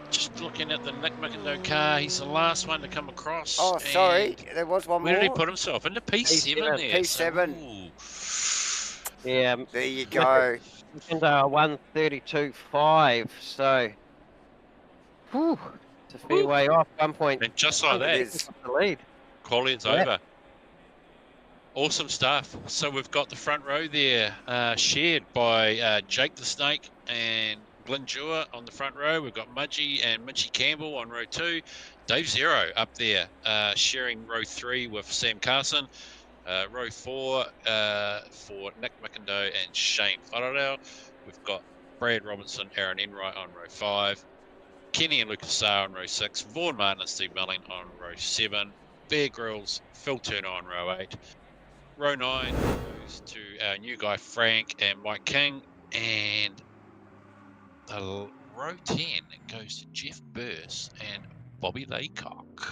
[SPEAKER 2] Just looking at the Nick McIndoe car, he's the last one to come across.
[SPEAKER 1] Oh, sorry, there was one more.
[SPEAKER 2] Where did he put himself? Into P7 there.
[SPEAKER 1] P7.
[SPEAKER 2] So,
[SPEAKER 3] Yeah.
[SPEAKER 1] There you go.
[SPEAKER 3] And 132.5. So, whew, it's a fair way off. 1 point.
[SPEAKER 2] and just like that,
[SPEAKER 1] is.
[SPEAKER 3] The lead.
[SPEAKER 2] quality's over. Awesome stuff. So we've got the front row there shared by Jake the Snake and Glenn Dewar on the front row. We've got Mudgee and Mitchie Campbell on row 2. Dave Zero up there sharing row 3 with Sam Carson. Row 4 for Nick McIndoe and Shane Wharadau. We've got Brad Robinson, Aaron Enright on row 5. Kenny and Lucas Saar on row 6. Vaughan Martin and Steve Melling on row 7. Bear Grylls, Phil Turner on row 8. Row 9 goes to our new guy Frank and Mike King. And the row 10 goes to Jeff Burse and Bobby Laycock.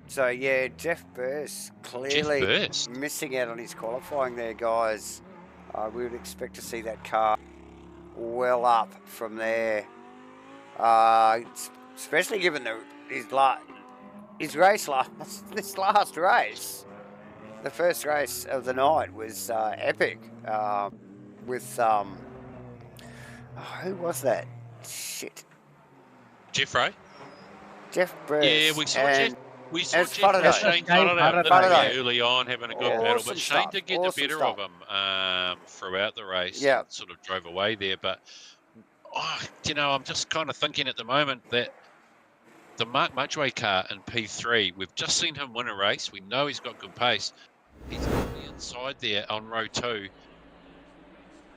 [SPEAKER 1] So yeah, Jeff Burse clearly missing out on his qualifying there, guys. We would expect to see that car well up from there, especially given his race this last race. The first race of the night was epic with who was that? Shit.
[SPEAKER 2] Jeff Ray?
[SPEAKER 1] Jeff Burse.
[SPEAKER 2] Yeah, we saw Jeff. We saw Jeff Shane
[SPEAKER 1] Wharadau
[SPEAKER 2] early on having a good battle, but Shane did get the better of him throughout the race.
[SPEAKER 1] Yeah.
[SPEAKER 2] Sort of drove away there, but I'm just kind of thinking at the moment that the Mark Mudgee car in P3, we've just seen him win a race. We know he's got good pace. He's on the inside there on row 2.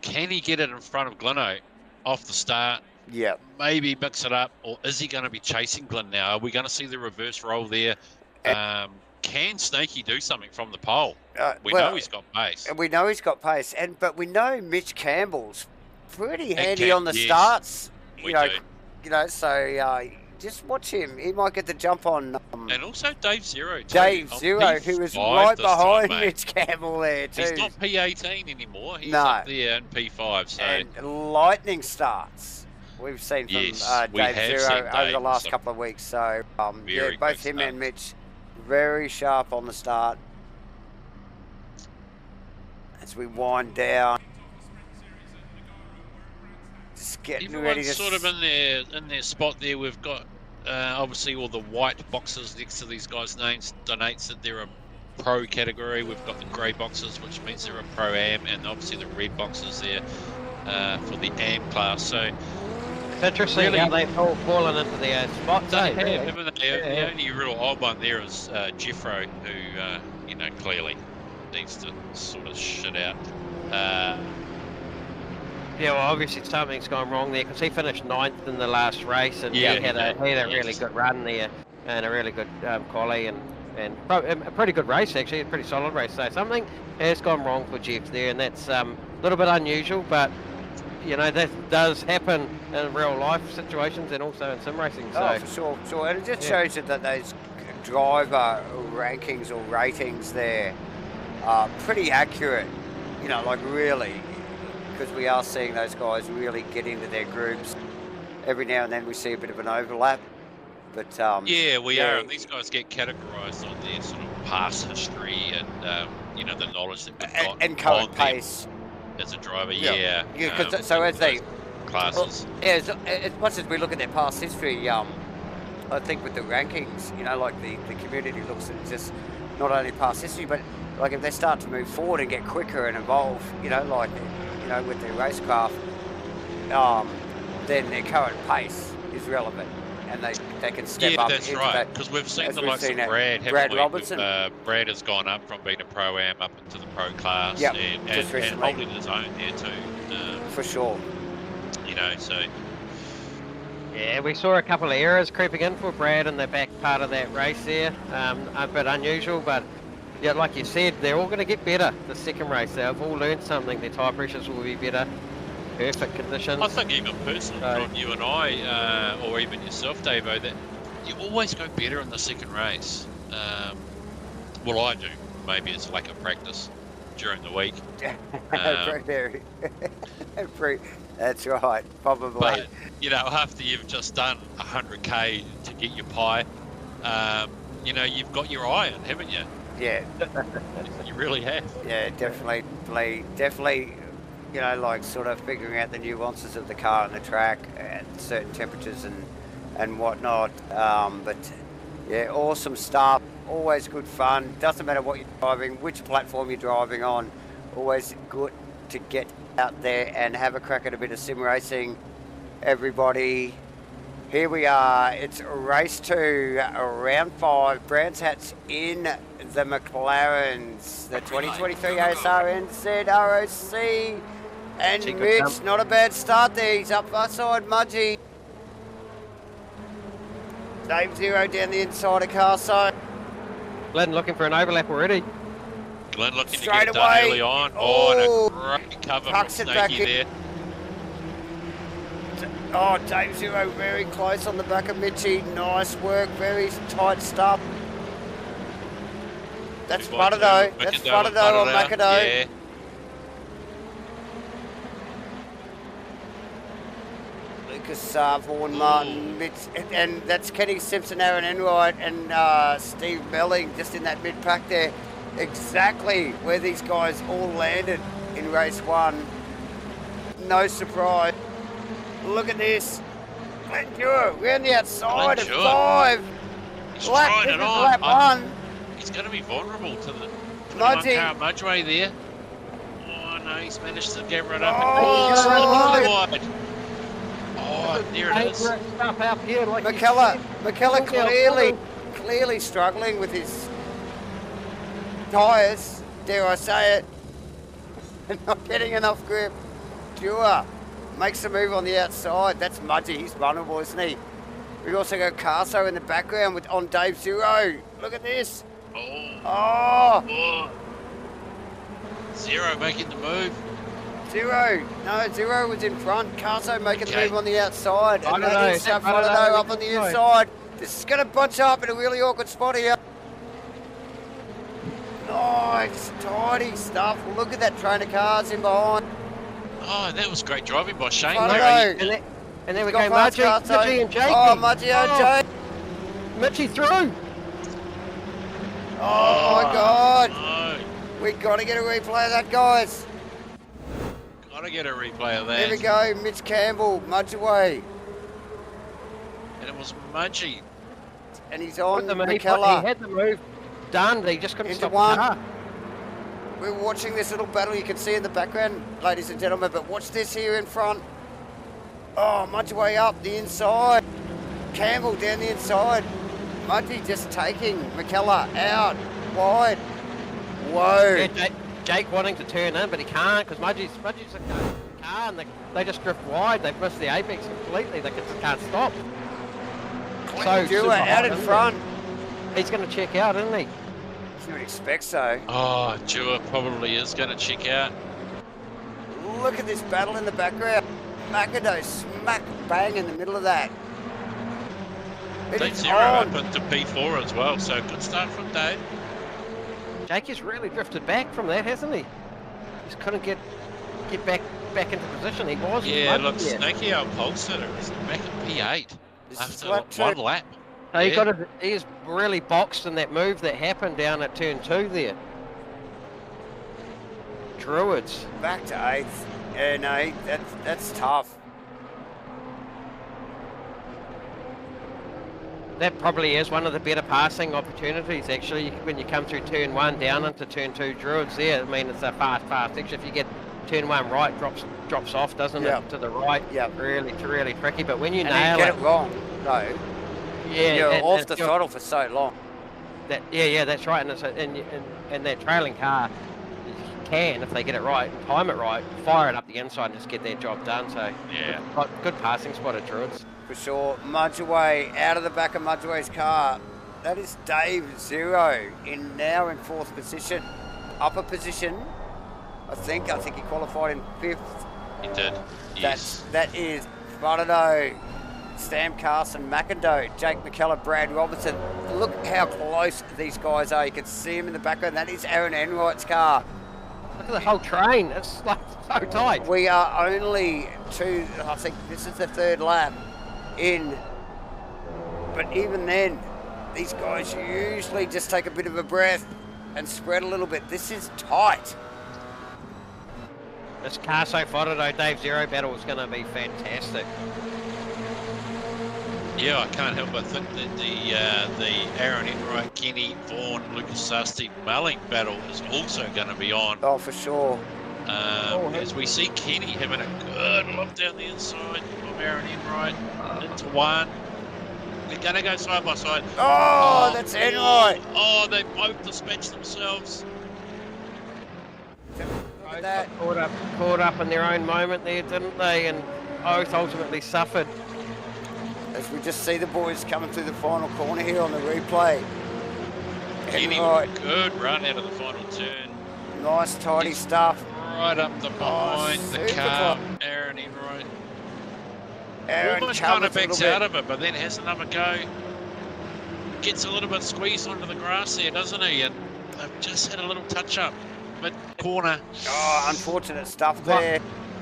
[SPEAKER 2] Can he get it in front of Glynno off the start?
[SPEAKER 1] Yeah.
[SPEAKER 2] Maybe mix it up, or is he going to be chasing Glenn now? Are we going to see the reverse roll there? Can Snakey do something from the pole? We know he's got pace.
[SPEAKER 1] We know he's got pace, but we know Mitch Campbell's pretty handy on the starts.
[SPEAKER 2] We do.
[SPEAKER 1] So just watch him. He might get the jump on.
[SPEAKER 2] And also Dave Zero too.
[SPEAKER 1] Dave Zero, who is right behind Mitch Campbell there too.
[SPEAKER 2] He's not P18 anymore. He's up there in P5. So.
[SPEAKER 1] And lightning starts. We've seen from Dave Zero over the last couple of weeks. So both him and Mitch very sharp on the start. As we wind down, just getting ready to
[SPEAKER 2] sort of in their spot there. We've got obviously all the white boxes next to these guys' names donates that they're a pro category. We've got the grey boxes, which means they're a pro am, and obviously the red boxes there for the am class. So
[SPEAKER 3] it's interesting how they've all fallen into their spots.
[SPEAKER 2] The only real odd one there is Jeffro, who clearly needs to sort of shit out.
[SPEAKER 3] Yeah, well, obviously something's gone wrong there because he finished 9th in the last race and he had a really good run there and a really good quali and a pretty good race actually, a pretty solid race. So something has gone wrong for Jeff there, and that's a little bit unusual, but that does happen in real life situations and also in sim racing. So.
[SPEAKER 1] Oh, for sure. And it just shows you that those driver rankings or ratings there are pretty accurate, really, because we are seeing those guys really get into their groups. Every now and then we see a bit of an overlap. But
[SPEAKER 2] we are. And these guys get categorised on their sort of past history and the knowledge that they've got
[SPEAKER 1] and current pace
[SPEAKER 2] as a driver.
[SPEAKER 1] So as they
[SPEAKER 2] classes.
[SPEAKER 1] As much as we look at their past history, I think with the rankings, like the community looks at just not only past history, but like if they start to move forward and get quicker and evolve, with their racecraft, then their current pace is relevant. And they can step up.
[SPEAKER 2] Yeah, that's right. Because we've seen the likes of Brad.
[SPEAKER 1] Brad Robinson.
[SPEAKER 2] Brad has gone up from being a pro-am up into the pro class.
[SPEAKER 1] Yep,
[SPEAKER 2] and holding his own there too.
[SPEAKER 1] For sure.
[SPEAKER 2] So.
[SPEAKER 3] Yeah, we saw a couple of errors creeping in for Brad in the back part of that race there. A bit unusual, but like you said, they're all going to get better the second race. They've all learned something. Their tyre pressures will be better. perfect conditions.
[SPEAKER 2] I think even personally, John, you and I, or even yourself, Davo, that you always go better in the second race. Well, I do. Maybe it's lack of practice during the week.
[SPEAKER 1] That's right, probably.
[SPEAKER 2] But, you know, after you've just done 100k to get your pie, you know, you've got your eye on, haven't you?
[SPEAKER 1] Yeah.
[SPEAKER 2] You really have.
[SPEAKER 1] Yeah, definitely, you know, like sort of figuring out the nuances of the car and the track at certain temperatures and whatnot. But yeah, awesome stuff. Always good fun. Doesn't matter what you're driving, which platform you're driving on. Always good to get out there and have a crack at a bit of sim racing. Everybody, here we are. It's race 2, round 5. Brands hats in the McLarens. The 2023 Asrnz ROC. And Mitch, not a bad start there. He's up far side, Mudgy. Dave Zero down the inside of Carso.
[SPEAKER 3] Glenn looking for an overlap already.
[SPEAKER 2] Glenn looking
[SPEAKER 1] Straight
[SPEAKER 2] to get it done
[SPEAKER 1] away.
[SPEAKER 2] early on.
[SPEAKER 1] Oh,
[SPEAKER 2] and a great cover from
[SPEAKER 1] tucks it back
[SPEAKER 2] Snakey there.
[SPEAKER 1] Oh, Dave Zero very close on the back of Mitchy. Nice work, very tight stuff. That's Butter though. That's Butter though on Macado.
[SPEAKER 2] Yeah.
[SPEAKER 1] Lucas Vaughan, Martin, Mitch, and that's Kenny Simpson, Aaron Enright, and Steve Belling just in that mid pack there. Exactly where these guys all landed in race 1. No surprise. Look at this. Glenjure, we're on the outside at 5.
[SPEAKER 2] He's
[SPEAKER 1] lap,
[SPEAKER 2] trying
[SPEAKER 1] this
[SPEAKER 2] it
[SPEAKER 1] is
[SPEAKER 2] on.
[SPEAKER 1] lap 1.
[SPEAKER 2] He's going to be vulnerable to the
[SPEAKER 1] Mudgy.
[SPEAKER 2] Mudgeway there. Oh no, he's managed to get right up.
[SPEAKER 1] Oh,
[SPEAKER 2] He's really
[SPEAKER 1] right.
[SPEAKER 2] wide. Oh, there it is.
[SPEAKER 3] Stuff out here, like
[SPEAKER 1] McKellar clearly struggling with his tyres, dare I say it, and not getting enough grip. Dewar makes a move on the outside. That's Mudgy, he's vulnerable, isn't he? We also got Carso in the background on Dave Zero. Look at this. Oh.
[SPEAKER 2] Zero making the move.
[SPEAKER 1] Zero was in front. Carso making the move on the outside. And that is up on the inside. This is going to bunch up in a really awkward spot here. Nice, tidy stuff. Look at that train of cars in behind.
[SPEAKER 2] Oh, that was great driving by Shane.
[SPEAKER 3] And there we go, Mudgy and Jakey.
[SPEAKER 1] Oh, Mudgy and Jake.
[SPEAKER 3] Mitchy through.
[SPEAKER 1] Oh my God.
[SPEAKER 2] No.
[SPEAKER 1] We got to get a replay of that, guys.
[SPEAKER 2] Gotta get a replay of that.
[SPEAKER 1] There we go, Mitch Campbell, Mudge away.
[SPEAKER 2] And it was Mudgy.
[SPEAKER 1] And he's on
[SPEAKER 3] He
[SPEAKER 1] McKellar.
[SPEAKER 3] had the move done, he just couldn't
[SPEAKER 1] Into
[SPEAKER 3] stop
[SPEAKER 1] one.
[SPEAKER 3] the car.
[SPEAKER 1] We're watching this little battle you can see in the background, ladies and gentlemen, but watch this here in front. Oh, Mudge way up the inside. Campbell down the inside. Mudgy just taking McKellar out wide. Whoa.
[SPEAKER 3] Yeah, Jake wanting to turn in, but he can't because Mudgy's a car and they just drift wide. They've missed the apex completely. They just can't stop.
[SPEAKER 1] Dewar out in front.
[SPEAKER 3] He's going to check out, isn't he?
[SPEAKER 1] You would expect so.
[SPEAKER 2] Oh, Dewar probably is going to check out.
[SPEAKER 1] Look at this battle in the background. Macado smack bang in the middle of that.
[SPEAKER 2] Dave Zero up into P4 as well, so good start from Dave.
[SPEAKER 3] Jake has really drifted back from that, hasn't he? Just couldn't get back into position. He was.
[SPEAKER 2] Yeah, look, Snakey our pole sitter is back at P8 after one lap.
[SPEAKER 3] No, he's really boxed in that move that happened down at turn 2 there. Druids.
[SPEAKER 1] Back to 8th. Yeah, no, that's tough.
[SPEAKER 3] That probably is one of the better passing opportunities, actually, when you come through turn 1 down into turn 2 Druids there. I mean, it's a fast section. If you get turn 1 right, drops off, doesn't it, to the right?
[SPEAKER 1] Yeah.
[SPEAKER 3] Really tricky. But when you
[SPEAKER 1] and
[SPEAKER 3] nail
[SPEAKER 1] you get it wrong, no.
[SPEAKER 3] Yeah,
[SPEAKER 1] you're off the throttle for so long.
[SPEAKER 3] That's right. And that trailing car can, if they get it right, time it right, fire it up the inside and just get their job done. So
[SPEAKER 2] yeah,
[SPEAKER 3] good passing spot at Druids.
[SPEAKER 1] For sure. Mudgeway out of the back of Mudgeway's car. That is Dave Zero now in 4th position. Upper position. I think he qualified in 5th
[SPEAKER 2] He did. Yes.
[SPEAKER 1] That is Frodo, Sam Carson, McIndoe, Jake McKellar, Brad Robertson. Look how close these guys are. You can see them in the background. That is Aaron Enright's car.
[SPEAKER 3] Look at the whole train. It's like so tight.
[SPEAKER 1] We are only I think this is the third lap in. But even then, these guys usually just take a bit of a breath and spread a little bit. This is tight.
[SPEAKER 3] This Carso Frodo Dave Zero battle is going to be fantastic.
[SPEAKER 2] Yeah, I can't help but think that the Aaron Enright, Kenny, Vaughan, Lucas Sasti, Melling battle is also going to be on.
[SPEAKER 1] Oh, for sure.
[SPEAKER 2] As we see Kenny having a good look down the inside of Aaron Enright into one. They're going to go side by side.
[SPEAKER 1] Oh, that's Enright.
[SPEAKER 2] Oh, they both dispatched themselves.
[SPEAKER 1] Look at that.
[SPEAKER 3] Caught up in their own moment there, didn't they? And both ultimately suffered.
[SPEAKER 1] As we just see the boys coming through the final corner here on the replay.
[SPEAKER 2] Kenny, good run out of the final turn.
[SPEAKER 1] Nice, tidy stuff.
[SPEAKER 2] Right up the behind the car, Aaron Enright. Almost kind of backs out of it, but then has another go. Gets a little bit squeezed onto the grass there, doesn't he? And they've just had a little touch up mid-corner.
[SPEAKER 1] Oh, unfortunate stuff there.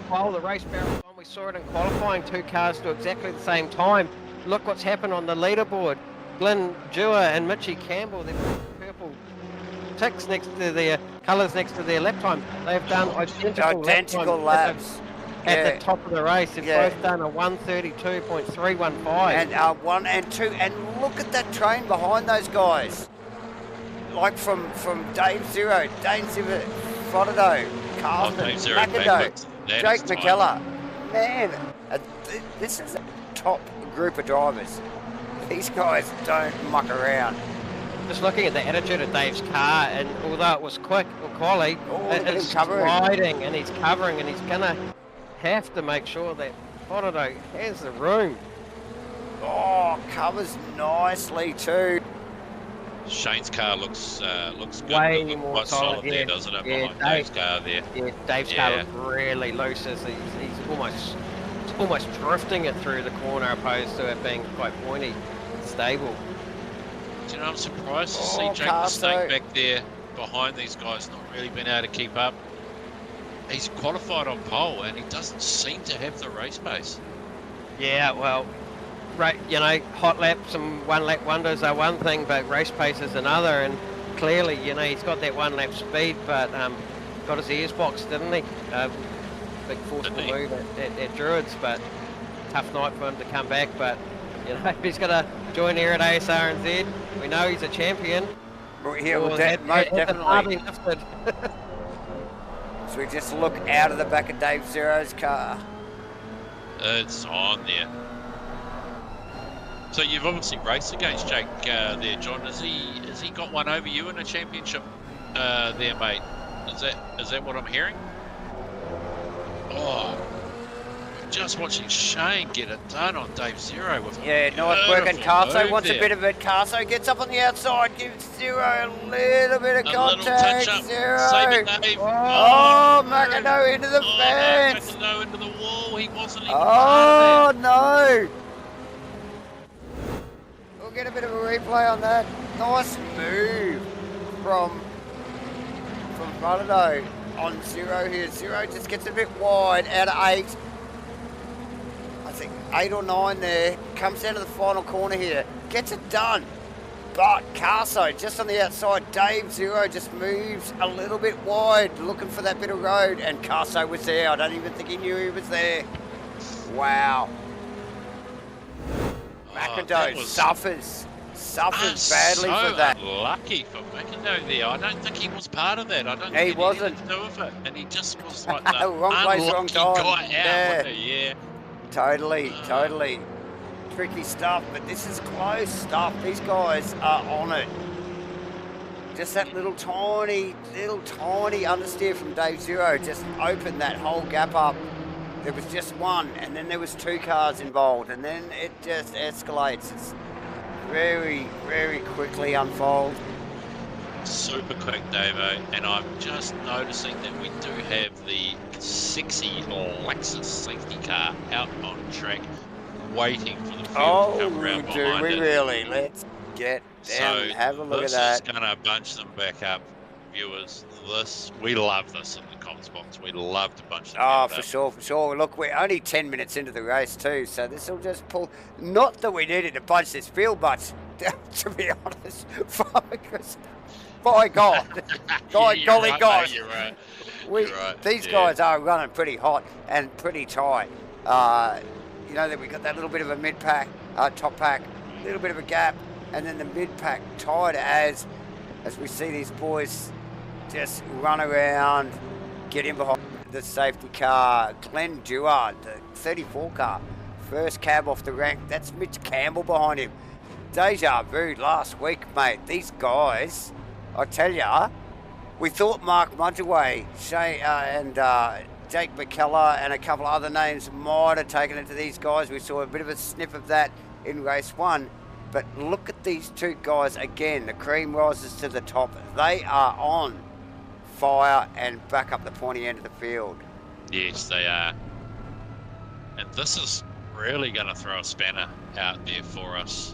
[SPEAKER 3] While the race barrel's on, we saw it in qualifying. Two cars do exactly the same time. Look what's happened on the leaderboard. Glenn Dewar and Mitchie Campbell, they've got purple ticks next to their colours next to their lap time. They've done identical
[SPEAKER 1] laps.
[SPEAKER 3] At the top of the race, they've both done a 1:32.315.
[SPEAKER 1] And 1 and 2, and look at that train behind those guys. Like from Dave Zero, Frodo, Carlton, McIndoe, Jake McKellar. Man, this is a top group of drivers. These guys don't muck around.
[SPEAKER 3] Just looking at the attitude of Dave's car, and although it was quick or quali, it's sliding and he's covering, and he's gonna have to make sure that Frodo has the room.
[SPEAKER 1] Oh, covers nicely too.
[SPEAKER 2] Shane's car looks good.
[SPEAKER 3] Way more
[SPEAKER 2] quite solid there, doesn't it? Behind Dave's car there.
[SPEAKER 3] Yeah, Dave's car looks really loose as he's almost drifting it through the corner, opposed to it being quite pointy and stable.
[SPEAKER 2] You know, I'm surprised to see Jake Mistake back there behind these guys, not really been able to keep up. He's qualified on pole and he doesn't seem to have the race pace.
[SPEAKER 3] Yeah, well, right, you know, hot laps and one lap wonders are one thing, but race pace is another. And clearly, you know, he's got that one lap speed, but got his ears boxed, didn't he? Big forceful move at Druids, but tough night for him to come back. But you know, he's going to join here at Asrnz. We know he's a champion.
[SPEAKER 1] Right here, most definitely. So we just look out of the back of Dave Zero's car.
[SPEAKER 2] It's on there. So you've obviously raced against Jake there, John. Has he got one over you in a championship there, mate? Is that what I'm hearing? Oh, just watching Shane get it done on Dave Zero with
[SPEAKER 1] nice work, and Carso wants a bit of it. Carso gets up on the outside, gives Zero a little bit of contact. Zero.
[SPEAKER 2] Save it, Dave.
[SPEAKER 1] Oh, McIndoe into the fence.
[SPEAKER 2] McIndoe into the wall. He wasn't even
[SPEAKER 1] part of that. No. We'll get a bit of a replay on that. Nice move from McIndoe on Zero here. Zero just gets a bit wide out of 8. I think 8 or 9 there. Comes down to the final corner here. Gets it done. But Carso just on the outside. Dave Zero just moves a little bit wide, looking for that bit of road. And Carso was there. I don't even think he knew he was there. Wow. McIndoe suffers badly for that.
[SPEAKER 2] Lucky for McIndoe there. I don't think he was part of that. I don't think
[SPEAKER 1] he wasn't.
[SPEAKER 2] To do with it. And he just was like the
[SPEAKER 1] wrong place, wrong time.
[SPEAKER 2] Guy out. Yeah.
[SPEAKER 1] Totally. Tricky stuff, but this is close stuff. These guys are on it. Just that little tiny understeer from Dave Zero just opened that whole gap up. There was just one, and then there was 2 cars involved, and then it just escalates. It's very, very quickly unfold.
[SPEAKER 2] super quick, Davo, and I'm just noticing that we do have the sexy Lexus safety car out on track, waiting for the field to come around
[SPEAKER 1] do
[SPEAKER 2] behind
[SPEAKER 1] we
[SPEAKER 2] it.
[SPEAKER 1] really? Let's get down and have a look at that.
[SPEAKER 2] This is going to bunch them back up, viewers. We love this in the comms box. We love to bunch them
[SPEAKER 1] Oh,
[SPEAKER 2] up.
[SPEAKER 1] for sure. Look, we're only 10 minutes into the race too, so this will just pull. Not that we needed to bunch this field, but to be honest, by God, golly
[SPEAKER 2] right,
[SPEAKER 1] God,
[SPEAKER 2] mate, you're right.
[SPEAKER 1] These guys are running pretty hot and pretty tight. You know that we got that little bit of a mid pack, top pack, a little bit of a gap, and then the mid pack tight as we see these boys just run around, get in behind the safety car. Glenn Dewar, the 34 car, first cab off the rank. That's Mitch Campbell behind him. Deja vu last week, mate. These guys, I tell ya, we thought Mark Mudgeway and Jake McKellar and a couple of other names might have taken it to these guys. We saw a bit of a sniff of that in race one. But look at these two guys again. The cream rises to the top. They are on fire and back up the pointy end of the field.
[SPEAKER 2] Yes, they are. And this is really going to throw a spanner out there for us.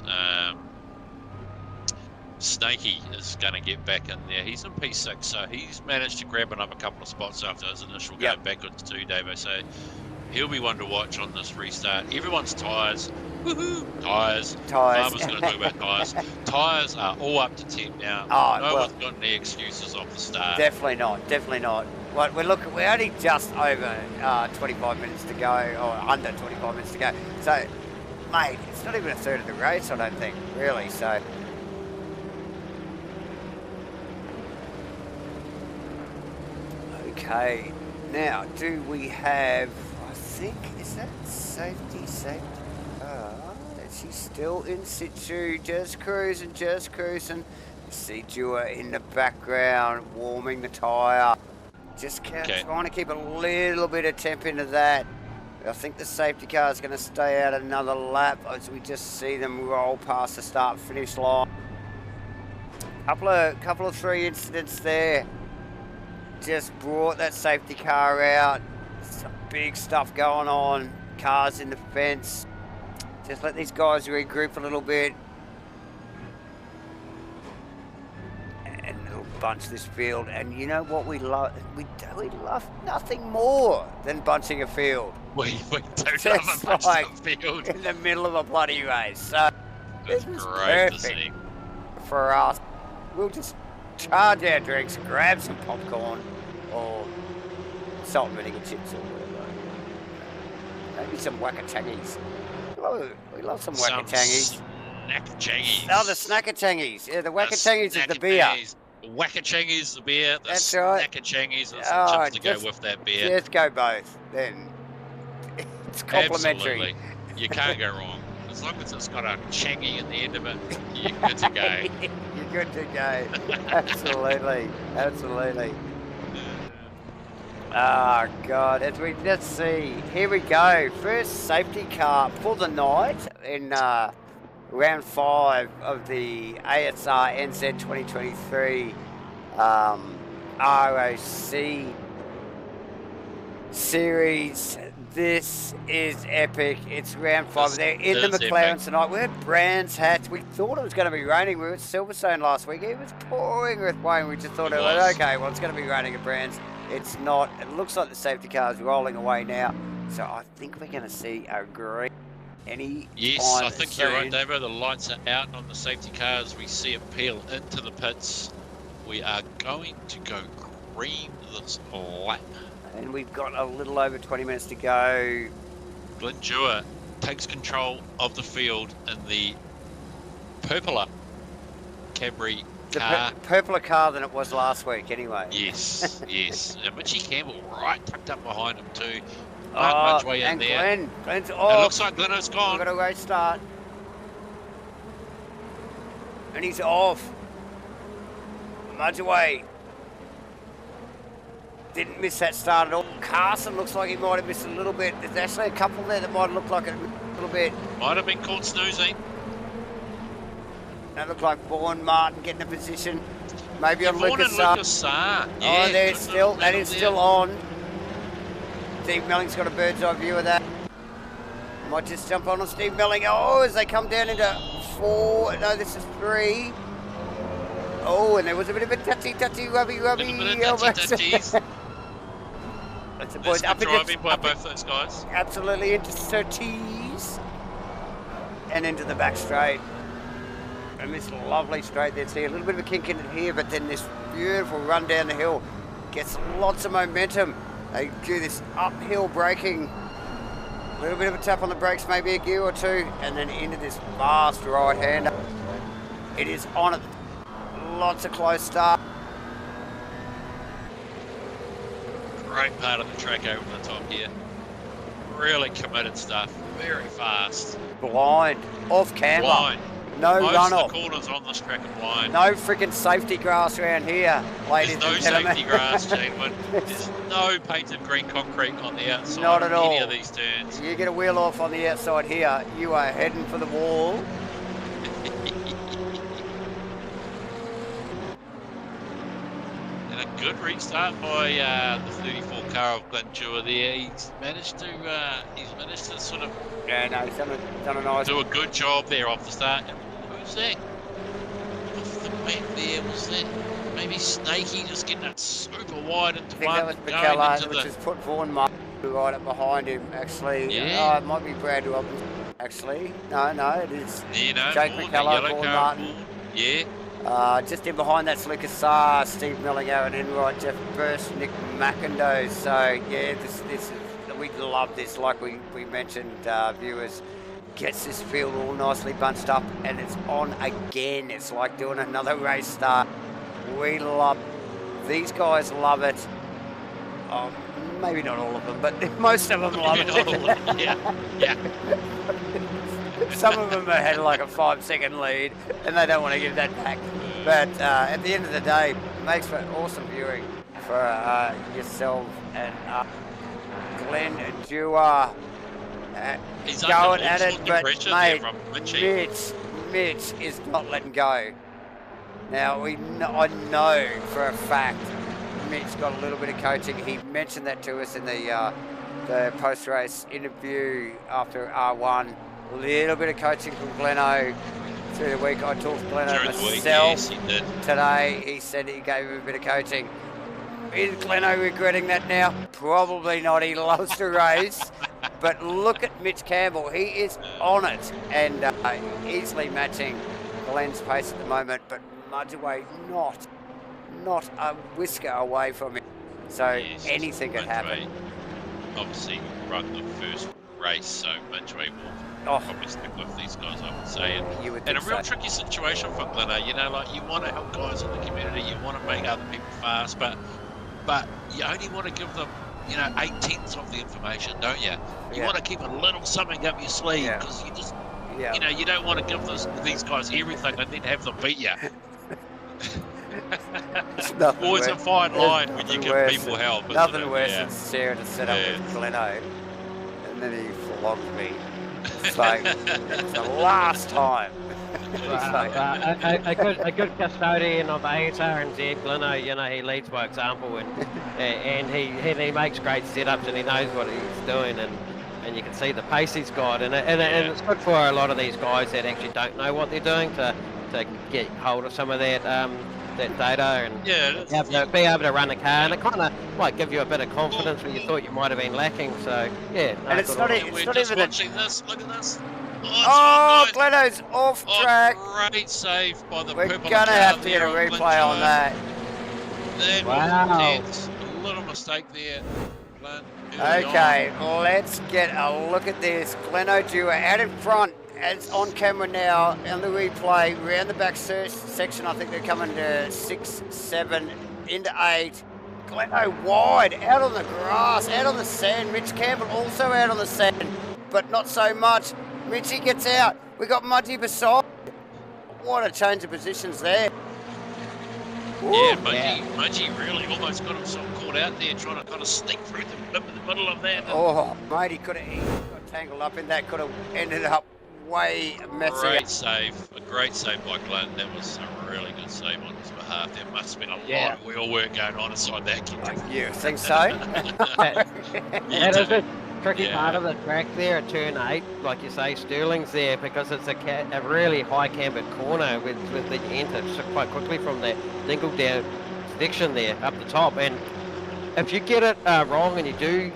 [SPEAKER 2] Snakey is going to get back in there. He's in P6, so he's managed to grab another couple of spots after his initial go backwards too, Davo. So he'll be one to watch on this restart. Everyone's tyres. Woohoo! Tyres. Farmer's going to talk about tyres. Tyres are all up to 10 now. No one's got any excuses off the start.
[SPEAKER 1] Definitely not. Well, we're only just over 25 minutes to go, or under 25 minutes to go. So, mate, it's not even a third of the race, I don't think, really. So. Okay, now, do we have, I think, is that safety? She's still in situ, just cruising. See Dewar in the background, warming the tyre. Just trying to keep a little bit of temp into that. I think the safety car is going to stay out another lap as we just see them roll past the start-finish line. Couple of three incidents there. Just brought that safety car out. Some big stuff going on. Cars in the fence. Just let these guys regroup a little bit. And they'll bunch this field. And you know what we love? We love nothing more than bunching a field.
[SPEAKER 2] We don't love a bunch the field.
[SPEAKER 1] In the middle of a bloody race. So
[SPEAKER 2] this is great to see.
[SPEAKER 1] For us. We'll just charge our drinks, grab some popcorn, or salt and vinegar chips or whatever. Maybe some wackatangies. We love some wackatangies.
[SPEAKER 2] Snackachangies.
[SPEAKER 1] Oh, the snackachangies. Yeah, the wackatangies is the beer.
[SPEAKER 2] Wackachangies is the beer. The
[SPEAKER 1] That's right.
[SPEAKER 2] Snackachangies is the chips to go with that beer.
[SPEAKER 1] Let's go both. Then it's complimentary.
[SPEAKER 2] Absolutely. You can't go wrong. As long as it's got a changy at the end of it, you're good to go.
[SPEAKER 1] You're good to go. Absolutely. Oh, God. As we just see, here we go. First safety car for the night in round 5 of the Asrnz 2023 ROC series. This is epic. It's round 5. They're in the McLaren tonight. We had Brands hats. We thought it was going to be raining. We were at Silverstone last week. It was pouring with rain. We just thought, okay, well, it's going to be raining at Brands. It's not. It looks like the safety car is rolling away now. So I think we're going to see a green
[SPEAKER 2] Yes, I think you're right, Davo. The lights are out on the safety cars. We see it peel into the pits. We are going to go green this lap.
[SPEAKER 1] And we've got a little over 20 minutes to go.
[SPEAKER 2] Glenn Dewar takes control of the field in the purpler Cadbury car.
[SPEAKER 1] Purpler car than it was last week, anyway.
[SPEAKER 2] Yes. And Mitchy Campbell right tucked up behind him too. Mark Mudgeway in there.
[SPEAKER 1] Glenn's off.
[SPEAKER 2] It looks like Glenn has gone.
[SPEAKER 1] We've got a great start. And he's off. Mudgeway. Didn't miss that start at all. Carson looks like he might have missed a little bit. There's actually a couple there that might have looked like a little bit.
[SPEAKER 2] Might have been caught snoozing.
[SPEAKER 1] That looked like Vaughan Martin getting a position. Maybe on Lucas.
[SPEAKER 2] Yeah,
[SPEAKER 1] oh, they're still. That is still on. Steve Melling's got a bird's eye view of that. Might just jump on Steve Melling. Oh, as they come down into 4. No, this is 3. Oh, and there was a bit of a touchy, rubby.
[SPEAKER 2] That's
[SPEAKER 1] That's the boys up
[SPEAKER 2] driving by both those guys.
[SPEAKER 1] Absolutely into Surtees and into the back straight. And this lovely straight there. See a little bit of a kink in it here, but then this beautiful run down the hill gets lots of momentum. They do this uphill braking. A little bit of a tap on the brakes, maybe a gear or two, and then into this fast right-hander. It is on it. Lots of close start.
[SPEAKER 2] Great part of the track over the top here. Really committed stuff. Very fast.
[SPEAKER 1] Blind. Off camber.
[SPEAKER 2] Blind.
[SPEAKER 1] No
[SPEAKER 2] Most
[SPEAKER 1] runoff.
[SPEAKER 2] of the corners on this track are blind.
[SPEAKER 1] No freaking safety grass around here, ladies
[SPEAKER 2] There's no
[SPEAKER 1] and gentlemen.
[SPEAKER 2] safety grass, gentlemen. There's no painted green concrete on the outside
[SPEAKER 1] Not at
[SPEAKER 2] of any
[SPEAKER 1] all.
[SPEAKER 2] of these turns.
[SPEAKER 1] You get a wheel off on the outside here, you are heading for the wall.
[SPEAKER 2] And a good restart by the 34 car of Glendure there. He's managed to sort of
[SPEAKER 1] Yeah, no, he's done a nice.
[SPEAKER 2] do a good job there off the start. And who's that? Off the back there, was that maybe Snakey just getting that super wide into
[SPEAKER 1] I think
[SPEAKER 2] one,
[SPEAKER 1] that was
[SPEAKER 2] going
[SPEAKER 1] Bacala,
[SPEAKER 2] into
[SPEAKER 1] which
[SPEAKER 2] the...
[SPEAKER 1] has put Vaughan Mark right up behind him, actually.
[SPEAKER 2] Yeah.
[SPEAKER 1] Oh, it might be Brad Robinson, actually. No, it is
[SPEAKER 2] You know,
[SPEAKER 1] Jake
[SPEAKER 2] Vaughan,
[SPEAKER 1] McCullough,
[SPEAKER 2] the yellow
[SPEAKER 1] Vaughan
[SPEAKER 2] car,
[SPEAKER 1] Martin.
[SPEAKER 2] Vaughan. Yeah.
[SPEAKER 1] Just in behind that's Lucas Saar, Steve Milling, Aaron Enright, Jeff Burst, Nick McIndoe. So yeah, this is, we love this. Like we mentioned, viewers, gets this field all nicely bunched up, and it's on again. It's like doing another race start. We love these guys. Love it. Maybe not all of them, but most of them love it.
[SPEAKER 2] Not all of them. Yeah.
[SPEAKER 1] Some of them had like a 5-second lead, and they don't want to give that back. But at the end of the day, it makes for awesome viewing for yourself and Glenn Dewar
[SPEAKER 2] He's
[SPEAKER 1] going
[SPEAKER 2] under
[SPEAKER 1] at
[SPEAKER 2] all
[SPEAKER 1] it.
[SPEAKER 2] sorts of
[SPEAKER 1] But
[SPEAKER 2] pressure
[SPEAKER 1] mate,
[SPEAKER 2] there from Mitchie.
[SPEAKER 1] Mitch is not letting go. Now I know for a fact Mitch got a little bit of coaching. He mentioned that to us in the post-race interview after R1. A little bit of coaching from Gleno through the week. I talked to Gleno myself today. He said he gave him a bit of coaching. Is Gleno regretting that now? Probably not. He loves to race. But look at Mitch Campbell. He is on it and easily matching Glenn's pace at the moment, but Mudgeway not a whisker away from him. So
[SPEAKER 2] Yes,
[SPEAKER 1] anything could happen.
[SPEAKER 2] Obviously run the first race, so Mudgeway will probably stick with these guys, I would say. And a real tricky situation for Gleno. You know, like you want to help guys in the community, you want to make other people fast, but you only want to give them, 8/10 of the information, don't you? You want to keep a little something up your sleeve because you just, you don't want to give these guys everything and then have them beat you. Always a fine line when you give people help.
[SPEAKER 1] Nothing worse than Sarah to set up with Gleno, and then he flogged me. It's like it's the last time.
[SPEAKER 3] A good custodian of Asrnz, Gleno, he leads by example, and he makes great setups, and he knows what he's doing, and you can see the pace he's got, and it's good for a lot of these guys that actually don't know what they're doing to get hold of some of that data and be able to run a car, and it kind of might give you a bit of confidence when you thought you might have been lacking. So
[SPEAKER 1] and it's not even
[SPEAKER 2] watching this. Look at this.
[SPEAKER 1] Oh, Gleno's off track.
[SPEAKER 2] Great save by the
[SPEAKER 1] We're
[SPEAKER 2] purple
[SPEAKER 1] gonna
[SPEAKER 2] car
[SPEAKER 1] have to
[SPEAKER 2] there
[SPEAKER 1] get a
[SPEAKER 2] on
[SPEAKER 1] replay on that.
[SPEAKER 2] That was intense. A little mistake there.
[SPEAKER 1] Okay, let's get a look at this. Gleno Dewar out in front. It's on camera now on the replay. Round the back section, I think they're coming to 6, 7, into 8. Gleno wide, out on the grass, out on the sand. Mitch Campbell also out on the sand, but not so much. Mitchy gets out. We got Mudgy beside. What a change of positions there.
[SPEAKER 2] Yeah, Mudgy really almost got himself caught out there trying to kind of sneak through the middle of that.
[SPEAKER 1] Oh, mate, he got tangled up in that. Could have ended up way messy.
[SPEAKER 2] A great save by Glenn. That was a really good save on his behalf. There must have been a
[SPEAKER 3] Yeah.
[SPEAKER 2] lot of wheel work going on inside that kit.
[SPEAKER 1] You think so?
[SPEAKER 3] That is a tricky
[SPEAKER 2] Yeah.
[SPEAKER 3] part of the track there at turn 8. Like you say, Sterling's there because it's a really high cambered corner with the enter quite quickly from that dingle down section there up the top. And if you get it wrong and you get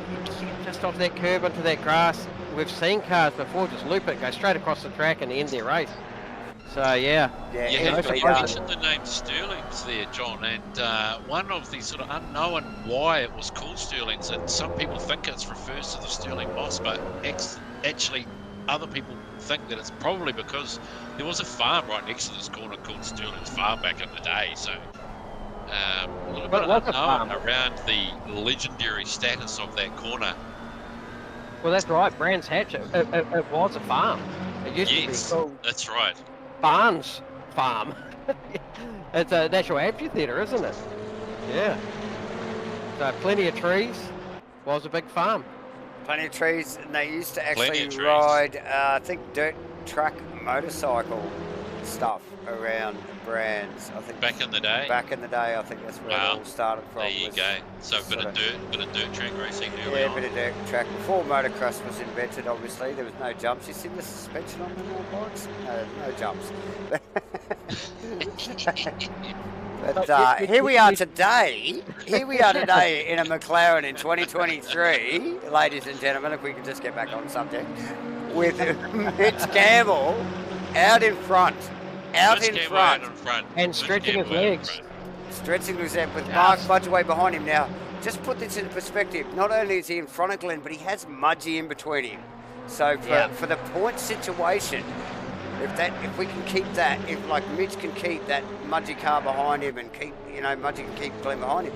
[SPEAKER 3] just off that curb into that grass, we've seen cars before just loop it, go straight across the track and end their race. So yeah.
[SPEAKER 1] Yeah,
[SPEAKER 2] You
[SPEAKER 1] easily
[SPEAKER 2] had
[SPEAKER 1] done.
[SPEAKER 2] mentioned the name Sterling's there, John, and one of the sort of unknown why it was called Sterling's, and some people think it refers to the Sterling Moss, but actually other people think that it's probably because there was a farm right next to this corner called Sterling's Farm back in the day. So a little bit of unknown around the legendary status of that corner.
[SPEAKER 3] Well, that's right. Brands Hatch, it was a farm. It used to be called
[SPEAKER 2] That's right.
[SPEAKER 3] Barnes Farm. It's a natural amphitheatre, isn't it? Yeah. So plenty of trees. Was a big farm.
[SPEAKER 1] Plenty of trees, and they used to actually
[SPEAKER 2] Plenty of trees.
[SPEAKER 1] ride, I think, dirt track motorcycle stuff around Brands. I think
[SPEAKER 2] Back in the day.
[SPEAKER 1] Back in the day, I think that's where it all started from.
[SPEAKER 2] There you go. So a bit of dirt track racing early
[SPEAKER 1] Yeah,
[SPEAKER 2] on.
[SPEAKER 1] a bit of dirt track. Before motocross was invented, obviously, there was no jumps. You see the suspension on the bikes? No jumps. But here we are today. Here we are today in a McLaren in 2023, ladies and gentlemen, if we could just get back on subject, with Mitch Campbell out in front. Out in front.
[SPEAKER 3] And stretching his legs.
[SPEAKER 1] Stretching his legs with Mark Budgeway behind him. Now, just put this into perspective. Not only is he in front of Glenn, but he has Mudgee in between him. So for the point situation, if we can keep that, if like Mitch can keep that Mudgee car behind him and keep, Mudgee can keep Glenn behind him,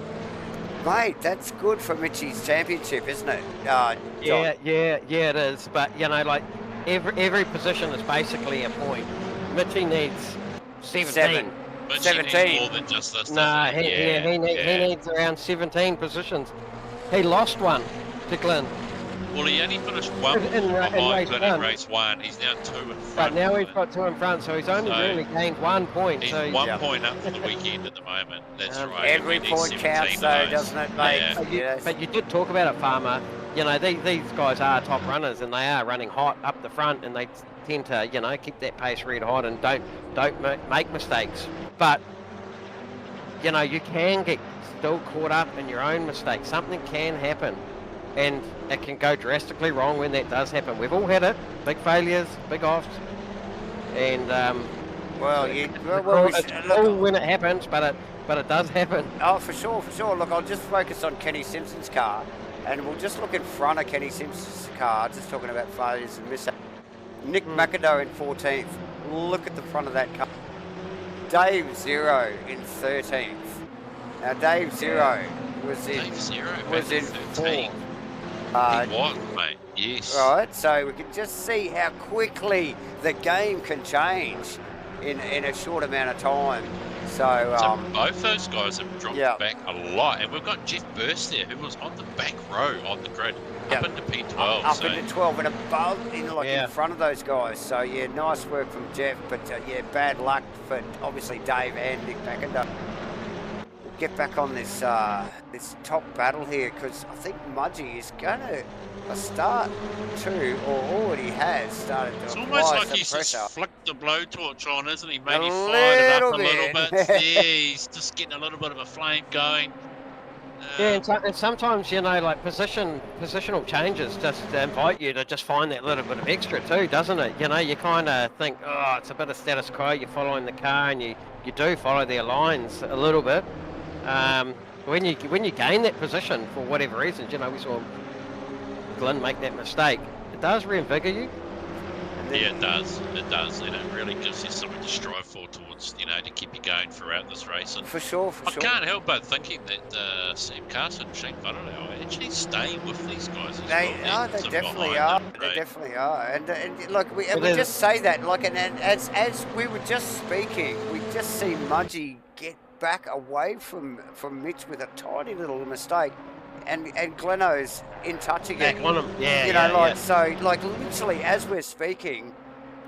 [SPEAKER 1] mate, that's good for Mitchie's championship, isn't it? John?
[SPEAKER 3] Yeah, it is. But like every position is basically a point. Mitchie needs 17.
[SPEAKER 2] But
[SPEAKER 1] 17.
[SPEAKER 2] More than just this.
[SPEAKER 3] No, he needs around 17 positions. He lost one to Glenn.
[SPEAKER 2] Well, he only finished one behind Glenn in race 1. He's now 2 in front.
[SPEAKER 3] But now he's got 2 in front, so he's only really gained 1 point.
[SPEAKER 2] He's
[SPEAKER 3] so
[SPEAKER 2] 1 point up for the weekend at the moment. That's right.
[SPEAKER 1] Every point counts, though, doesn't it, mate?
[SPEAKER 3] But you did talk about it, Farmer. These guys are top runners, and they are running hot up the front, and they tend to, keep that pace red hot and don't make mistakes. But, you can get still caught up in your own mistakes. Something can happen, and it can go drastically wrong when that does happen. We've all had it, big failures, big offs, and it's cool when it happens, but it does happen.
[SPEAKER 1] Oh, for sure. Look, I'll just focus on Kenny Simpson's car, and we'll just look in front of Kenny Simpson's car, just talking about failures and mishaps. Nick McIndoe in 14th. Look at the front of that car. Dave Zero in 13th. Now, Dave Zero was in 4th.
[SPEAKER 2] He was, mate. Yes.
[SPEAKER 1] Right, so we can just see how quickly the game can change in a short amount of time. So
[SPEAKER 2] both those guys have dropped back a lot, and we've got Jeff Burst there, who was on the back row on the grid, up into P12.
[SPEAKER 1] Up into 12 and above, in front of those guys. So yeah, nice work from Jeff, but bad luck for obviously Dave and Nick McIndoe. We'll get back on this this top battle here, because I think Mudgee is going to start to, or already has started to.
[SPEAKER 2] It's
[SPEAKER 1] apply
[SPEAKER 2] almost like
[SPEAKER 1] some
[SPEAKER 2] he's
[SPEAKER 1] pressure.
[SPEAKER 2] just flicked the blowtorch on, isn't he? Maybe fired it up a little bit. Yeah, he's just getting a little bit of a flame going.
[SPEAKER 3] And sometimes, positional changes just invite you to just find that little bit of extra too, doesn't it? You kind of think, oh, it's a bit of status quo, you're following the car, and you do follow their lines a little bit. When you gain that position for whatever reasons, we saw Glenn make that mistake, it does reinvigor you.
[SPEAKER 2] Yeah, it does, and it really gives you something to strive for towards, to keep you going throughout this race. And
[SPEAKER 1] for sure.
[SPEAKER 2] I can't help but thinking that Sam Carson and Shane Butterlow are actually staying with these guys as well.
[SPEAKER 1] They definitely are. They definitely are. And look, we just say that, and as we were just speaking, we just see Mudgee get back away from Mitch with a tiny little mistake. And Gleno's in touch again.
[SPEAKER 3] Back on him.
[SPEAKER 1] So literally as we're speaking,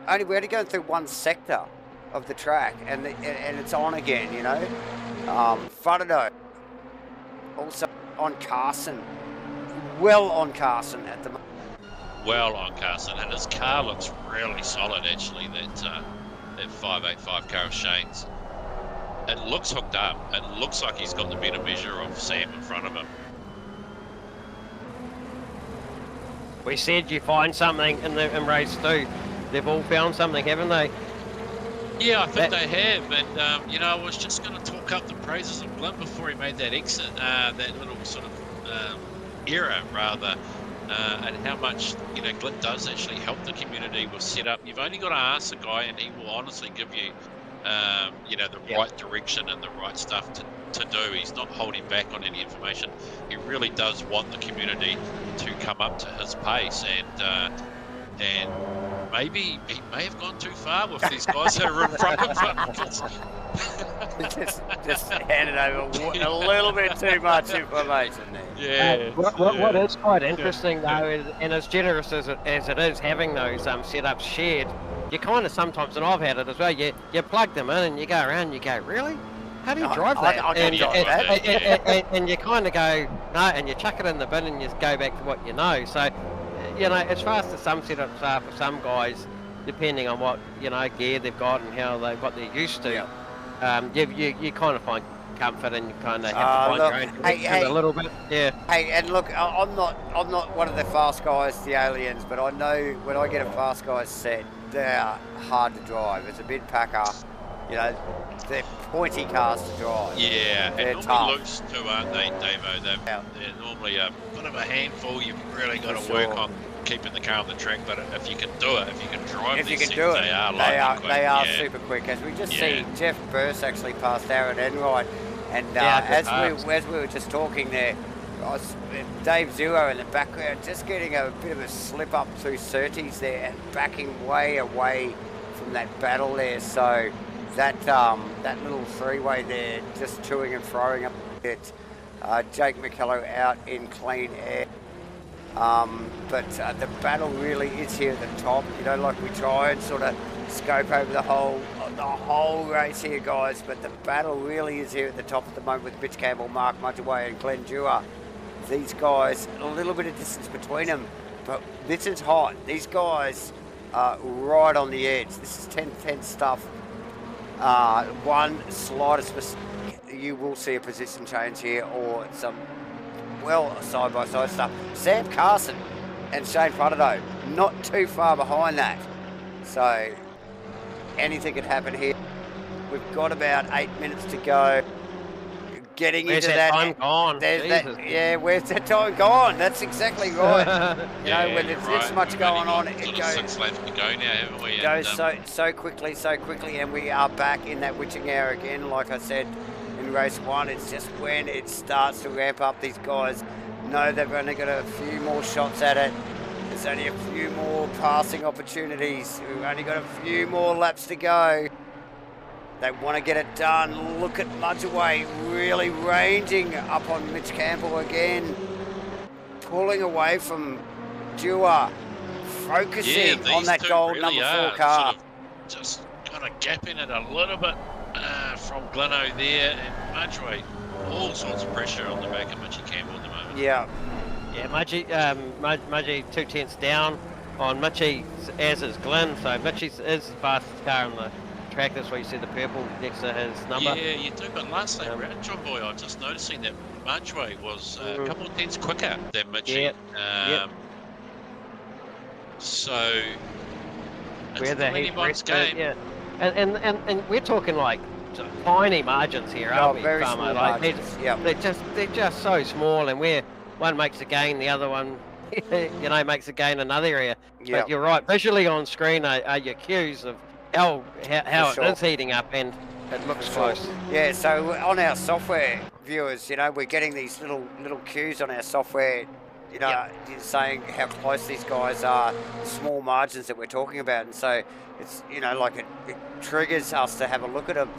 [SPEAKER 1] we're only going through one sector, of the track, and it's on again, you know. Fuddo also on Carson, well on Carson at the moment.
[SPEAKER 2] Well on Carson, and his car looks really solid actually, that 585 car of Shane's. It looks hooked up. It looks like he's got the better measure of Sam in front of him.
[SPEAKER 3] We said you find something in race 2. They've all found something, haven't they?
[SPEAKER 2] Yeah, I think they have, and you know, I was just going to talk up the praises of Glyn before he made that exit, that little sort of error rather, and how much, you know, Glyn does actually help the community with setup. You've only got to ask the guy, and he will honestly give you, you know, the right direction and the right stuff to do. He's not holding back on any information. He really does want the community to come up to his pace, and maybe he may have gone too far with these guys that are in front of him.
[SPEAKER 1] just handed over a little bit too much information there.
[SPEAKER 2] Yeah.
[SPEAKER 3] What is quite interesting though, is, and as generous as it is having those setups shared, you kind of sometimes, and I've had it as well, you plug them in and you go around and you go, really? How do you drive that? And you kind of go, no, and you chuck it in the bin and you just go back to what you know. So, you know, as fast as some setups are for some guys, depending on what, you know, gear they've got and what they're used to, you kind of find comfort and you kind of have to find your own direction a little bit. Yeah.
[SPEAKER 1] Hey, and look, I'm not one of the fast guys, the aliens, but I know when I get a fast guy set, they're hard to drive. It's a bit packer. You know, they're pointy cars to drive.
[SPEAKER 2] Yeah,
[SPEAKER 1] they're
[SPEAKER 2] and
[SPEAKER 1] tough.
[SPEAKER 2] normally loose too, aren't they, Davo? They're normally a bit of a handful. You've really got to work on keeping the car on the track. But if you can do it, if you can drive these things, they are
[SPEAKER 1] super quick. As we just see, Jeff Burse actually passed Aaron Enright, and as we were just talking there, Dave Zero in the background just getting a bit of a slip up through Surtees there and backing way away from that battle there. So that little three-way there, just toing and throwing up a bit. Jake McKellar out in clean air. But the battle really is here at the top. You know, like we try and sort of scope over the whole race here, guys. But the battle really is here at the top at the moment with Mitch Campbell, Mark Mudgeway and Glenn Dewar. These guys, a little bit of distance between them, but this is hot. These guys are right on the edge. This is 10-10 stuff. One slightest mistake, you will see a position change here or some, side-by-side stuff. Sam Carson and Shane Fuddo not too far behind that. So anything could happen here. We've got about 8 minutes to go. Getting
[SPEAKER 3] where's
[SPEAKER 1] into
[SPEAKER 3] that time gone?
[SPEAKER 1] Where's that time gone? That's exactly right. You know, when there's this much going on, it goes.
[SPEAKER 2] 6 left to go now, haven't we?
[SPEAKER 1] It goes so quickly, and we are back in that witching hour again. Like I said in race 1, it's just when it starts to ramp up. These guys know they've only got a few more shots at it. There's only a few more passing opportunities. We've only got a few more laps to go. They want to get it done. Look at Mudgeway really ranging up on Mitch Campbell again. Pulling away from Dewar. Focusing on that gold
[SPEAKER 2] really
[SPEAKER 1] number 4 car.
[SPEAKER 2] Sort of just kind of gapping it a little bit from Gleno there. And Mudgeway, all sorts of pressure on the back of Mitchy Campbell at the moment.
[SPEAKER 1] Yeah.
[SPEAKER 3] Yeah, Mudgey 2 tenths down on Mitchy, as is Glenn. So Mitchy's is the fastest car on the track. That's why you see the purple next to his number.
[SPEAKER 2] Yeah, you do. But last time round, John Boy, I'm just noticing that Mudgeway was a couple of tenths quicker than Mitchy. So
[SPEAKER 3] where the heat
[SPEAKER 2] game.
[SPEAKER 3] Yeah, and we're talking like tiny margins here, aren't we?
[SPEAKER 1] Very small margins.
[SPEAKER 3] They're just so small, and where one makes a gain, the other one, you know, makes a gain in another area. But you're right. Visually on screen are your cues of how it is heating up, and it looks close.
[SPEAKER 1] Yeah, so on our software viewers, you know, we're getting these little cues on our software, you know, saying how close these guys are, small margins that we're talking about. And so it's, you know, like it triggers us to have a look at them.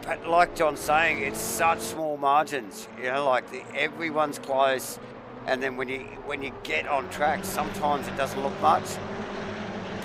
[SPEAKER 1] But like John's saying, it's such small margins, you know, like everyone's close. And then when you get on track, sometimes it doesn't look much.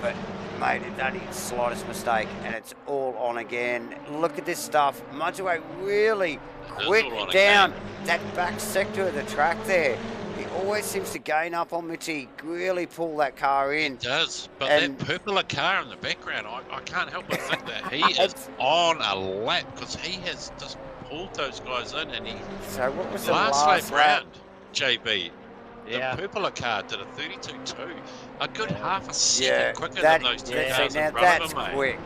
[SPEAKER 1] But mate, it's only the slightest mistake, and it's all on again. Look at this stuff. Mudgeway really quick down that back sector of the track there. He always seems to gain up on Mitchie, really pull that car in.
[SPEAKER 2] He does, but that purple car in the background, I can't help but think that he is on a lap, because he has just pulled those guys in, and he...
[SPEAKER 1] So what was the
[SPEAKER 2] last lap round, JB?
[SPEAKER 3] Yeah.
[SPEAKER 2] The purple car did a 32.2, a good half a second quicker than those two cars in front of him, mate.
[SPEAKER 1] Quick.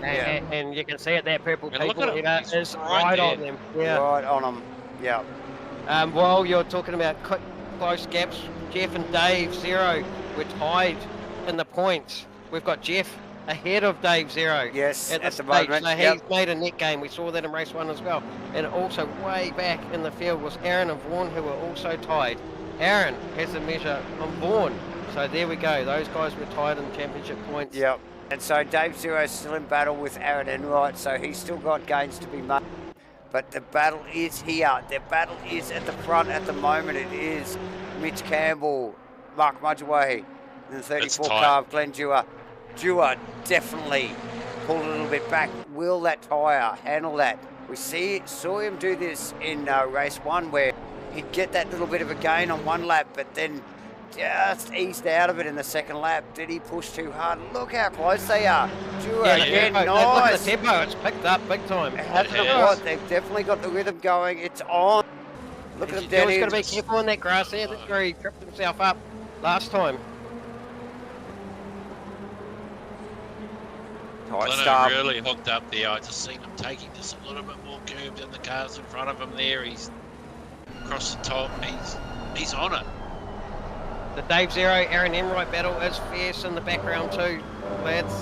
[SPEAKER 3] And you can see it there, purple
[SPEAKER 2] And
[SPEAKER 3] people is
[SPEAKER 2] right
[SPEAKER 3] on them. Yeah.
[SPEAKER 1] Right on them. Yeah.
[SPEAKER 3] While you're talking about close gaps, Jeff and Dave Zero were tied in the points. We've got Jeff ahead of Dave Zero.
[SPEAKER 1] Yes,
[SPEAKER 3] at
[SPEAKER 1] the moment.
[SPEAKER 3] So he's made a net game. We saw that in race 1 as well. And also way back in the field was Aaron and Vaughan, who were also tied. Aaron has a measure on Vaughan. So there we go. Those guys were tied in championship points.
[SPEAKER 1] Yep. And so Dave Zero is still in battle with Aaron Enright, so he's still got gains to be made. But the battle is here. The battle is at the front at the moment. It is Mitch Campbell, Mark Mudgeway, and the 34 car of Glenn Dewar. Dewar definitely pulled a little bit back. Will that tyre handle that? We saw him do this in race 1, where he'd get that little bit of a gain on one lap, but then just eased out of it in the second lap. Did he push too hard? Look how close they are. Dewar again, nice.
[SPEAKER 3] Look at the tempo, it's picked up big time.
[SPEAKER 1] They've definitely got the rhythm going. It's on. Look at him down here.
[SPEAKER 3] He's got to be careful in that grass there. That's where he tripped himself up last time.
[SPEAKER 2] Glenn really hooked up there. I just seen him taking just a little bit more curve than the cars in front of him there. He's across the top. He's on it.
[SPEAKER 3] The Dave Zero, Aaron Enright battle is fierce in the background too, lads.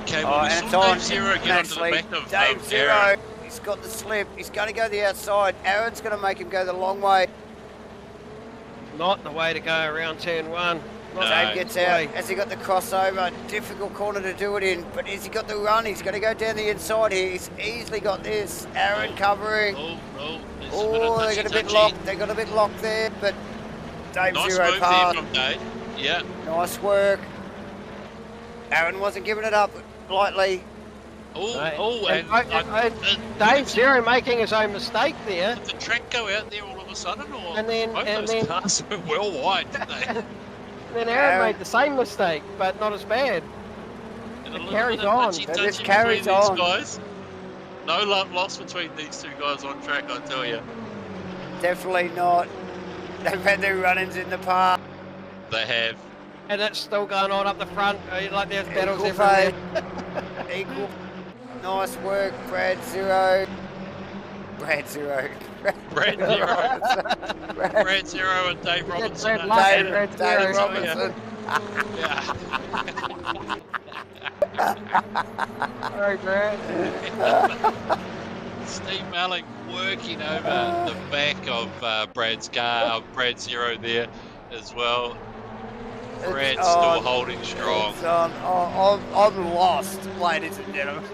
[SPEAKER 2] Okay, well, and it's on. Dave Zero get onto the back of
[SPEAKER 1] Dave Zero. He's got the slip. He's going to go the outside. Aaron's going to make him go the long way.
[SPEAKER 3] Not the way to go around turn 1.
[SPEAKER 1] Dave gets out. Has he got the crossover? Difficult corner to do it in, but has he got the run? He's going to go down the inside here. He's easily got this. Aaron covering. They got a bit locked. They got a bit locked there, but Dave Zero passed.
[SPEAKER 2] There from Dave. Yeah.
[SPEAKER 1] Nice work. Aaron wasn't giving it up lightly.
[SPEAKER 3] And Dave Zero making his own mistake there.
[SPEAKER 2] Did the track go out there all of a sudden, or
[SPEAKER 3] and then
[SPEAKER 2] cars were well wide, didn't they?
[SPEAKER 3] Then Aaron made the same mistake, but not as bad.
[SPEAKER 2] It
[SPEAKER 3] carries on.
[SPEAKER 1] It just carries on.
[SPEAKER 2] Guys. No love lost between these two guys on track, I tell you.
[SPEAKER 1] Definitely not. They've had their run-ins in the past.
[SPEAKER 2] They have.
[SPEAKER 3] And it's still going on up the front. Like there's battles everywhere.
[SPEAKER 1] Equal. Nice work, Brad Zero. Brad Zero.
[SPEAKER 2] Brad Zero and Dave Robinson.
[SPEAKER 1] Dave Robinson.
[SPEAKER 2] Yeah.
[SPEAKER 3] Sorry, Brad.
[SPEAKER 2] Steve Melling working over the back of Brad's car, of Brad Zero there as well. Brad's still holding strong.
[SPEAKER 1] I'm lost, ladies and gentlemen.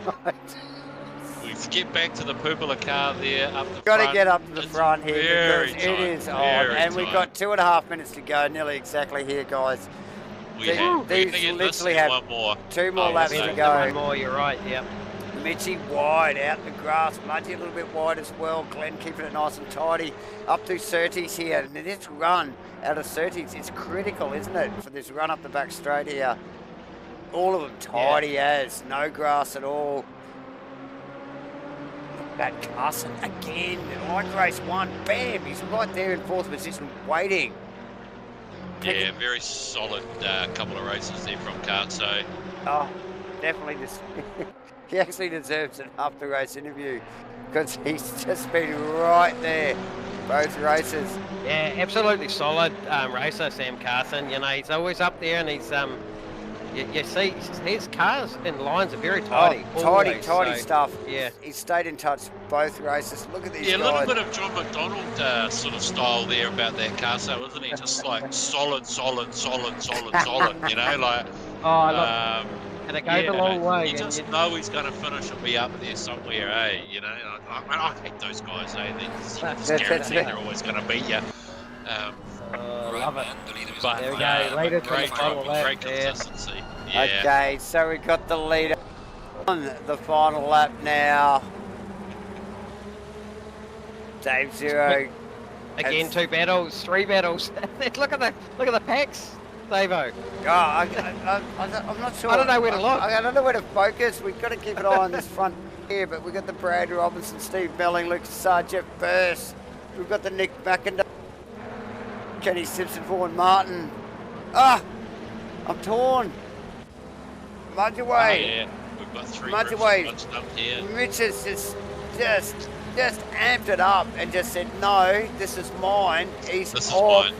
[SPEAKER 2] Let's get back to the purple car there up the front.
[SPEAKER 1] Got to get up to the front here because it is on, and we've got 2.5 minutes to go, nearly exactly here, guys.
[SPEAKER 2] These literally have one more.
[SPEAKER 1] 2 more laps to go.
[SPEAKER 3] One more, you're right. Yep.
[SPEAKER 1] Mitchie wide out the grass, Mudgy a little bit wide as well. Glenn keeping it nice and tidy up to Surtees here. And this run out of Surtees is critical, isn't it, for this run up the back straight here? All of them tidy as, no grass at all. That Carson again, like race 1, bam, he's right there in 4th position waiting.
[SPEAKER 2] Yeah, very solid couple of races there from Carso.
[SPEAKER 1] Oh, definitely just. He actually deserves an after-race interview because he's just been right there, both races.
[SPEAKER 3] Yeah, absolutely solid racer, Sam Carson. You know, he's always up there, and he's you see his cars and lines are very tidy.
[SPEAKER 1] Tidy stuff.
[SPEAKER 3] Yeah,
[SPEAKER 1] he stayed in touch both races. Look at these guys.
[SPEAKER 2] Yeah, a little bit of John McDonald sort of style there about that Carso, wasn't he? Just like solid. You know, like.
[SPEAKER 3] And it goes a long way.
[SPEAKER 2] You just know he's going to finish and be up there somewhere, eh? You know, I hate those guys, eh? They're just guaranteed they're always going to beat you.
[SPEAKER 3] Love it.
[SPEAKER 2] But
[SPEAKER 3] there we go.
[SPEAKER 2] great consistency. Yeah.
[SPEAKER 1] Okay, so we got the leader on the final lap now. Dave Zero.
[SPEAKER 3] Again, 2 battles, 3 battles. look at the packs, Davo.
[SPEAKER 1] Oh, I'm not sure.
[SPEAKER 3] I don't know where to look.
[SPEAKER 1] I don't know where to focus. We've got to keep an eye on this front here, but we've got the Brad Robinson, Steve Melling, Lucas Sargent first. We've got the Nick McIntyre, Kenny Simpson, Vaughan Martin. Ah, I'm torn. Mudge away.
[SPEAKER 2] Oh, yeah. We've got 3
[SPEAKER 1] Mudge
[SPEAKER 2] groups
[SPEAKER 1] away.
[SPEAKER 2] bunched up here.
[SPEAKER 1] Mitch has just amped it up and just said, no, this is mine. He's
[SPEAKER 2] This is
[SPEAKER 1] off.
[SPEAKER 2] mine.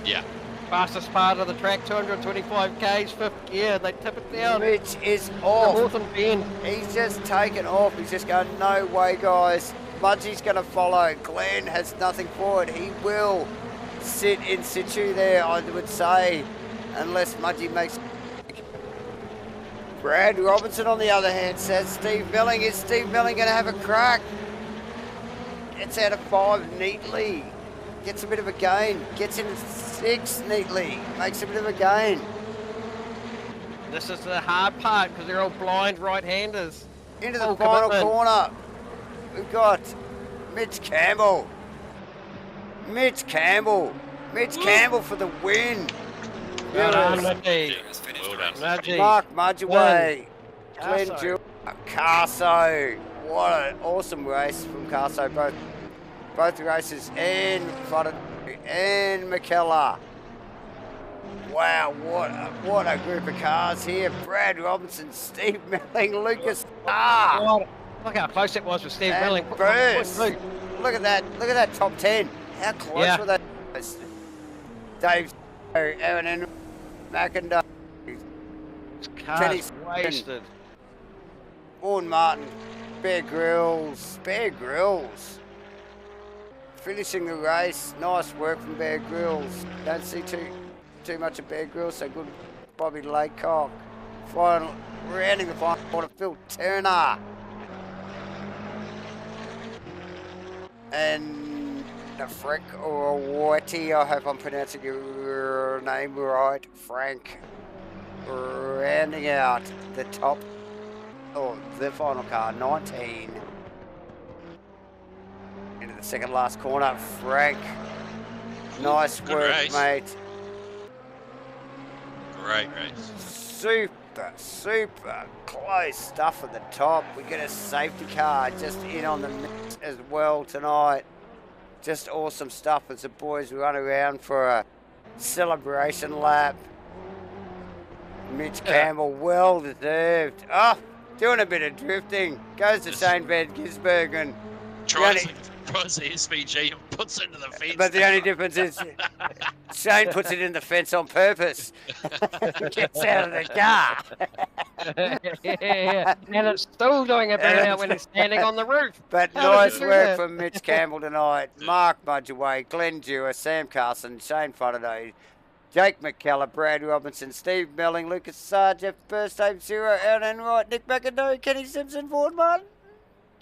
[SPEAKER 2] Yeah.
[SPEAKER 3] Fastest part of the track, 225 k's, 5th gear. They tip it down.
[SPEAKER 1] Mitch is
[SPEAKER 3] The
[SPEAKER 1] off.
[SPEAKER 3] Northern Bend.
[SPEAKER 1] He's just taken off. He's just going, no way, guys. Mudgie's going to follow. Glenn has nothing for it. He will sit in situ there, I would say, unless Mudgie makes... Brad Robinson, on the other hand, says Steve Milling. Is Steve Milling going to have a crack? Gets out of 5 neatly. Gets a bit of a gain. Gets into 6 neatly. Makes a bit of a gain.
[SPEAKER 3] This is the hard part because they're all blind right-handers.
[SPEAKER 1] Into the
[SPEAKER 3] Full
[SPEAKER 1] final
[SPEAKER 3] commitment.
[SPEAKER 1] corner. We've got Mitch Campbell. Mitch Campbell for the win.
[SPEAKER 3] Well done,
[SPEAKER 1] Yes.
[SPEAKER 3] Mickey.
[SPEAKER 2] Well done.
[SPEAKER 3] Mudgee.
[SPEAKER 1] Mark Mudgeway. Glenn
[SPEAKER 3] Carso.
[SPEAKER 1] Jewell. Carso. What an awesome race from Carso. Both races in front of and McKellar. Wow, what a group of cars here. Brad Robinson, Steve Melling, Lucas Starr.
[SPEAKER 3] God, look how close it was with Steve
[SPEAKER 1] And
[SPEAKER 3] Milling.
[SPEAKER 1] Bruce. Look at that top 10. How close
[SPEAKER 3] Yeah.
[SPEAKER 1] were they? Dave, Aaron and McIntyre, Kenny
[SPEAKER 3] Cars wasted.
[SPEAKER 1] Vaughan Martin, Bear Grylls. Finishing the race. Nice work from Bear Grylls. Don't see too much of Bear Grylls, so good. Bobby Laycock. Rounding the final quarter, Phil Turner. And Frank Orwati, I hope I'm pronouncing your name right. Frank, rounding out the top, the final car, 19. Into the second last corner, Frank. Nice
[SPEAKER 2] Good
[SPEAKER 1] work,
[SPEAKER 2] race.
[SPEAKER 1] mate.
[SPEAKER 2] Great race.
[SPEAKER 1] Super close stuff at the top. We get a safety car just in on the mix as well tonight. Just awesome stuff as the boys run around for a celebration lap. Mitch Campbell, well deserved. Oh, doing a bit of drifting. Goes to Shane Van Gisbergen.
[SPEAKER 2] Tries the SVG and puts it into the fence.
[SPEAKER 1] But the only difference is Shane puts it in the fence on purpose. Gets out of the car.
[SPEAKER 3] yeah. And it's still doing a bit out when he's standing on the roof.
[SPEAKER 1] But
[SPEAKER 3] How
[SPEAKER 1] nice
[SPEAKER 3] does he do
[SPEAKER 1] work
[SPEAKER 3] that?
[SPEAKER 1] from Mitch Campbell tonight. Mark Mudgeway, Glenn Dewar, Sam Carson, Shane Fotterday, Jake McKellar, Brad Robinson, Steve Melling, Lucas Sargent, First Dave Zero, Aaron Enright, Nick McIntyre, Kenny Simpson, Vaughan Martin,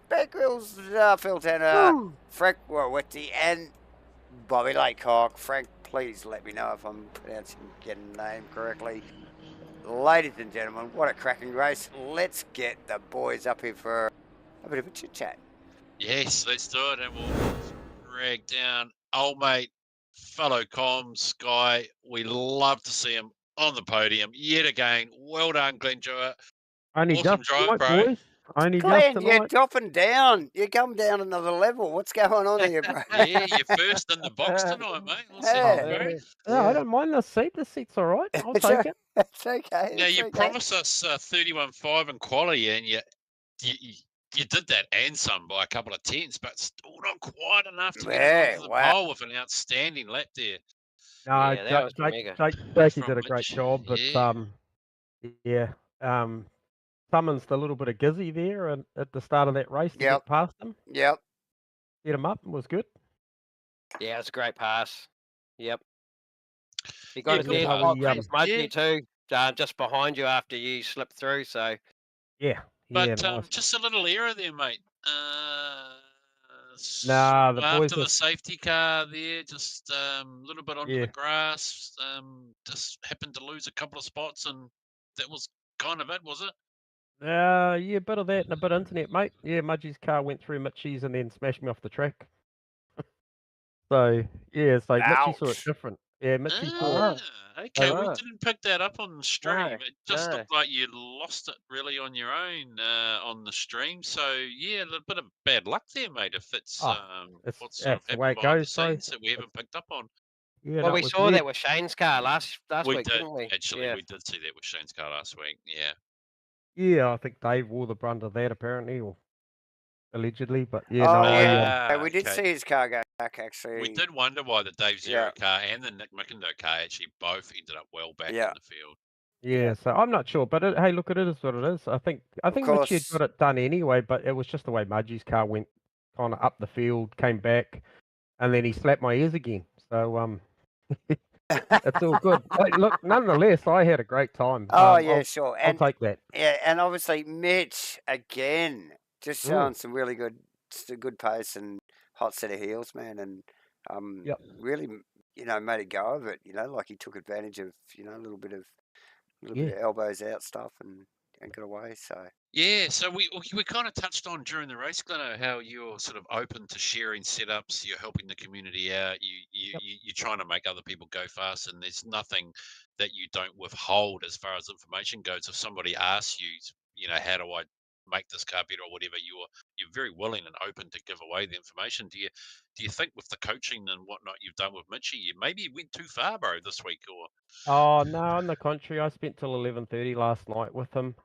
[SPEAKER 1] Bear Grylls, Phil Tanner, Frank Warwitty, and Bobby Laycock. Frank, please let me know if I'm getting the name correctly. Ladies and gentlemen, what a cracking race. Let's get the boys up here for a bit of a chit chat.
[SPEAKER 2] Yes, let's do it, and we'll drag down old mate, fellow comms guy. We love to see him on the podium yet again. Well done, Glenn Dewar.
[SPEAKER 5] Only
[SPEAKER 2] Awesome
[SPEAKER 5] just
[SPEAKER 2] drive,
[SPEAKER 5] tonight,
[SPEAKER 2] bro.
[SPEAKER 5] boys. Only
[SPEAKER 1] Glenn,
[SPEAKER 5] just
[SPEAKER 1] you're
[SPEAKER 5] tonight.
[SPEAKER 1] dropping down. You come down another level. What's going on here, bro?
[SPEAKER 2] Yeah, you're first in the box tonight, mate. We'll see
[SPEAKER 1] Yeah.
[SPEAKER 2] you, bro.
[SPEAKER 5] No, I don't mind the seat. The seat's all right. I'll
[SPEAKER 1] It's
[SPEAKER 5] take it.
[SPEAKER 1] It's okay.
[SPEAKER 2] Now,
[SPEAKER 1] it's
[SPEAKER 2] you
[SPEAKER 1] okay.
[SPEAKER 2] promised us 31.5 in quality, and you did that and some by a couple of tenths, but still not quite enough to get over the pole with an outstanding lap there.
[SPEAKER 5] No,
[SPEAKER 3] Yeah, that was
[SPEAKER 5] Jakey did a great
[SPEAKER 2] Mitch.
[SPEAKER 5] job, but
[SPEAKER 2] Yeah.
[SPEAKER 5] Summonsed a little bit of gizzy there at the start of that race to get past him.
[SPEAKER 1] Yep.
[SPEAKER 5] Get him up, was good.
[SPEAKER 3] Yeah, it's a great pass. Yep. He
[SPEAKER 2] Yeah,
[SPEAKER 3] got his
[SPEAKER 2] good
[SPEAKER 3] head
[SPEAKER 2] pass.
[SPEAKER 3] on
[SPEAKER 5] Yeah.
[SPEAKER 3] Mudgee too, just behind you after you slipped through. So
[SPEAKER 5] Yeah.
[SPEAKER 2] But
[SPEAKER 5] nice.
[SPEAKER 2] just a little error there, mate.
[SPEAKER 5] Nah, the boys
[SPEAKER 2] after the
[SPEAKER 5] just-
[SPEAKER 2] safety car there, just a little bit onto
[SPEAKER 5] Yeah.
[SPEAKER 2] the grass. Just happened to lose a couple of spots and that was kind of it, was it?
[SPEAKER 5] Yeah, a bit of that and a bit of internet, mate. Yeah, Mudgie's car went through Mitchie's and then smashed me off the track. So yeah, so Mitchie saw it
[SPEAKER 1] Ouch.
[SPEAKER 5] different. Yeah, Mitchie saw it.
[SPEAKER 2] Okay, we
[SPEAKER 3] Oh.
[SPEAKER 2] didn't pick that up on the stream.
[SPEAKER 3] No,
[SPEAKER 2] It just
[SPEAKER 3] no.
[SPEAKER 2] looked like you lost it really on your own on the stream. So yeah, a little bit of bad luck there, mate. If it's
[SPEAKER 5] It's
[SPEAKER 2] what sort of
[SPEAKER 5] that's the way
[SPEAKER 2] happened
[SPEAKER 5] it
[SPEAKER 2] behind the
[SPEAKER 5] goes, bro.
[SPEAKER 2] scenes that we haven't picked up on.
[SPEAKER 5] Yeah,
[SPEAKER 3] Well,
[SPEAKER 5] that
[SPEAKER 3] we
[SPEAKER 5] was
[SPEAKER 3] saw
[SPEAKER 5] weird.
[SPEAKER 3] that with Shane's car last
[SPEAKER 2] We
[SPEAKER 3] week,
[SPEAKER 2] did
[SPEAKER 3] didn't we?
[SPEAKER 2] actually.
[SPEAKER 3] Yeah.
[SPEAKER 2] We did see that with Shane's car last week. Yeah.
[SPEAKER 5] Yeah, I think Dave wore the brunt of that apparently, or allegedly. But yeah,
[SPEAKER 1] Oh,
[SPEAKER 5] no,
[SPEAKER 1] yeah. We did
[SPEAKER 2] okay.
[SPEAKER 1] see his car go back, actually.
[SPEAKER 2] We did wonder why the Dave Zero
[SPEAKER 1] Yeah.
[SPEAKER 2] car and the Nick Mickindo car actually both ended up well back
[SPEAKER 1] Yeah.
[SPEAKER 2] in the field.
[SPEAKER 5] yeah. So I'm not sure, but hey, look, it is what it is. I think Mitchie had got it done anyway, but it was just the way Mudgie's car went kind of up the field, came back, and then he slapped my ears again. So it's all good. Hey, look, nonetheless, I had a great time.
[SPEAKER 1] Oh, yeah, sure.
[SPEAKER 5] I'll take that.
[SPEAKER 1] Yeah, and obviously Mitch again, just showing some really good pace and hot set of heels, man, and really, made a go of it. Like he took advantage of a little bit of elbows out stuff and got away. So
[SPEAKER 2] yeah, so we kind of touched on during the race, Glenno, how you're sort of open to sharing setups. You're helping the community out. You're trying to make other people go fast, and there's nothing that you don't withhold as far as information goes. If somebody asks you, how do I make this car better or whatever, you're very willing and open to give away the information. Do you think with the coaching and whatnot you've done with Mitchie, you maybe went too far, bro, this week? Or
[SPEAKER 5] Oh no, on the contrary, I spent till 11:30 last night with him,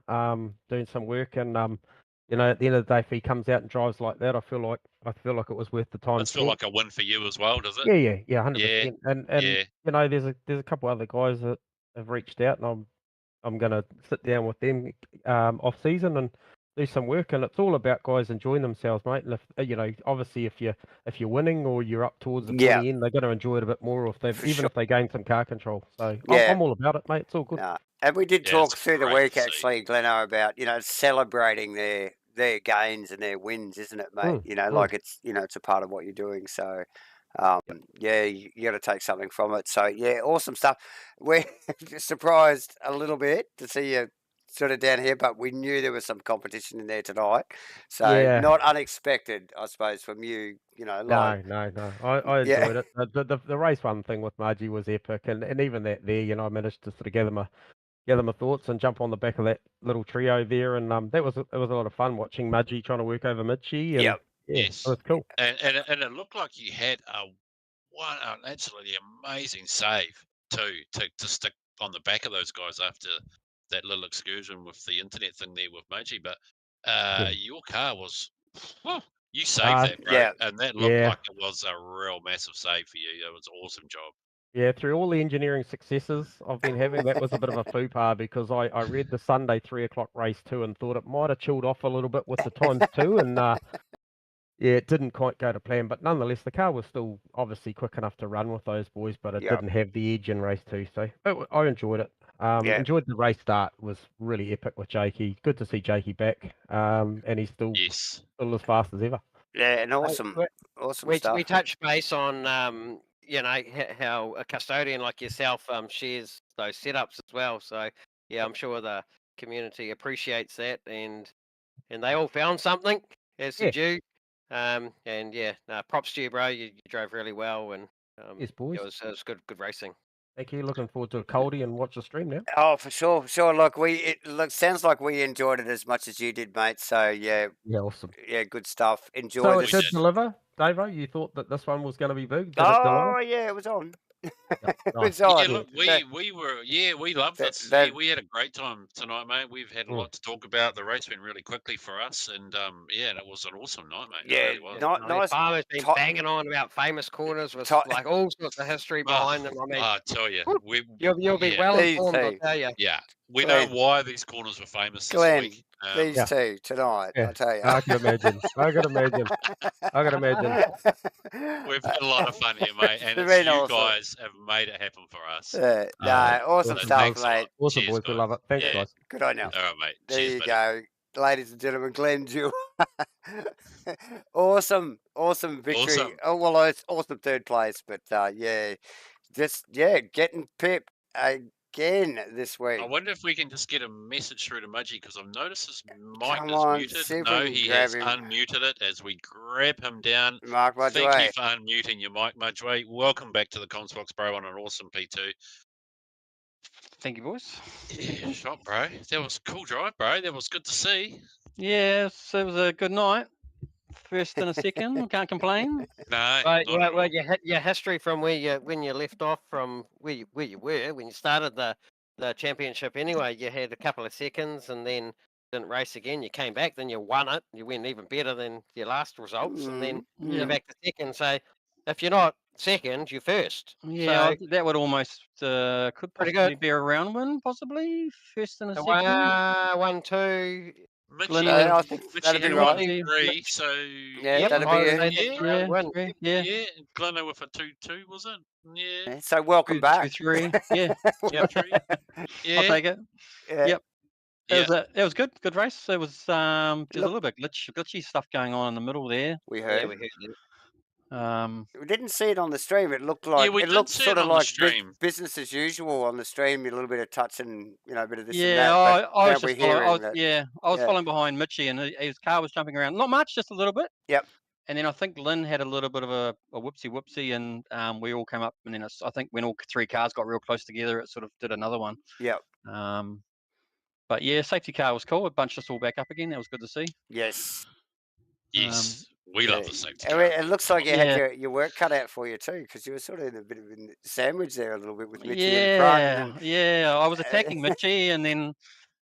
[SPEAKER 5] doing some work, and at the end of the day, if he comes out and drives like that, I feel like it was worth the time
[SPEAKER 2] does it feel
[SPEAKER 5] spent.
[SPEAKER 2] like a win for you as well, does it?
[SPEAKER 5] Yeah, 100%. And there's a couple other guys that have reached out, and I'm gonna sit down with them off season and do some work, and it's all about guys enjoying themselves, mate. And if obviously if you're winning or you're up towards the pointy end, they're going to enjoy it a bit more if they gain some car control. So I'm all about it, mate. It's all good.
[SPEAKER 1] And we did talk through the week actually, Glenno, about celebrating their gains and their wins, isn't it, mate? Like it's it's a part of what you're doing. So you got to take something from it. So yeah, awesome stuff. We're surprised a little bit to see you sort of down here, but we knew there was some competition in there tonight. So not unexpected, I suppose, from you.
[SPEAKER 5] No. I enjoyed it. The race one thing with Margie was epic, and even that there, I managed to sort of gather my thoughts and jump on the back of that little trio there, and it was a lot of fun watching Margie trying to work over Mitchie. And,
[SPEAKER 2] yes,
[SPEAKER 5] it was cool.
[SPEAKER 2] And it looked like you had an absolutely amazing save too, to stick on the back of those guys after that little excursion with the internet thing there with Moji. But your car was, you saved that, bro, and that looked like it was a real massive save for you. It was an awesome job.
[SPEAKER 5] Yeah, through all the engineering successes I've been having, that was a bit of a faux pas because I read the Sunday 3 o'clock race too and thought it might have chilled off a little bit with the times too, and it didn't quite go to plan. But nonetheless, the car was still obviously quick enough to run with those boys, but it didn't have the edge in race 2. So I enjoyed it. Enjoyed the race start. It was really epic with Jakey. Good to see Jakey back, and he's still as fast as ever.
[SPEAKER 1] Yeah, and awesome stuff.
[SPEAKER 3] We touched base on how a custodian like yourself shares those setups as well. So yeah, I'm sure the community appreciates that, and they all found something, as did you. Props to you, bro. You drove really well, and
[SPEAKER 5] yes, boys.
[SPEAKER 3] It was good racing.
[SPEAKER 5] Thank you. Looking forward to a coldie and watch the stream now.
[SPEAKER 1] Oh, for sure. Look, sounds like we enjoyed it as much as you did, mate. So yeah,
[SPEAKER 5] awesome.
[SPEAKER 1] Yeah, good stuff. Enjoy.
[SPEAKER 5] So it did deliver, Davo. You thought that this one was going to be big? Did it deliver?
[SPEAKER 1] Yeah, it was on.
[SPEAKER 5] It
[SPEAKER 1] was on.
[SPEAKER 2] Yeah, look, we loved this. We had a great time tonight, mate. We've had a lot to talk about. The race went really quickly for us, and it was an awesome night, mate.
[SPEAKER 1] Yeah,
[SPEAKER 2] it really was.
[SPEAKER 1] nice.
[SPEAKER 3] Farmer's been banging on about famous corners with like all sorts of history behind them. I mean,
[SPEAKER 2] I tell you,
[SPEAKER 3] you'll be well informed. I'll tell you.
[SPEAKER 2] Yeah, we know why these corners were famous this week.
[SPEAKER 1] These two tonight, I tell you.
[SPEAKER 5] I can imagine.
[SPEAKER 2] We've had a lot of fun here, mate, and you guys have made it happen for us.
[SPEAKER 1] Awesome stuff, mate.
[SPEAKER 5] Awesome,
[SPEAKER 2] cheers,
[SPEAKER 5] boys.
[SPEAKER 2] guys.
[SPEAKER 5] We love it. Thanks, guys.
[SPEAKER 1] Good on you.
[SPEAKER 2] All right, mate.
[SPEAKER 1] There
[SPEAKER 2] cheers,
[SPEAKER 1] you
[SPEAKER 2] buddy.
[SPEAKER 1] go, ladies and gentlemen. Glenn Jewell. Awesome victory.
[SPEAKER 2] Awesome.
[SPEAKER 1] Oh well, it's awesome third place, but getting pipped. again this week.
[SPEAKER 2] I wonder if we can just get a message through to Mudgy, because I've noticed his mic
[SPEAKER 1] Come
[SPEAKER 2] is
[SPEAKER 1] on,
[SPEAKER 2] muted.
[SPEAKER 1] see if
[SPEAKER 2] No,
[SPEAKER 1] we can
[SPEAKER 2] he
[SPEAKER 1] grab
[SPEAKER 2] has
[SPEAKER 1] him.
[SPEAKER 2] unmuted it as we grab him down.
[SPEAKER 1] Mark
[SPEAKER 2] Thank you
[SPEAKER 1] Mudgeway.
[SPEAKER 2] for unmuting your mic, Mudgeway. Welcome back to the Comsbox, bro, on an awesome P2.
[SPEAKER 6] Thank you, boys.
[SPEAKER 2] Yeah, shot, bro. That was a cool drive, bro. That was good to see.
[SPEAKER 6] Yes, it was a good night. First and a second, can't complain.
[SPEAKER 2] No,
[SPEAKER 3] Right,
[SPEAKER 2] not at all.
[SPEAKER 3] your history from when you left off from where you were when you started the championship. Anyway, you had a couple of seconds and then didn't race again. You came back, then you won it. You went even better than your last results, and then you're back to second. So if you're not second, you're first.
[SPEAKER 6] Yeah,
[SPEAKER 3] So
[SPEAKER 6] that would almost could
[SPEAKER 3] pretty
[SPEAKER 6] possibly
[SPEAKER 3] good.
[SPEAKER 6] be a round win, possibly first and a second.
[SPEAKER 3] 1, 2.
[SPEAKER 2] Mitchie,
[SPEAKER 1] I think
[SPEAKER 2] Mitchie
[SPEAKER 1] that'd be
[SPEAKER 2] had
[SPEAKER 1] right.
[SPEAKER 2] 1-3, so
[SPEAKER 1] Yeah, that'd be it.
[SPEAKER 2] yeah,
[SPEAKER 3] Win.
[SPEAKER 6] Yeah,
[SPEAKER 2] yeah. Glenno with a 2-2, was it? Yeah.
[SPEAKER 1] So welcome back.
[SPEAKER 6] 2-3. Yeah,
[SPEAKER 2] Yep.
[SPEAKER 6] I'll
[SPEAKER 2] Yeah.
[SPEAKER 6] take it.
[SPEAKER 1] Yeah.
[SPEAKER 6] Yep.
[SPEAKER 2] Yeah.
[SPEAKER 6] It was good race. It was just a little bit glitchy stuff going on in the middle there.
[SPEAKER 1] We
[SPEAKER 3] Yeah,
[SPEAKER 1] heard.
[SPEAKER 3] we heard it.
[SPEAKER 1] We didn't see it on the stream. It looked like
[SPEAKER 2] we
[SPEAKER 1] it
[SPEAKER 2] did
[SPEAKER 1] looked
[SPEAKER 2] see
[SPEAKER 1] sort
[SPEAKER 2] it
[SPEAKER 1] of
[SPEAKER 2] on the
[SPEAKER 1] like
[SPEAKER 2] stream.
[SPEAKER 1] business as usual on the stream. A little bit of touch and a bit of this and
[SPEAKER 6] Yeah,
[SPEAKER 1] that. But
[SPEAKER 6] I
[SPEAKER 1] now
[SPEAKER 6] was
[SPEAKER 1] we're
[SPEAKER 6] just following.
[SPEAKER 1] hearing that.
[SPEAKER 6] I was
[SPEAKER 1] Yeah.
[SPEAKER 6] following behind Mitchie, and his car was jumping around. Not much, just a little bit.
[SPEAKER 1] Yep.
[SPEAKER 6] And then I think Lynn had a little bit of a whoopsie, and we all came up. And then I think when all three cars got real close together, it sort of did another one.
[SPEAKER 1] Yep.
[SPEAKER 6] But yeah, safety car was cool. It bunched us all back up again. That was good to see.
[SPEAKER 1] Yes.
[SPEAKER 2] Yes. We love the safety
[SPEAKER 1] I
[SPEAKER 2] car.
[SPEAKER 1] mean, it looks like you
[SPEAKER 6] Yeah.
[SPEAKER 1] had your work cut out for you too, because you were sort of in a bit of a sandwich there a little bit with Mitchie in front. And
[SPEAKER 6] Yeah. I was attacking Mitchie, and then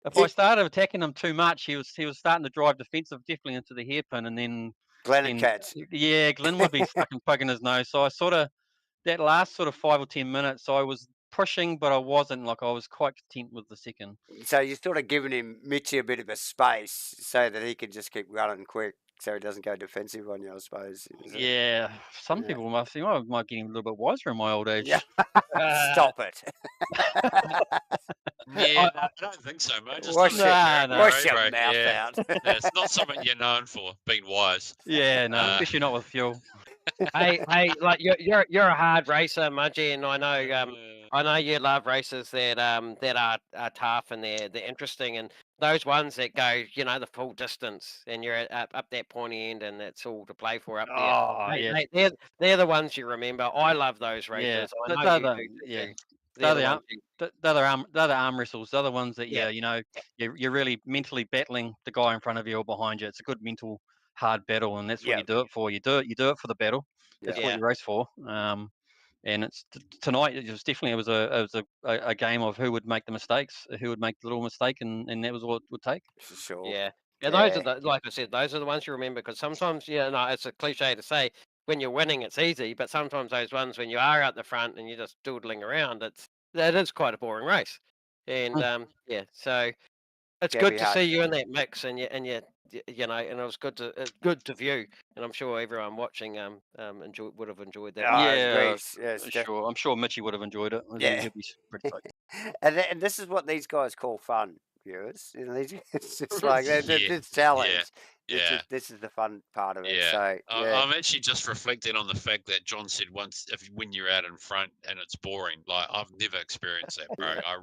[SPEAKER 6] if I started attacking him too much, he was starting to drive defensive, definitely into the hairpin, and then
[SPEAKER 1] Glenn and Cats.
[SPEAKER 6] yeah, Glenn would be fucking poking his nose. So I sort of that last sort of 5 or 10 minutes, I was pushing, but I wasn't. Like I was quite content with the second.
[SPEAKER 1] So you're sort of giving Mitchie a bit of a space so that he can just keep running quick, so he doesn't go defensive on you, I suppose.
[SPEAKER 6] Yeah, some people might think I might get a little bit wiser in my old age.
[SPEAKER 1] Yeah. Stop it.
[SPEAKER 2] Yeah, I don't think so, mate. Just
[SPEAKER 1] Wash
[SPEAKER 2] don't
[SPEAKER 1] your
[SPEAKER 2] get
[SPEAKER 1] mouth
[SPEAKER 2] carried, bro.
[SPEAKER 1] out.
[SPEAKER 2] It's not something you're known for, being wise.
[SPEAKER 6] Yeah, no, especially not with fuel.
[SPEAKER 3] hey, like you're a hard racer, Mudgy, and I know you love races that are tough and they're interesting, and those ones that go the full distance and you're up that pointy end and it's all to play for up there.
[SPEAKER 6] Oh, yeah.
[SPEAKER 3] They're the ones you remember. I love those races.
[SPEAKER 6] Yeah,
[SPEAKER 3] I know you do. They're
[SPEAKER 6] the other arm wrestles. They're the ones that you're really mentally battling the guy in front of you or behind you. It's a good mental hard battle, and that's what you do it for. You do it for the battle. That's what you race for. And it's tonight. It was a game of who would make the mistakes, who would make the little mistake, and that was all it would take.
[SPEAKER 1] For sure.
[SPEAKER 3] Yeah. Those are like I said, those are the ones you remember, because sometimes it's a cliche to say when you're winning it's easy, but sometimes those ones when you are out the front and you're just doodling around, that is quite a boring race. And so it's good to see you in that mix, and and it was good to view, and I'm sure everyone watching would have enjoyed that.
[SPEAKER 6] Sure. I'm sure Mitchie would have enjoyed it.
[SPEAKER 1] Yeah.
[SPEAKER 6] He'd be pretty stoked.
[SPEAKER 1] And this is what these guys call fun, viewers. It's just like it's challenge.
[SPEAKER 2] Yeah.
[SPEAKER 1] This is the fun part of it.
[SPEAKER 2] Yeah.
[SPEAKER 1] So
[SPEAKER 2] I'm actually just reflecting on the fact that John said once, when you're out in front and it's boring, like I've never experienced that, bro. I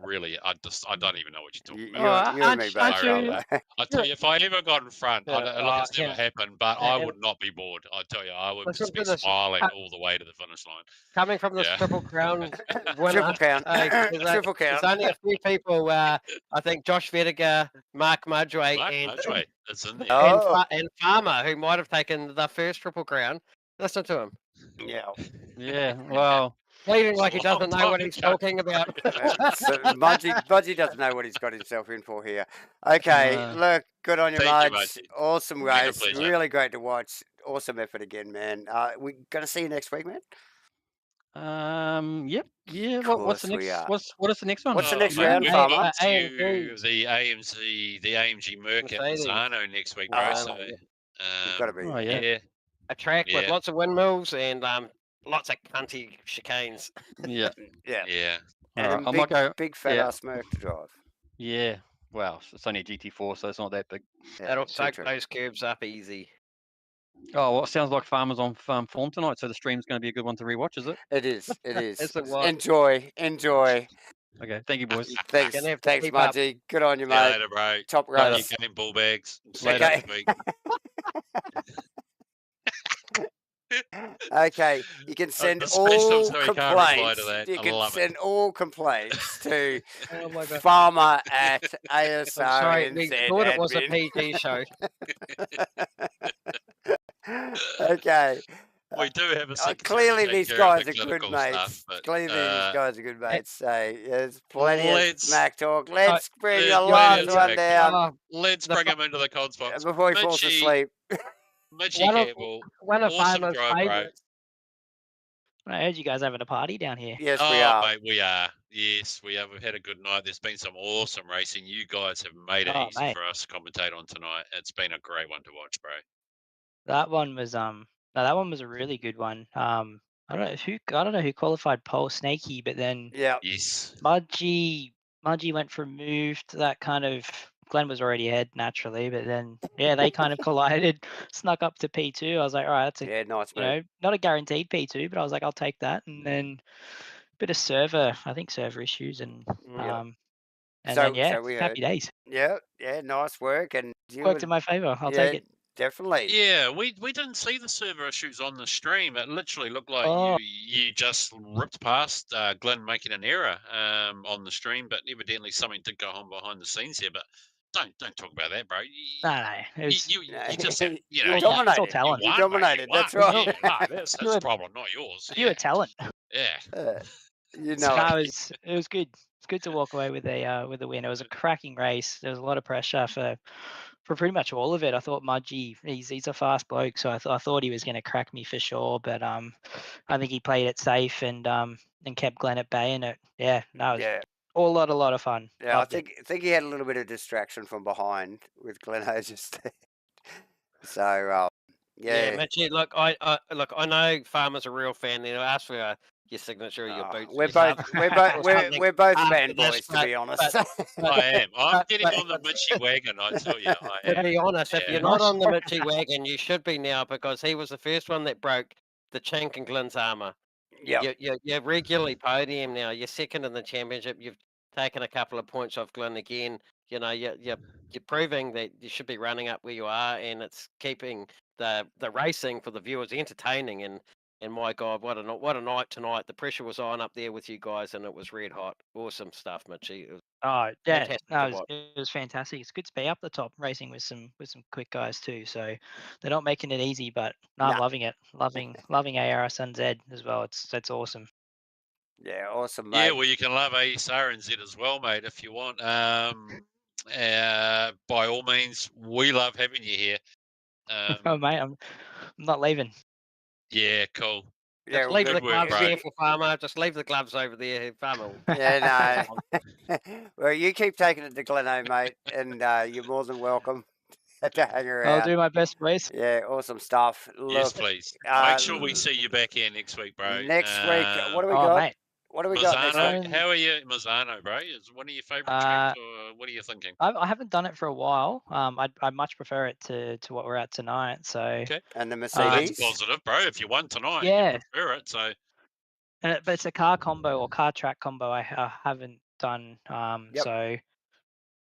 [SPEAKER 2] don't even know what you're talking about.
[SPEAKER 1] You and me both.
[SPEAKER 2] I tell you, if I ever got in front, it's never happened, but I would not be bored. I tell you, I would just be smiling all the way to the finish line.
[SPEAKER 3] Coming from this Triple Crown winner,
[SPEAKER 1] Triple Crown. Triple Crown.
[SPEAKER 3] There's only a few people. I think Josh Vediger, Mark Mudgeway, and Farmer, who might have taken the first Triple Crown. Listen to him.
[SPEAKER 6] Yeah. Well,
[SPEAKER 3] bleeding like he doesn't know what he's talking about.
[SPEAKER 1] Mudgy doesn't know what he's got himself in for here. Okay, look, good on you, Mudge. Awesome race. Really great to watch. Awesome effort again, man. We're going to see you next week, man.
[SPEAKER 6] Yep. Yeah. What's the next? What is the next one?
[SPEAKER 1] What's the next round, Farmer?
[SPEAKER 2] The AMG Merc at Misano next week, bro. So
[SPEAKER 1] you've got to be.
[SPEAKER 2] Yeah.
[SPEAKER 3] A track with lots of windmills and lots of cunty chicanes.
[SPEAKER 6] Yeah.
[SPEAKER 2] Yeah.
[SPEAKER 1] And a big fat ass Merc to drive.
[SPEAKER 6] Yeah. Well, it's only a GT4, so it's not that big.
[SPEAKER 3] That'll soak those curves up easy.
[SPEAKER 6] Oh, well, it sounds like Farmer's on form tonight, so the stream's going to be a good one to rewatch, is it?
[SPEAKER 1] It is.
[SPEAKER 3] Yes, it was.
[SPEAKER 1] Enjoy.
[SPEAKER 6] Okay, thank you, boys.
[SPEAKER 1] Thanks,
[SPEAKER 3] Gonna have to
[SPEAKER 1] thanks,
[SPEAKER 3] keep up.
[SPEAKER 1] Mudgy. Good on you,
[SPEAKER 2] See you
[SPEAKER 1] mate.
[SPEAKER 2] later, bro.
[SPEAKER 1] Top
[SPEAKER 2] Run
[SPEAKER 1] race.
[SPEAKER 2] your game, bull bags. See
[SPEAKER 6] Later.
[SPEAKER 2] you next week.
[SPEAKER 1] Okay, you can send
[SPEAKER 2] especially
[SPEAKER 1] all
[SPEAKER 2] so he can't reply to
[SPEAKER 1] complaints.
[SPEAKER 2] that.
[SPEAKER 1] You
[SPEAKER 2] I
[SPEAKER 1] can
[SPEAKER 2] love it.
[SPEAKER 1] send all complaints to
[SPEAKER 3] Oh my God.
[SPEAKER 1] Farmer at
[SPEAKER 3] I'm sorry, we
[SPEAKER 1] Asrnz
[SPEAKER 3] thought it was a
[SPEAKER 1] admin.
[SPEAKER 3] PG show.
[SPEAKER 1] Okay.
[SPEAKER 2] We do have a secretary
[SPEAKER 1] Clearly,
[SPEAKER 2] to take
[SPEAKER 1] these
[SPEAKER 2] care of
[SPEAKER 1] guys
[SPEAKER 2] the
[SPEAKER 1] are good
[SPEAKER 2] clinical
[SPEAKER 1] mates.
[SPEAKER 2] stuff, but
[SPEAKER 1] Clearly, these guys are good mates. So there's plenty of
[SPEAKER 2] let's
[SPEAKER 1] smack talk. Let's bring the
[SPEAKER 2] there's
[SPEAKER 1] last
[SPEAKER 2] plenty of
[SPEAKER 1] one
[SPEAKER 2] smack
[SPEAKER 1] down
[SPEAKER 3] Oh,
[SPEAKER 2] let's
[SPEAKER 3] the
[SPEAKER 2] bring
[SPEAKER 3] fa-
[SPEAKER 2] him into the cons box.
[SPEAKER 1] before he falls asleep.
[SPEAKER 2] Mitchie Campbell,
[SPEAKER 3] one of
[SPEAKER 2] awesome
[SPEAKER 3] Farmer's
[SPEAKER 2] drive, bro.
[SPEAKER 3] favourites.
[SPEAKER 4] I heard you guys having a party down here.
[SPEAKER 1] Yes, we
[SPEAKER 2] Oh,
[SPEAKER 1] are.
[SPEAKER 2] mate, we are. Yes, we have. We've had a good night. There's been some awesome racing. You guys have made it
[SPEAKER 4] Oh,
[SPEAKER 2] easy
[SPEAKER 4] mate.
[SPEAKER 2] for us to commentate on tonight. It's been a great one to watch, bro.
[SPEAKER 4] That one was no, that one was a really good one. I don't know who qualified pole, Snaky, but then
[SPEAKER 1] Yeah.
[SPEAKER 2] Yes.
[SPEAKER 4] Mudgy went for a move to that kind of. Glenn was already ahead naturally, but then they kind of collided, snuck up to P2. I was like, all right, that's a
[SPEAKER 1] nice
[SPEAKER 4] you
[SPEAKER 1] move.
[SPEAKER 4] know not a guaranteed P2, but I was like, I'll take that. And then bit of server issues, and
[SPEAKER 1] Yeah.
[SPEAKER 4] and
[SPEAKER 1] So
[SPEAKER 4] then
[SPEAKER 1] we heard.
[SPEAKER 4] happy days.
[SPEAKER 1] Yeah, nice work, and
[SPEAKER 4] Worked in my favour. I'll take it.
[SPEAKER 1] Definitely.
[SPEAKER 2] Yeah, we didn't see the server issues on the stream. It literally looked like you just ripped past Glenn making an error on the stream, but evidently something did go on behind the scenes here. But don't talk about that, bro.
[SPEAKER 4] No, it was,
[SPEAKER 2] You just have,
[SPEAKER 1] you
[SPEAKER 4] it's all
[SPEAKER 1] dominated.
[SPEAKER 4] talent.
[SPEAKER 1] You
[SPEAKER 2] won,
[SPEAKER 1] dominated.
[SPEAKER 2] mate,
[SPEAKER 1] That's
[SPEAKER 2] you won.
[SPEAKER 1] right.
[SPEAKER 2] Yeah, that's the problem, not yours.
[SPEAKER 4] Pure talent.
[SPEAKER 2] Yeah.
[SPEAKER 1] You
[SPEAKER 2] So-
[SPEAKER 1] know.
[SPEAKER 4] No, it was good. It's good to walk away with a win. It was a cracking race. There was a lot of pressure for pretty much all of it. I thought Mudgy, he's a fast bloke, so I thought he was going to crack me for sure. But I think he played it safe and kept Glenn at bay. And it was a lot of fun.
[SPEAKER 1] Yeah,
[SPEAKER 4] Loved
[SPEAKER 1] I think he had a little bit of distraction from behind with Glenn Hodges there. So
[SPEAKER 3] Mitchie, look, I know Farmer's a real fan. You know, ask for your signature, your boots.
[SPEAKER 1] We're both fanboys, to be honest.
[SPEAKER 2] I am. I'm getting on the Mitchie wagon, I tell you. I
[SPEAKER 3] To
[SPEAKER 2] am.
[SPEAKER 3] be honest, if you're not on the Mitchie wagon, you should be now, because he was the first one that broke the chink in Glenn's armour.
[SPEAKER 1] Yeah.
[SPEAKER 3] You're regularly podium now. You're second in the championship. You've taken a couple of points off Glenn again. You know, you're proving that you should be running up where you are, and it's keeping the racing for the viewers entertaining. And my God, what a night tonight! The pressure was on up there with you guys, and it was red hot. Awesome stuff, Mitchie. Fantastic to watch.
[SPEAKER 4] It was fantastic. It's good to be up the top, racing with some quick guys too. So they're not making it easy, but I'm loving it. Loving Asrnz as well. It's awesome.
[SPEAKER 1] Yeah, awesome, mate.
[SPEAKER 2] Yeah, well, you can love Asrnz as well, mate, if you want. By all means, we love having you here.
[SPEAKER 4] Oh, mate, I'm not leaving.
[SPEAKER 2] Yeah, cool.
[SPEAKER 3] Just leave the
[SPEAKER 2] work,
[SPEAKER 3] gloves
[SPEAKER 2] bro.
[SPEAKER 3] there for Farmer. Just leave the gloves over there, Farmer.
[SPEAKER 1] Yeah, no. Well, you keep taking it to Gleno, mate, and you're more than welcome to hang around.
[SPEAKER 4] I'll do my best, please.
[SPEAKER 1] Yeah, awesome stuff.
[SPEAKER 2] Yes,
[SPEAKER 1] Look,
[SPEAKER 2] please. Make sure we see you back here next week, bro.
[SPEAKER 1] Next week, what do we got?
[SPEAKER 4] Mate.
[SPEAKER 1] What do we got next
[SPEAKER 2] Mazzano,
[SPEAKER 1] week?
[SPEAKER 2] how are you, Mazzano, bro? Is one of your favourite tracks, or what are you thinking?
[SPEAKER 4] I haven't done it for a while. I much prefer it to what we're at tonight. So
[SPEAKER 2] Okay.
[SPEAKER 1] And the
[SPEAKER 2] That's
[SPEAKER 1] Mercedes.
[SPEAKER 2] positive, bro. If you won tonight,
[SPEAKER 4] Yeah.
[SPEAKER 2] you prefer it. So
[SPEAKER 4] but it's a car combo or car track combo I haven't done. So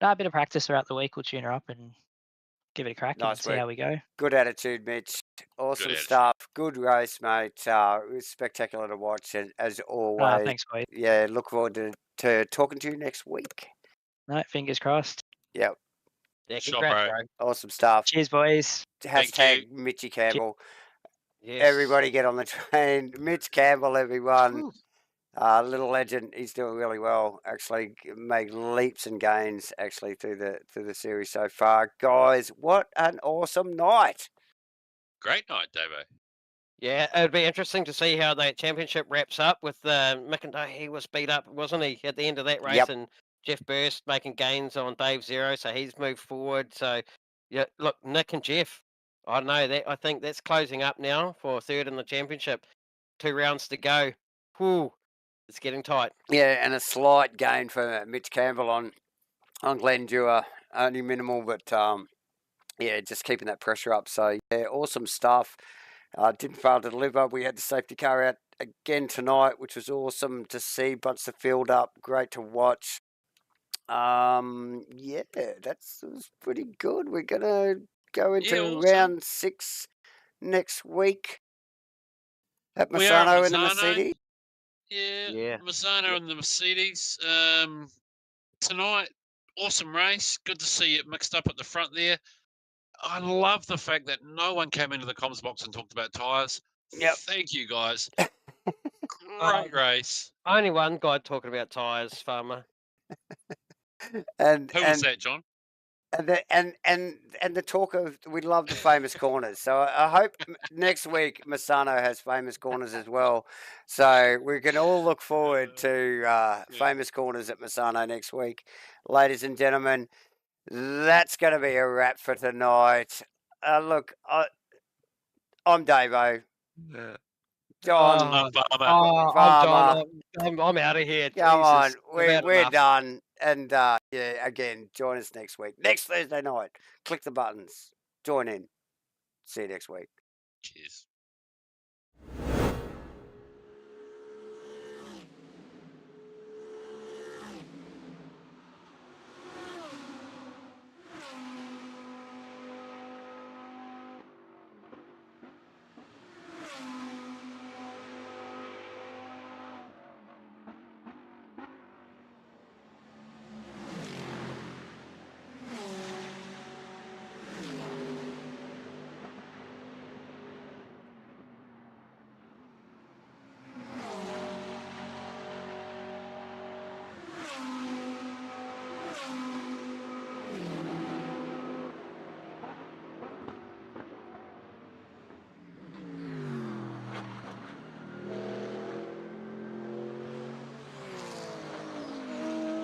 [SPEAKER 4] a bit of practice throughout the week. We'll tune her up and give it a crack and see how we go.
[SPEAKER 1] Good attitude, Mitch. Awesome
[SPEAKER 2] Good
[SPEAKER 1] stuff. Good race, mate. It was spectacular to watch, and as always.
[SPEAKER 4] Thanks, mate.
[SPEAKER 1] Yeah, look forward to talking to you next week.
[SPEAKER 4] No, fingers crossed.
[SPEAKER 1] Yep.
[SPEAKER 3] Yeah,
[SPEAKER 2] Sure,
[SPEAKER 3] congrats,
[SPEAKER 2] bro.
[SPEAKER 3] bro.
[SPEAKER 1] Awesome stuff.
[SPEAKER 4] Cheers, boys.
[SPEAKER 1] Hashtag Mitchie Campbell.
[SPEAKER 3] Yes.
[SPEAKER 1] Everybody get on the train. Mitch Campbell, everyone. Little legend. He's doing really well. Actually, made leaps and gains actually through the series so far. Guys, what an awesome night!
[SPEAKER 2] great night, Davo.
[SPEAKER 3] Yeah, it'd be interesting to see how that championship wraps up with McIntyre. He was beat up, wasn't he, at the end of that race?
[SPEAKER 1] Yep.
[SPEAKER 3] And Jeff Burst making gains on Dave Zero, so he's moved forward. So, yeah, look, Nick and Jeff, I know that. I think that's closing up now for third in the championship. 2 rounds to go. Whew, it's getting tight.
[SPEAKER 1] Yeah, and a slight gain for Mitch Campbell on Glenn Dewar. Only minimal, but yeah, just keeping that pressure up. So yeah, awesome stuff. Didn't fail to deliver. We had the safety car out again tonight, which was awesome to see. Bunch of field up, great to watch. Yeah, that was pretty good. We're gonna go into
[SPEAKER 2] awesome.
[SPEAKER 1] round 6 next week at
[SPEAKER 2] We are at
[SPEAKER 1] Misano in the
[SPEAKER 2] Misano.
[SPEAKER 1] Mercedes.
[SPEAKER 2] Yeah, Misano and the Mercedes. Tonight, awesome race. Good to see it mixed up at the front there. I love the fact that no one came into the comms box and talked about tyres.
[SPEAKER 1] Yep.
[SPEAKER 2] Thank you, guys. Great race.
[SPEAKER 3] Only one guy talking about tyres, Farmer.
[SPEAKER 1] And
[SPEAKER 2] who was that, John?
[SPEAKER 1] And the talk of, we love the famous corners. So I hope next week Misano has famous corners as well. So we can all look forward to famous corners at Misano next week. Ladies and gentlemen, that's going to be a wrap for tonight. Look, I'm Davo. John.
[SPEAKER 3] I'm out of here.
[SPEAKER 1] Come on,
[SPEAKER 3] Jesus,
[SPEAKER 1] we're done. And yeah, again, join us next week. Next Thursday night. Click the buttons. Join in. See you next week.
[SPEAKER 2] Cheers.